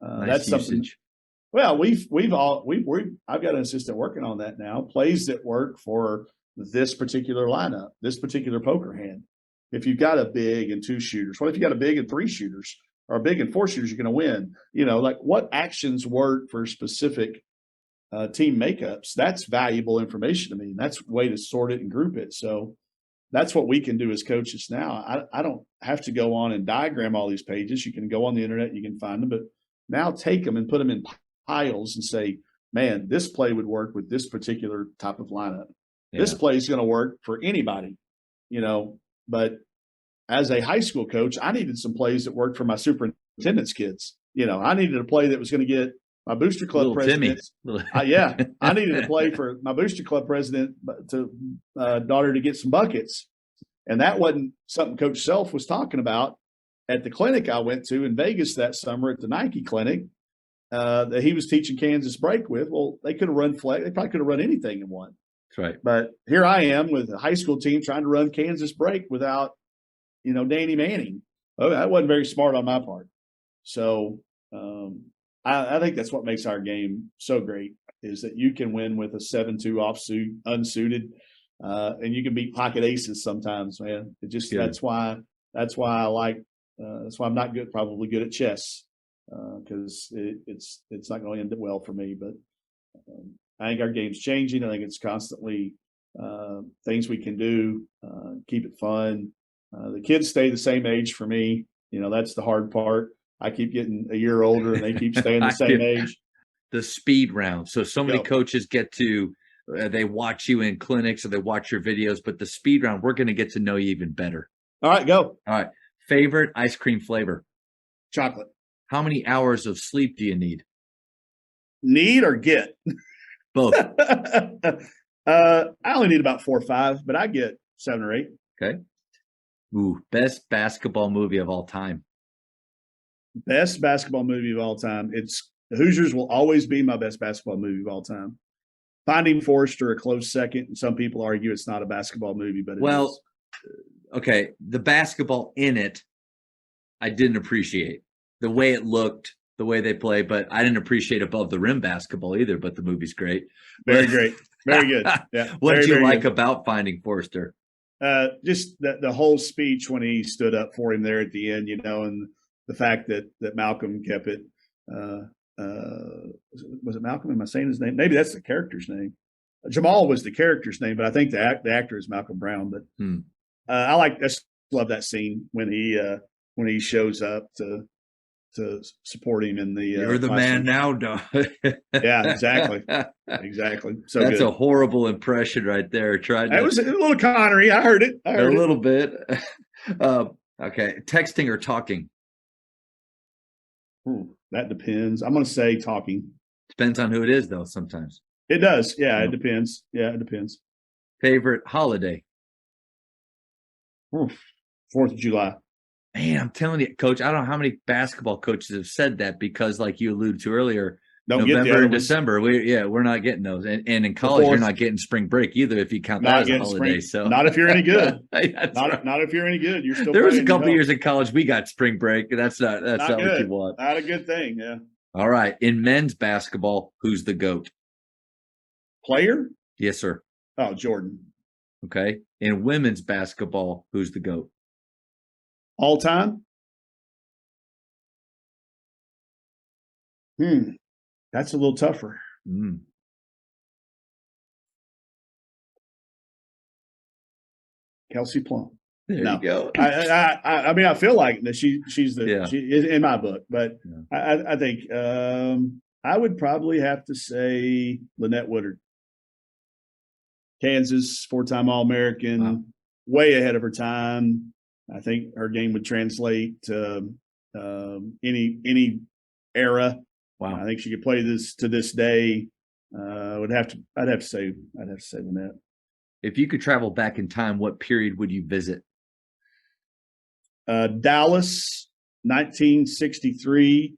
that's usage. Something. Well, I've got an assistant working on that now. Plays that work for this particular lineup, this particular poker hand. If you've got a big and 2 shooters, what if you got a big and 3 shooters, or a big and 4 shooters? You're going to win. Like what actions work for specific team makeups? That's valuable information to me. That's a way to sort it and group it. So that's what we can do as coaches now. I don't have to go on and diagram all these pages. You can go on the internet, you can find them, but now take them and put them in piles and say, man, this play would work with this particular type of lineup. Yeah. This play is going to work for anybody, but as a high school coach, I needed some plays that worked for my superintendent's kids. I needed a play that was going to get my booster club president. I needed to play for my booster club president daughter to get some buckets. And that wasn't something Coach Self was talking about at the clinic I went to in Vegas that summer at the Nike clinic that he was teaching Kansas break with. Well, they could have run flag. They probably could have run anything and won. That's right. But here I am with a high school team trying to run Kansas break without, Danny Manning. Oh, that wasn't very smart on my part. So, I think that's what makes our game so great, is that you can win with a 7-2 unsuited, and you can beat pocket aces sometimes, man. That's why I like, that's why I'm not probably good at chess, because it's not going to end well for me. But I think our game's changing. I think it's constantly things we can do, keep it fun. The kids stay the same age for me. That's the hard part. I keep getting a year older and they keep staying the same age. The speed round. So many coaches get to, they watch you in clinics or they watch your videos, but the speed round, we're going to get to know you even better. All right, go. All right. Favorite ice cream flavor? Chocolate. How many hours of sleep do you need? Need or get? Both. I only need about 4 or 5, but I get 7 or 8. Okay. Ooh, best basketball movie of all time. Best basketball movie of all time. It's The Hoosiers will always be my best basketball movie of all time. Finding Forrester, a close second, and some people argue it's not a basketball movie, but it is. Okay, the basketball in it, I didn't appreciate the way it looked, the way they play, but I didn't appreciate above the rim basketball either. But the movie's great, very great, very good. Yeah, what did you like good. about Finding Forrester? Just the whole speech when he stood up for him there at the end, and the fact that Malcolm kept it. Was it Malcolm? Am I saying his name? Maybe that's the character's name. Jamal was the character's name, but I think the actor is Malcolm Brown. But I love that scene when he shows up to support him in the. You're the man now, dog. Yeah, exactly. So that's good. A horrible impression right there. It was a little Connery. I heard it. A little bit. Okay, texting or talking? That depends. I'm going to say talking. Depends on who it is, though. Sometimes it does. Yeah, it depends. Yeah, it depends. Favorite holiday? 4th of July. Man, I'm telling you, Coach, I don't know how many basketball coaches have said that because, like you alluded to earlier, November and December, we're not getting those. And in college, you're not getting spring break either if you count that as a holiday. So not if you're any good. Not if you're any good. You're still. There was a couple years in college we got spring break. That's not what you want. Not a good thing. Yeah. All right. In men's basketball, who's the GOAT? Player? Yes, sir. Oh, Jordan. Okay. In women's basketball, who's the GOAT? All time? That's a little tougher. Kelsey Plum. There you go. I mean, I feel like that she is in my book, but I think I would probably have to say Lynette Woodard. Kansas, 4-time All-American, way ahead of her time. I think her game would translate to any era. Wow. I think she could play this to this day. I'd have to say Lynette. If you could travel back in time, what period would you visit? Dallas, 1963,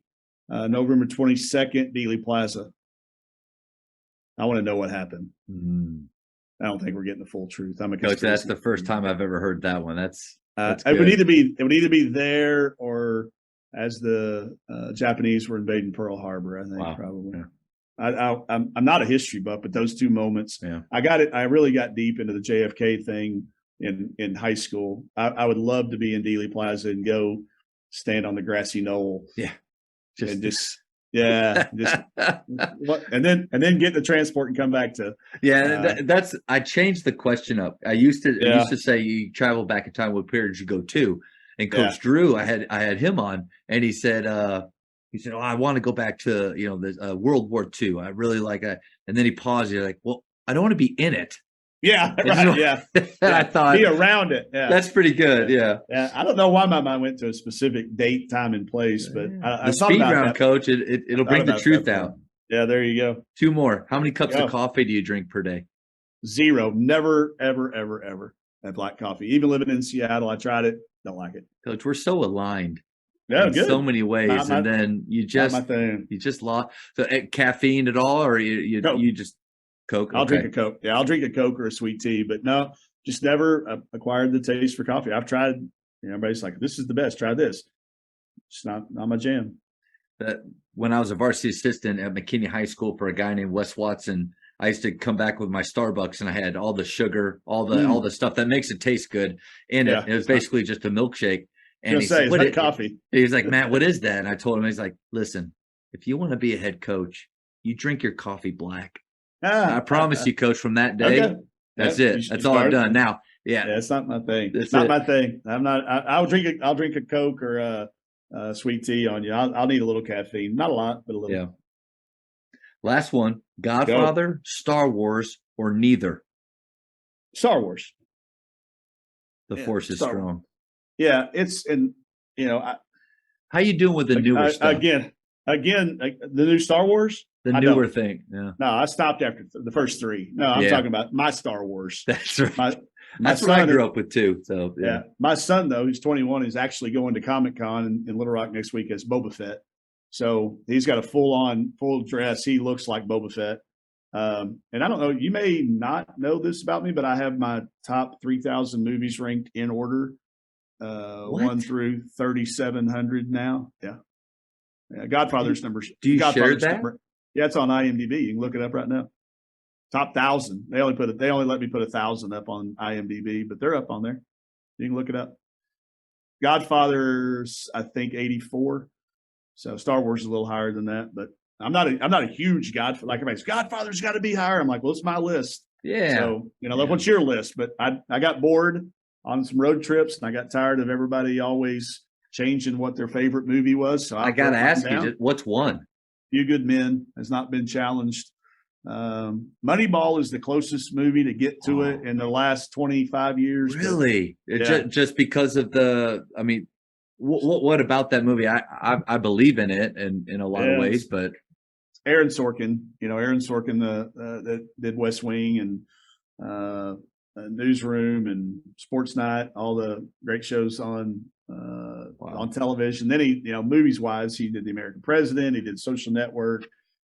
November 22nd, Dealey Plaza. I want to know what happened. I don't think we're getting the full truth. Coach, that's the first time I've ever heard that one. That's it would either be there or as the Japanese were invading Pearl Harbor. I think probably. Yeah. I'm not a history buff, but those two moments, I really got deep into the JFK thing in high school. I would love to be in Dealey Plaza and go stand on the grassy knoll. Yeah. And then get the transport and come back to. I changed the question up. I used to say you travel back in time, what period you go to? And Coach Drew, I had him on, and he said, "Oh, I want to go back to the World War II. I really like it." And then he paused. You're like, "Well, I don't want to be in it." Yeah, right. Yeah. I thought be around it. Yeah, that's pretty good. Yeah. I don't know why my mind went to a specific date, time, and place, but the speed round, Coach, it'll bring the truth out. Yeah, there you go. 2 more. How many cups of coffee do you drink per day? 0. Never, ever, ever, ever have black coffee. Even living in Seattle, I tried it. Don't like it. Coach, we're so aligned. Yeah, in so many ways, and then you just lost. So caffeine at all, or you just Coke? I'll drink a Coke. Yeah, I'll drink a Coke or a sweet tea, but no, just never acquired the taste for coffee. I've tried. Everybody's like, "This is the best. Try this." It's not my jam. When I was a varsity assistant at McKinney High School for a guy named Wes Watson, I used to come back with my Starbucks, and I had all the sugar, all the stuff that makes it taste good in it. It was basically just a milkshake. And he said, "What is coffee?" He was like, "Matt, what is that?" And I told him, he's like, "Listen, if you want to be a head coach, you drink your coffee black." I promise you, Coach, from that day, that's it. That's all I've done. Now, it's not my thing. It's not my thing. I'm not. I'll drink a Coke or a sweet tea on you. I'll need a little caffeine, not a lot, but a little. Yeah. Last one: Godfather, Star Wars, or neither? Star Wars. The Force is strong. Yeah, it's how you doing with the newer stuff? Again, the new Star Wars. The newer thing. Yeah. No, I stopped after the first 3. No, I'm talking about my Star Wars. That's right. That's what I grew up with too. So my son though, who's 21, is actually going to Comic-Con in Little Rock next week as Boba Fett. So he's got a full dress. He looks like Boba Fett. And I don't know, you may not know this about me, but I have my top 3,000 movies ranked in order, 1 through 3,700 now. Yeah. Godfather's numbers. Do you share Godfather's that? Yeah, it's on IMDb. You can look it up right now. Top 1,000. They only let me put 1,000 up on IMDb, but they're up on there. You can look it up. Godfather's, I think, 84. So Star Wars is a little higher than that, but I'm not a huge Godfather. Like everybody's Godfather's got to be higher. I'm like, well, it's my list. Yeah. So, what's your list? But I got bored on some road trips, and I got tired of everybody always changing what their favorite movie was. So I got to ask you, what's one? Few Good Men has not been challenged. Moneyball is the closest movie to get to it in the last 25 years. Really? Yeah. Just because of what about that movie? I believe in it in a lot of ways, but Aaron Sorkin, that did West Wing and Newsroom and Sports Night, all the great shows on television. Then he, movies wise, he did The American President, he did Social Network,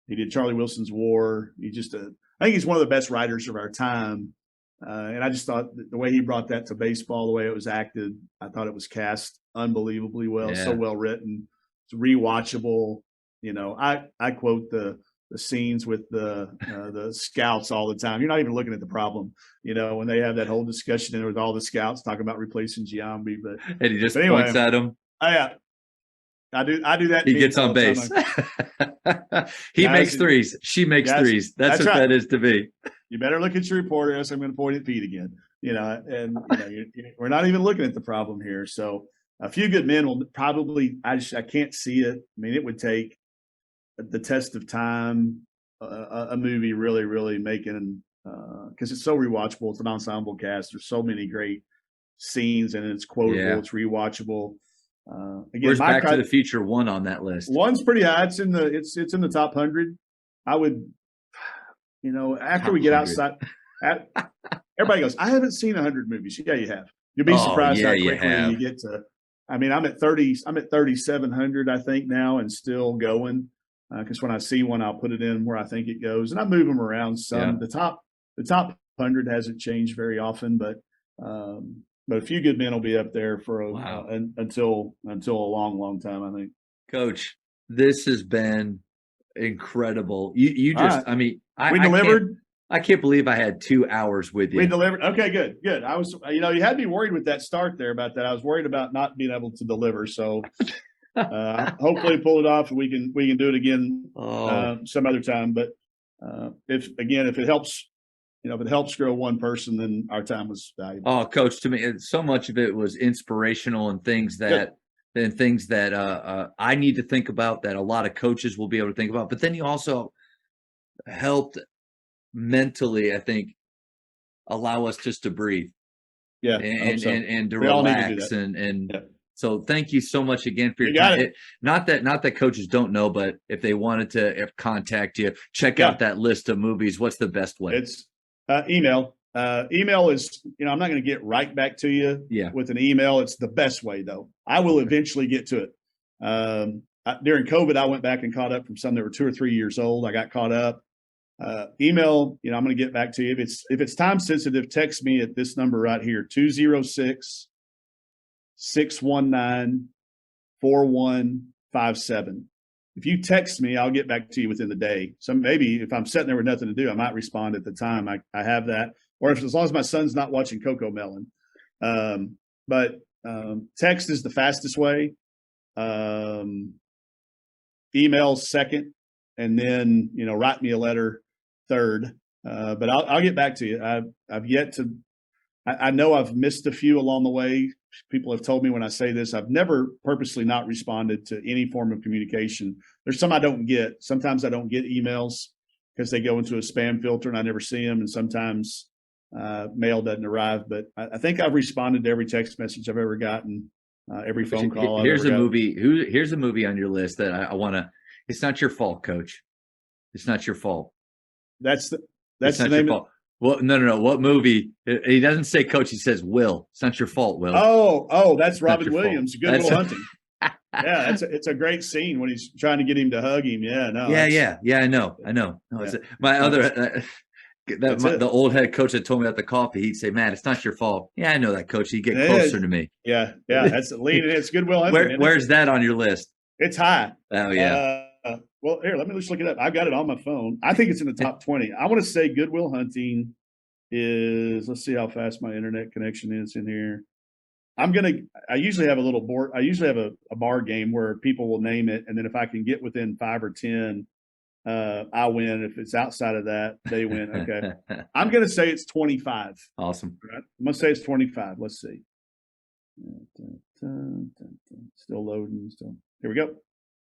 he did Charlie Wilson's War. I think he's one of the best writers of our time. And I just thought the way he brought that to baseball, the way it was acted, I thought it was cast unbelievably well, so well written. It's rewatchable. I quote the scenes with the scouts all the time. You're not even looking at the problem, when they have that whole discussion in there with all the scouts talking about replacing Giambi. And he just points at him. Oh yeah. I do that. He gets on base. He makes threes. She makes threes. That's what that is to me. You better look at your report, or else I'm going to point at Pete again. We're not even looking at the problem here. So A Few Good Men will probably. I can't see it. I mean, it would take the test of time. A movie really, really making because it's so rewatchable. It's an ensemble cast. There's so many great scenes, and it's quotable. Yeah. It's rewatchable. Again, where's Back to the Future 1 on that list? 1's pretty high. It's in the top 100. I would, after we get outside, everybody goes, I haven't seen 100 movies. Yeah, you have. You'll be surprised how quickly you get to. I mean, I'm at 3,700, I think now, and still going. Because when I see one, I'll put it in where I think it goes, and I move them around some. Yeah. The top 100 hasn't changed very often, but A Few Good Men will be up there for until a long, long time, I think. Coach, this has been incredible. You just, right. I mean, we delivered. I can't believe I had 2 hours with you. We delivered. Okay, good. I was, you had me worried with that start there about that. I was worried about not being able to deliver. So hopefully pull it off, and we can do it again some other time. But if it helps. If it helps grow one person, then our time was valuable. Oh, Coach, to me, so much of it was inspirational and things that I need to think about, that a lot of coaches will be able to think about. But then you also helped mentally, I think, allow us just to breathe. Yeah, and to relax and. Yeah. So thank you so much again for your time. Not that coaches don't know, but if they wanted to contact you, check out that list of movies. What's the best way? It's email. Email is, I'm not going to get right back to you with an email. It's the best way, though. I will eventually get to it. During COVID, I went back and caught up from some that were 2 or 3 years old. I got caught up. Email, I'm going to get back to you. If it's time sensitive, text me at this number right here, 206-619-4157. If you text me, I'll get back to you within the day. So maybe if I'm sitting there with nothing to do, I might respond at the time. I have that. Or as long as my son's not watching Coco Melon. But text is the fastest way. Email second. And then, write me a letter third. But I'll get back to you. I've yet to. I know I've missed a few along the way. People have told me when I say this, I've never purposely not responded to any form of communication. There's some I don't get. Sometimes I don't get emails because they go into a spam filter and I never see them. And sometimes mail doesn't arrive. But I think I've responded to every text message I've ever gotten, every phone call. Here's a movie. Here's a movie on your list that I want to. It's not your fault, Coach. It's not your fault. That's the name of. Well, no. What movie? He doesn't say Coach. He says Will. It's not your fault, Will. Oh, that's Robin Williams. Good Will Hunting. Yeah, it's a great scene when he's trying to get him to hug him. Yeah, no. Yeah. I know. No, Yeah. my No, other the old head coach that told me at the coffee, he'd say, "Man, it's not your fault." Yeah, I know that, coach. You get closer to me. Yeah. That's leaning. It's Goodwill Hunting. Where's that on your list? It's high. Oh yeah. Well, here, let me just look it up. I got it on my phone. I think it's in the top 20. I want to say Goodwill Hunting is. Let's see how fast my internet connection is in here. I usually have a little board. I usually have a bar game where people will name it, and then if I can get within 5 or 10, I win. If it's outside of that, they win. Okay. I'm going to say it's 25. Awesome. Right? I'm going to say it's 25. Let's see. Still loading. Here we go.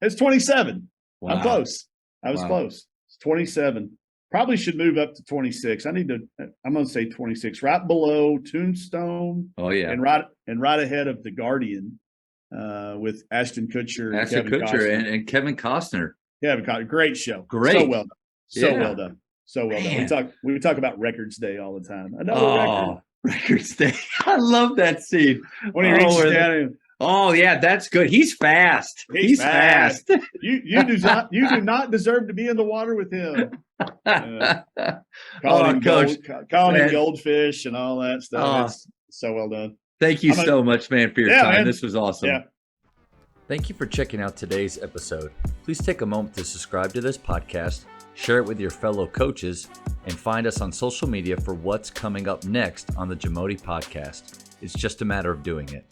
It's 27. Wow. I'm close. I was close. It's 27. Probably should move up to 26. I'm going to say 26, right below Tombstone. Oh yeah. And right ahead of The Guardian, with Ashton Kutcher, and Kevin Costner. Great show. Great. So well done. So well done. We talk about Records Day all the time. Another Records Day. I love that scene. When he reaches down. Oh yeah, that's good. He's fast. He's fast. You do not deserve to be in the water with him. Calling him goldfish and all that stuff. It's so well done. Thank you so much, man, for your time. Man. This was awesome. Yeah. Thank you for checking out today's episode. Please take a moment to subscribe to this podcast, share it with your fellow coaches, and find us on social media for what's coming up next on the Jamodi Podcast. It's just a matter of doing it.